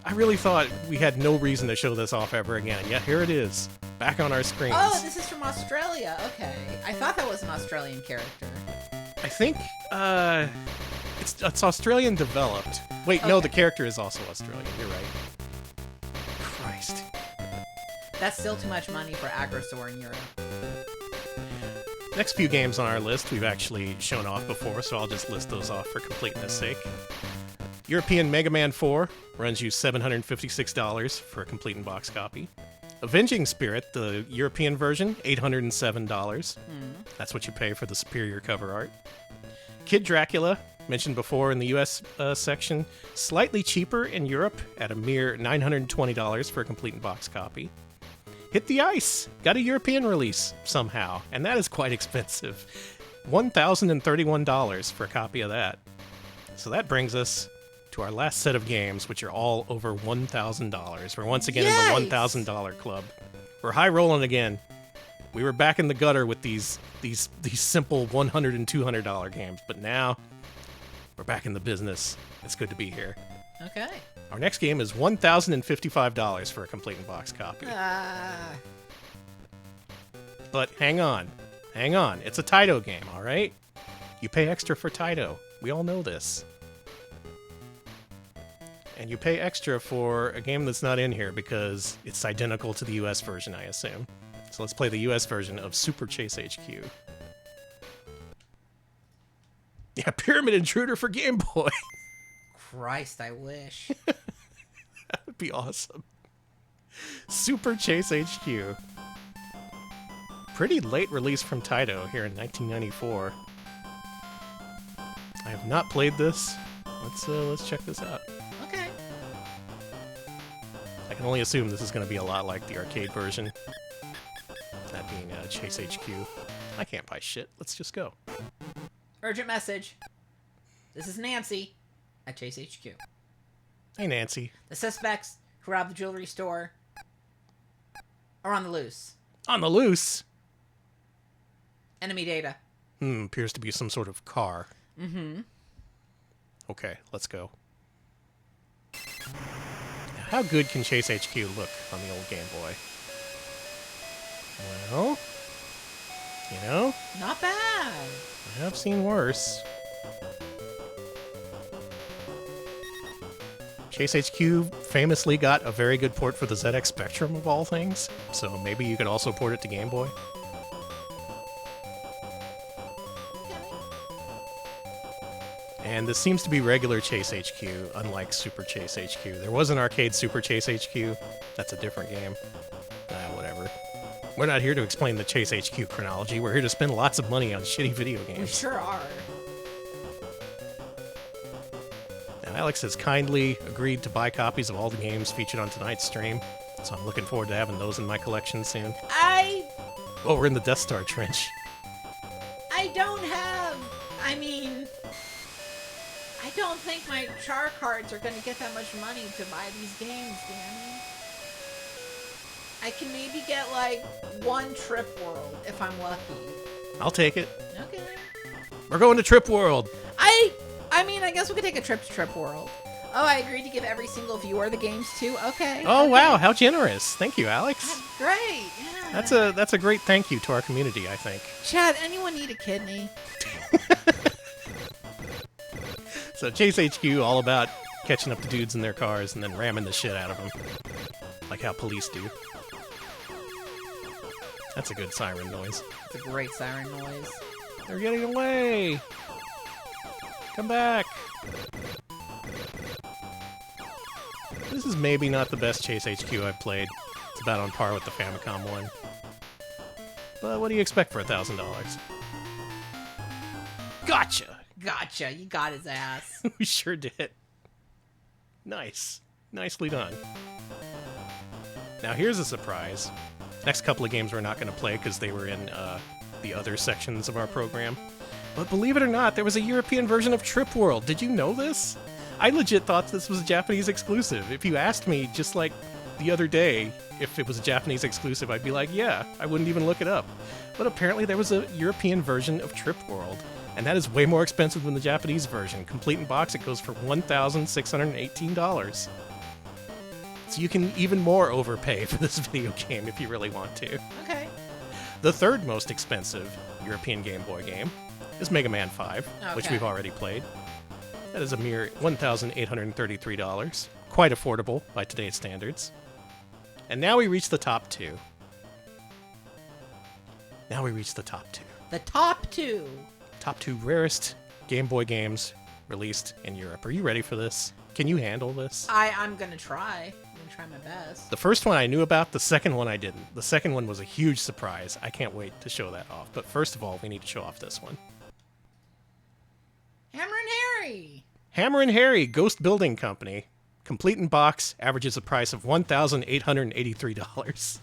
I really thought we had no reason to show this off ever again, yet here it is, back on our screens. Oh, this is from Australia. Okay. I thought that was an Australian character. I think, it's Australian developed. Wait, no, the character is also Australian, you're right. Christ. That's still too much money for Aggro-Sore in Europe. Next few games on our list we've actually shown off before, so I'll just list those off for completeness' sake. European Mega Man 4 runs you $756 for a complete in-box copy. Avenging Spirit, the European version, $807. That's what you pay for the superior cover art. Kid Dracula, mentioned before in the US section, slightly cheaper in Europe at a mere $920 for a complete in-box copy. Hit the Ice got a European release somehow, and that is quite expensive. $1,031 for a copy of that. So that brings us to our last set of games, which are all over $1,000. We're once again in the $1,000 club. We're high rolling again. We were back in the gutter with these simple $100 and $200 games, but now we're back in the business. It's good to be here. Okay. Our next game is $1,055 for a complete in-box copy. But hang on. It's a Taito game, all right? You pay extra for Taito. We all know this. And you pay extra for a game that's not in here because it's identical to the US version, I assume. So let's play the US version of Super Chase HQ. Yeah, Pyramid Intruder for Game Boy. Christ, I wish. That would be awesome. Super Chase HQ. Pretty late release from Taito here in 1994. I have not played this. Let's check this out. Okay. I can only assume this is going to be a lot like the arcade version. That being Chase HQ. I can't buy shit. Let's just go. Urgent message. This is Nancy at Chase HQ. Hey, Nancy. The suspects who robbed the jewelry store are on the loose. On the loose? Enemy data. Appears to be some sort of car. Mm-hmm. Okay, let's go. Now, how good can Chase HQ look on the old Game Boy? Well, you know, Not bad. I have seen worse. Chase HQ famously got a very good port for the ZX Spectrum of all things, so maybe you could also port it to Game Boy. And this seems to be regular Chase HQ, unlike Super Chase HQ. There was an arcade Super Chase HQ. That's a different game. Whatever. We're not here to explain the Chase HQ chronology. We're here to spend lots of money on shitty video We games. sure are. Now, Alex has kindly agreed to buy copies of all the games featured on tonight's stream, so I'm looking forward to having those in my collection soon. Oh, we're in the Death Star trench. I don't have... I don't think my char cards are going to get that much money to buy these games, Danny. I can maybe get, like, one Trip World, if I'm lucky. I'll take it. Okay. We're going to Trip World. I guess we could take a trip to Trip World. Oh, I agreed to give every single viewer the games, too? Okay. Oh, okay. wow, how generous. Thank you, Alex. Great, yeah. That's a great thank you to our community, I think. Chad, anyone need a kidney? So Chase HQ, all about catching up to dudes in their cars and then ramming the shit out of them. Like how police do. That's a good siren noise. It's a great siren noise. They're getting away! Come back! This is maybe not the best Chase HQ I've played. It's about on par with the Famicom one. But what do you expect for $1,000? Gotcha! Gotcha, you got his ass. We sure did. Nice. Nicely done. Now here's a surprise. Next couple of games we're not going to play because they were in the other sections of our program. But believe it or not, there was a European version of Trip World. Did you know this? I legit thought this was a Japanese exclusive. If you asked me just like the other day if it was a Japanese exclusive, I'd be like, yeah, I wouldn't even look it up. But apparently there was a European version of Trip World. And that is way more expensive than the Japanese version. Complete in box, it goes for $1,618. So you can even more overpay for this video game if you really want to. Okay. The third most expensive European Game Boy game is Mega Man 5, which Okay. we've already played. That is a mere $1,833. Quite affordable by today's standards. And now we reach the top two. The top two. Top two rarest Game Boy games released in Europe. Are you ready for this? Can you handle this? I'm gonna try. I'm gonna try my best. The first one I knew about, the second one I didn't. The second one was a huge surprise. I can't wait to show that off. But first of all, we need to show off this one. Hammer and Harry! Hammer and Harry, Ghost Building Company. Complete in box, averages a price of $1,883.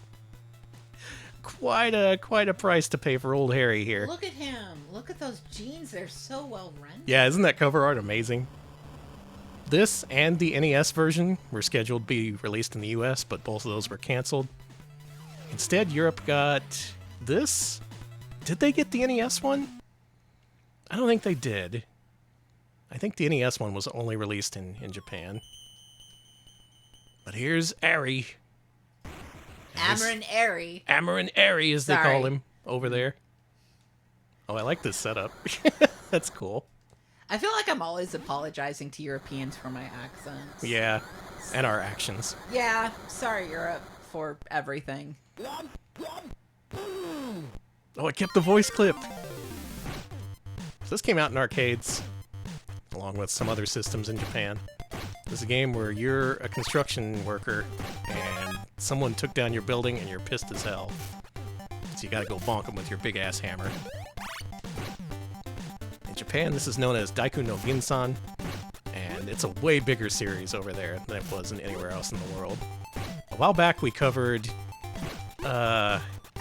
Quite a price to pay for old Harry here. Look at him. Look at those jeans. They're so well rendered. Yeah, isn't that cover art amazing? This and the NES version were scheduled to be released in the US, but both of those were canceled. Instead, Europe got this. Did they get the NES one? I don't think they did. I think the NES one was only released in Japan. But here's Ari. Hammer and Harry. Hammer and Ari, as they Sorry. call him over there. Oh, I like this setup. That's cool. I feel like I'm always apologizing to Europeans for my accents. Yeah, and our actions. Yeah, sorry, Europe, for everything. Oh, I kept the voice clip. So this came out in arcades, along with some other systems in Japan. This is a game where you're a construction worker, and someone took down your building, and you're pissed as hell. So you gotta go bonk them with your big-ass hammer. In Japan, this is known as Daiku no Ginsan, and it's a way bigger series over there than it was in anywhere else in the world. A while back, we covered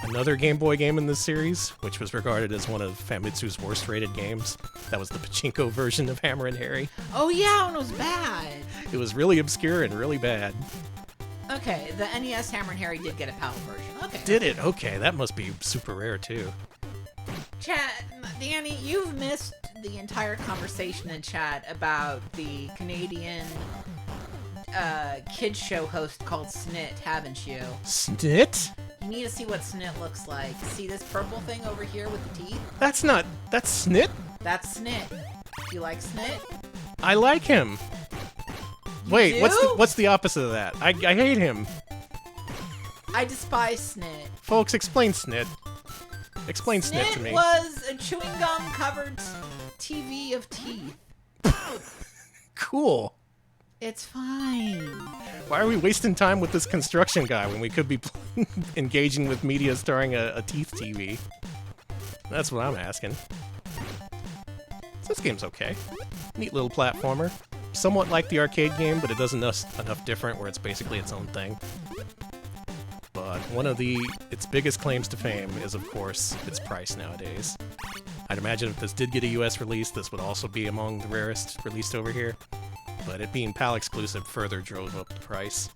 another Game Boy game in this series, which was regarded as one of Famitsu's worst-rated games. That was the pachinko version of Hammer and Harry. Oh yeah, and it was bad. It was really obscure and really bad. Okay, the NES Hammer and Harry did get a PAL version. Okay. Did it? Okay, that must be super rare, too. Chat, Danny, you've missed the entire conversation in chat about the Canadian kids show host called Snit, haven't you? Snit? You need to see what Snit looks like. See this purple thing over here with the teeth? That's Snit? That's Snit. Do you like Snit? I like him. Wait, do? what's the opposite of that? I hate him. I despise Snit. Folks, explain Snit. Explain Snit to me. Snit was a chewing gum covered TV of teeth. Cool. It's fine. Why are we wasting time with this construction guy when we could be engaging with media starring a teeth TV? That's what I'm asking. This game's okay. Neat little platformer. Somewhat like the arcade game, but it does enough different where it's basically its own thing. But one of its biggest claims to fame is, of course, its price nowadays. I'd imagine if this did get a US release, this would also be among the rarest released over here. But it being PAL exclusive further drove up the price.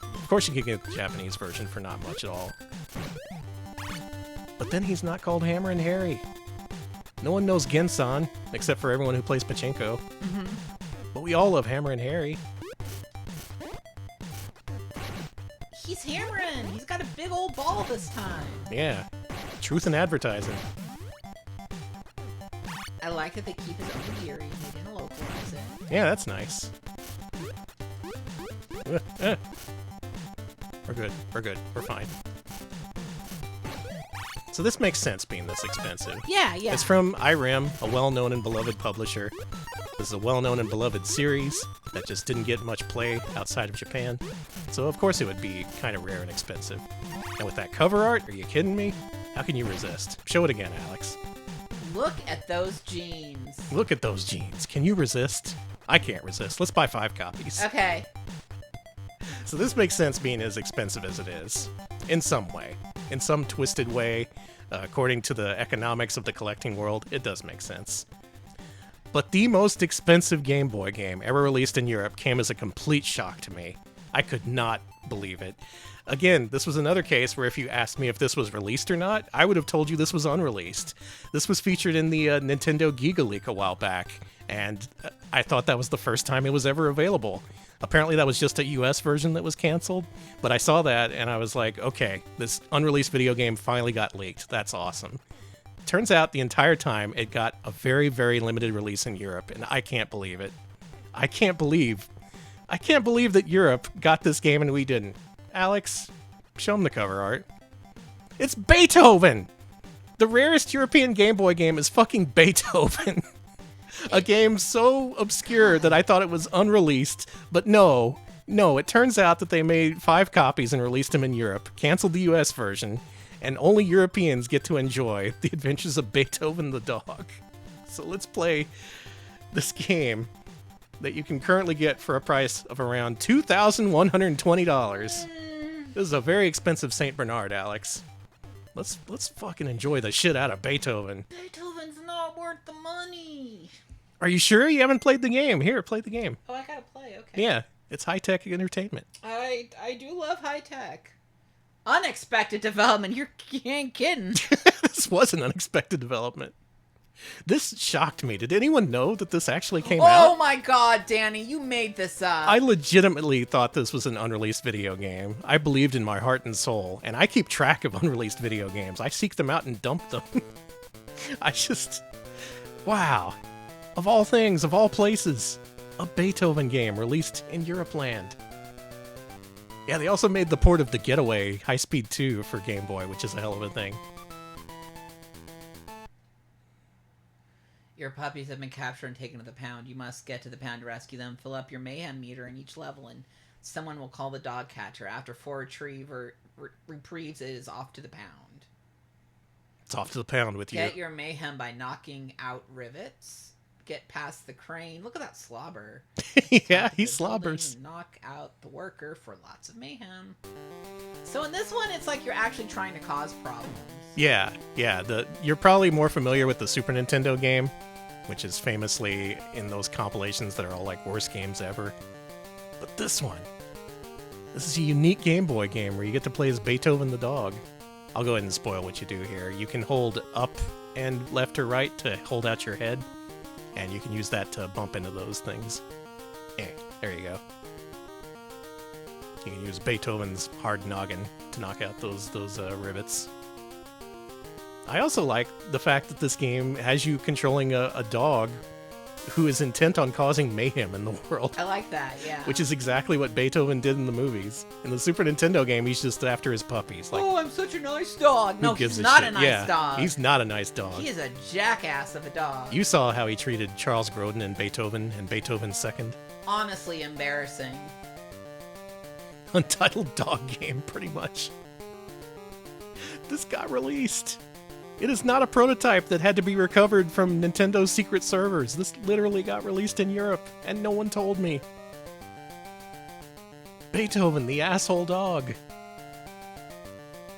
Of course you could get the Japanese version for not much at all. But then he's not called Hammer and Harry. No one knows Gensan, except for everyone who plays pachinko. Mm-hmm. But we all love Hammer and Harry. He's hammering. He's got a big old ball this time. Yeah. Truth in advertising. I like that they keep his own gear. He didn't localize it. Yeah, that's nice. We're good. We're good. We're fine. So this makes sense being this expensive. Yeah. It's from IRIM, a well-known and beloved publisher. This is a well-known and beloved series that just didn't get much play outside of Japan. So of course it would be kind of rare and expensive. And with that cover art, are you kidding me? How can you resist? Show it again, Alex. Look at those jeans. Look at those jeans. Can you resist? I can't resist. Let's buy 5 copies. Okay. So this makes sense being as expensive as it is. In some way. In some twisted way. According to the economics of the collecting world, it does make sense. But the most expensive Game Boy game ever released in Europe came as a complete shock to me. I could not believe it. Again, this was another case where if you asked me if this was released or not, I would have told you this was unreleased. This was featured in the Nintendo Giga Leak a while back, and I thought that was the first time it was ever available. Apparently that was just a US version that was canceled, but I saw that and I was like, okay, this unreleased video game finally got leaked. That's awesome. Turns out the entire time it got a very, very limited release in Europe, and I can't believe it. I can't believe that Europe got this game and we didn't. Alex, show them the cover art. It's Beethoven! The rarest European Game Boy game is fucking Beethoven. A game so obscure that I thought it was unreleased, but no, it turns out that they made 5 copies and released them in Europe, canceled the US version, and only Europeans get to enjoy the adventures of Beethoven the dog. So let's play this game that you can currently get for a price of around $2,120. This is a very expensive St. Bernard, Alex. Let's fucking enjoy the shit out of Beethoven. Beethoven's not worth the money. Are you sure you haven't played the game? Here, play the game. Oh, I gotta play, okay. Yeah, it's high-tech entertainment. I do love high tech. Unexpected development. You ain't kidding. This was an unexpected development. This shocked me. Did anyone know that this actually came out? Oh my god, Danny, you made this up. I legitimately thought this was an unreleased video game. I believed in my heart and soul, and I keep track of unreleased video games. I seek them out and dump them. Wow. Of all things, of all places, a Beethoven game released in Europeland. Yeah, they also made the port of The Getaway High Speed 2 for Game Boy, which is a hell of a thing. Your puppies have been captured and taken to the pound. You must get to the pound to rescue them. Fill up your mayhem meter in each level, and someone will call the dog catcher. After 4 reprieves, it is off to the pound. It's off to the pound with you. Get your mayhem by knocking out rivets. Get past the crane. Look at that slobber. Yeah, he slobbers. Knock out the worker for lots of mayhem. So in this one, it's like you're actually trying to cause problems. Yeah. You're probably more familiar with the Super Nintendo game, which is famously in those compilations that are all like worst games ever. But this is a unique Game Boy game where you get to play as Beethoven the dog. I'll go ahead and spoil what you do here. You can hold up and left or right to hold out your head, and you can use that to bump into those things. There you go. You can use Beethoven's hard noggin to knock out those rivets. I also like the fact that this game has you controlling a dog who is intent on causing mayhem in the world. I like that, yeah. Which is exactly what Beethoven did in the movies. In the Super Nintendo game, he's just after his puppies. Like, oh, I'm such a nice dog. No, he's not a nice dog. He's not a nice dog. He is a jackass of a dog. You saw how he treated Charles Grodin and Beethoven Second. Honestly embarrassing. Untitled dog game, pretty much. This got released. It is not a prototype that had to be recovered from Nintendo's secret servers. This literally got released in Europe, and no one told me. Beethoven, the asshole dog.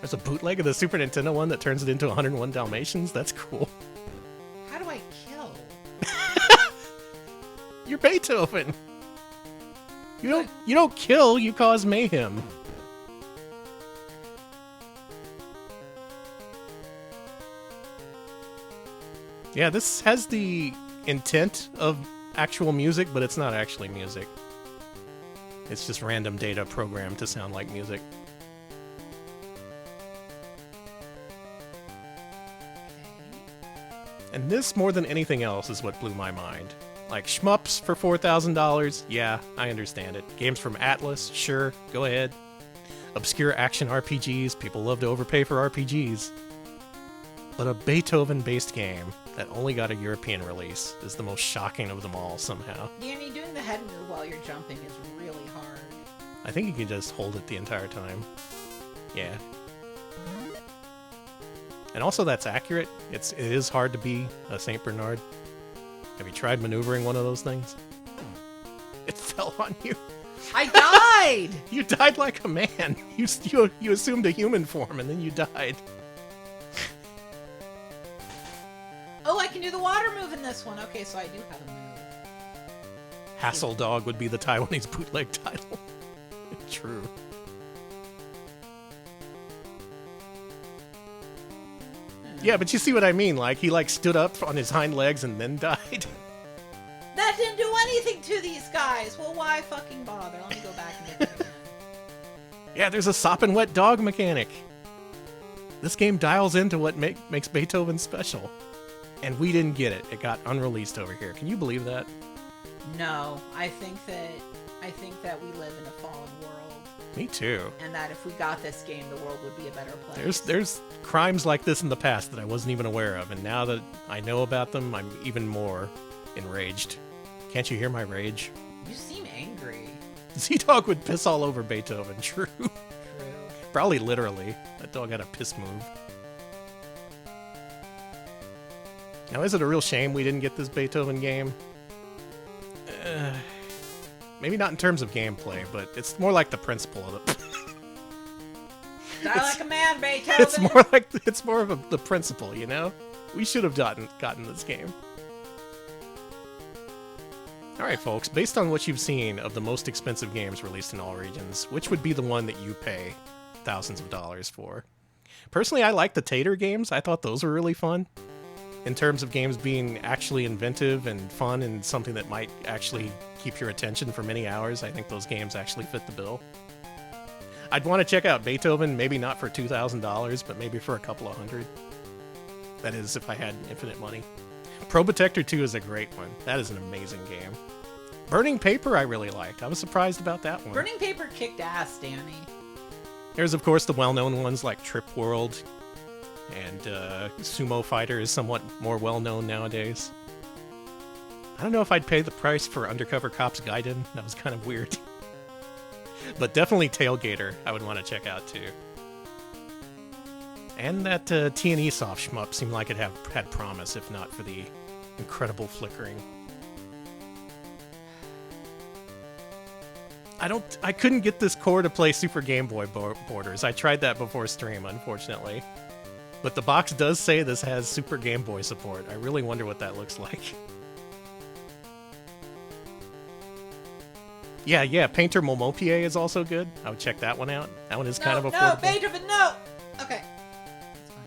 There's a bootleg of the Super Nintendo one that turns it into 101 Dalmatians. That's cool. How do I kill? You're Beethoven. You don't kill, you cause mayhem. Yeah, this has the intent of actual music, but it's not actually music. It's just random data programmed to sound like music. And this, more than anything else, is what blew my mind. Like, shmups for $4,000? Yeah, I understand it. Games from Atlas? Sure, go ahead. Obscure action RPGs? People love to overpay for RPGs. But a Beethoven-based game that only got a European release is the most shocking of them all, somehow. Danny, doing the head move while you're jumping is really hard. I think you can just hold it the entire time. Yeah. And also, that's accurate. It is hard to be a St. Bernard. Have you tried maneuvering one of those things? It fell on you. I died! You died like a man. You assumed a human form, and then you died. Oh, I can do the water move in this one. Okay, so I do have a move. Hassle Dog would be the Taiwanese bootleg title. True. Yeah, but you see what I mean. Like, he stood up on his hind legs and then died. That didn't do anything to these guys. Well, why fucking bother? Let me go back and get that again. Yeah, there's a sopping wet dog mechanic. This game dials into what makes Beethoven special. And we didn't get it. It got unreleased over here. Can you believe that? No, I think that we live in a fallen world. Me too. And that if we got this game, the world would be a better place. There's crimes like this in the past that I wasn't even aware of, and now that I know about them, I'm even more enraged. Can't you hear my rage? You seem angry. Z-Dog would piss all over Beethoven, true. True. Probably literally. That dog had a piss move. Now, is it a real shame we didn't get this Beethoven game? Maybe not in terms of gameplay, but it's more like the principle of it. Die like a man, Beethoven. It's more of the principle, you know? We should have gotten this game. Alright, folks, based on what you've seen of the most expensive games released in all regions, which would be the one that you pay thousands of dollars for? Personally, I like the Tater games. I thought those were really fun. In terms of games being actually inventive and fun and something that might actually keep your attention for many hours, I think those games actually fit the bill. I'd want to check out Beethoven, maybe not for $2,000, but maybe for a couple of hundred. That is, if I had infinite money. Probotector 2 is a great one. That is an amazing game. Burning Paper I really liked. I was surprised about that one. Burning Paper kicked ass, Danny. There's, of course, the well-known ones like Trip World, and Sumo Fighter is somewhat more well-known nowadays. I don't know if I'd pay the price for Undercover Cops Gaiden. That was kind of weird. But definitely Tailgator I would want to check out, too. And that T&E soft shmup seemed like it had promise, if not for the incredible flickering. I couldn't get this core to play Super Game Boy borders. I tried that before stream, unfortunately. But the box does say this has Super Game Boy support. I really wonder what that looks like. Yeah, Painter Momo is also good. I would check that one out. That one is kind of affordable. No, Beethoven, no! Okay. That's fine.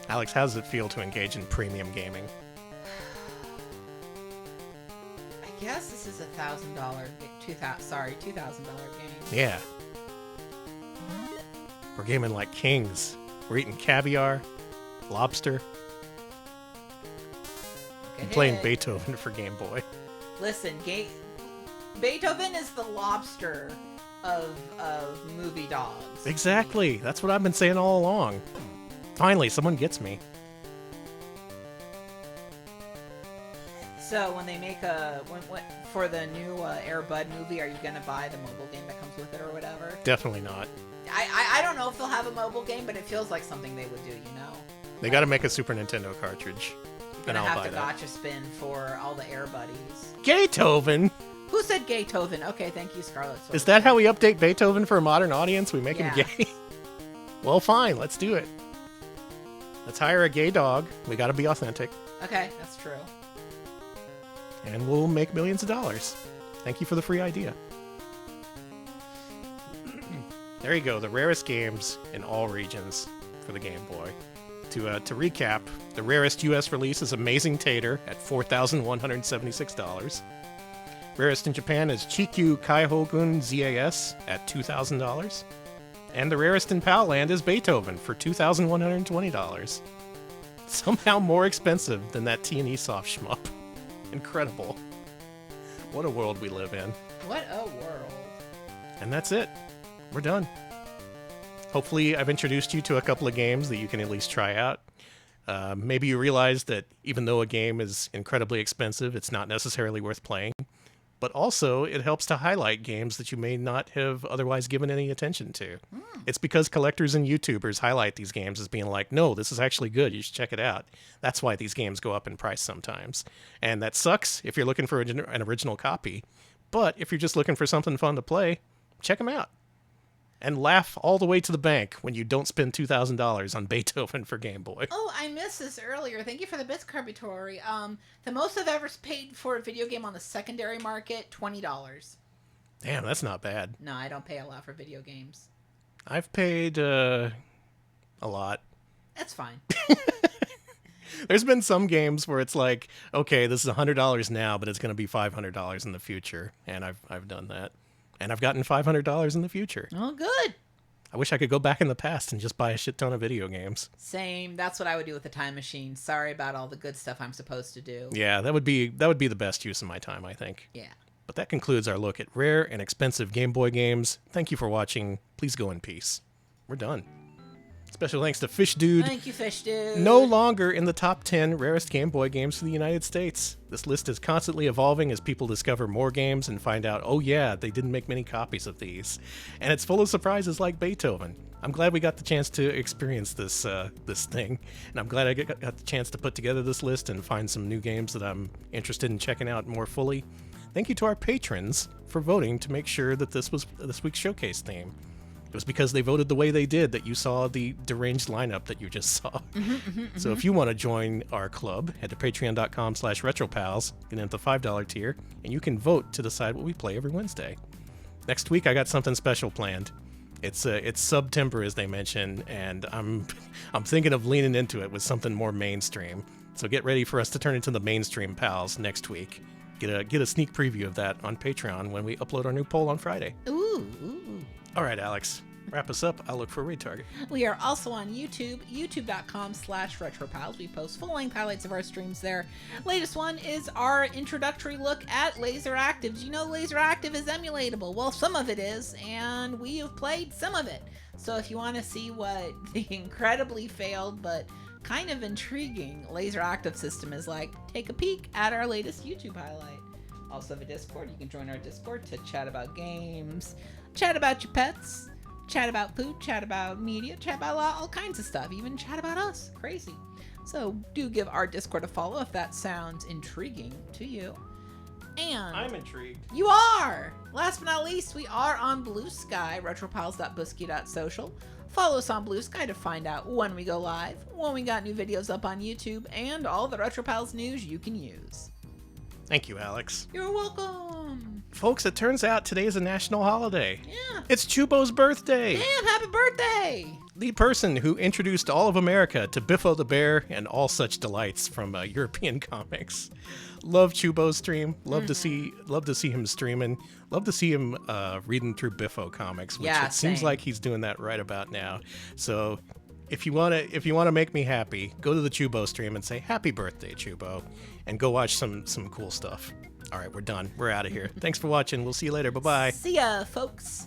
Alex, how does it feel to engage in premium gaming? I guess this is $1,000, $2,000 game. Yeah. We're gaming like kings. We're eating caviar, lobster, and playing Beethoven for Game Boy. Listen, Beethoven is the lobster of movie dogs. Exactly. That's what I've been saying all along. Finally, someone gets me. So when they make for the new Air Bud movie, are you gonna buy the mobile game that comes with it or whatever? Definitely not. I don't know if they'll have a mobile game, but it feels like something they would do, you know? They got to make a Super Nintendo cartridge. You're gonna have to that. gotcha spin for all the Air Buddies. Beethoven? Who said Beethoven? Okay, thank you, Scarlet. Is that how we update Beethoven for a modern audience? We make him Yeah. gay? Well, fine. Let's do it. Let's hire a gay dog. We got to be authentic. Okay, that's true. And we'll make millions of dollars. Thank you for the free idea. There you go, the rarest games in all regions for the Game Boy. To recap, the rarest US release is Amazing Tater at $4,176. Rarest in Japan is Chikyu Kaihogun ZAS at $2,000. And the rarest in PAL Land is Beethoven for $2,120. Somehow more expensive than that T&E soft shmup. Incredible. What a world we live in. What a world. And that's it. We're done. Hopefully I've introduced you to a couple of games that you can at least try out. Maybe you realize that even though a game is incredibly expensive, it's not necessarily worth playing. But also, it helps to highlight games that you may not have otherwise given any attention to. It's because collectors and YouTubers highlight these games as being like, no, this is actually good, you should check it out. That's why these games go up in price sometimes. And that sucks if you're looking for an original copy. But if you're just looking for something fun to play, check them out. And laugh all the way to the bank when you don't spend $2,000 on Beethoven for Game Boy. Oh, I missed this earlier. Thank you for the bits, Carbutory. The most I've ever paid for a video game on the secondary market, $20. Damn, that's not bad. No, I don't pay a lot for video games. I've paid a lot. That's fine. There's been some games where it's like, okay, this is $100 now, but it's going to be $500 in the future, and I've done that. And I've gotten $500 in the future. Oh, good. I wish I could go back in the past and just buy a shit ton of video games. Same. That's what I would do with the time machine. Sorry about all the good stuff I'm supposed to do. Yeah, that would be the best use of my time, I think. Yeah. But that concludes our look at rare and expensive Game Boy games. Thank you for watching. Please go in peace. We're done. Special thanks to Fish Dude. Thank you, Fish Dude. No longer in the top 10 rarest Game Boy games for the United States. This list is constantly evolving as people discover more games and find out, oh yeah, they didn't make many copies of these. And it's full of surprises like Beethoven. I'm glad we got the chance to experience this thing, and I'm glad I got the chance to put together this list and find some new games that I'm interested in checking out more fully. Thank you to our patrons for voting to make sure that this was this week's showcase theme. It was because they voted the way they did that you saw the deranged lineup that you just saw. So if you want to join our club, head to patreon.com/retropals, get into the $5 tier, and you can vote to decide what we play every Wednesday. Next week, I got something special planned. It's September, as they mention, and I'm thinking of leaning into it with something more mainstream. So get ready for us to turn into the mainstream pals next week. Get a sneak preview of that on Patreon when we upload our new poll on Friday. Ooh. All right, Alex, wrap us up. I'll look for a raid target. We are also on YouTube, youtube.com/retropals. We post full-length highlights of our streams there. Latest one is our introductory look at Laser Active. Do you know Laser Active is emulatable? Well, some of it is, and we have played some of it. So if you want to see what the incredibly failed but kind of intriguing Laser Active system is like, take a peek at our latest YouTube highlight. Also have a Discord. You can join our Discord to chat about games, chat about your pets, chat about food, chat about media, chat about all kinds of stuff, even chat about us. Crazy. So do give our Discord a follow if that sounds intriguing to you. And I'm intrigued. You are! Last but not least, we are on Blue Sky, retropals.busky.social. Follow us on Blue Sky to find out when we go live, when we got new videos up on YouTube, and all the RetroPals news you can use. Thank you, Alex. You're welcome. Folks, it turns out today is a national holiday. Yeah. It's Chubo's birthday. Damn, happy birthday! The person who introduced all of America to Biffo the Bear and all such delights from European comics. Love Chubo's stream. Love to see him streaming. Love to see him reading through Biffo comics, which Yeah, it seems same. like he's doing that right about now. So if you wanna make me happy, go to the Chubo stream and say happy birthday, Chubo, and go watch some cool stuff. All right, we're done. We're out of here. Thanks for watching. We'll see you later. Bye bye. See ya, folks.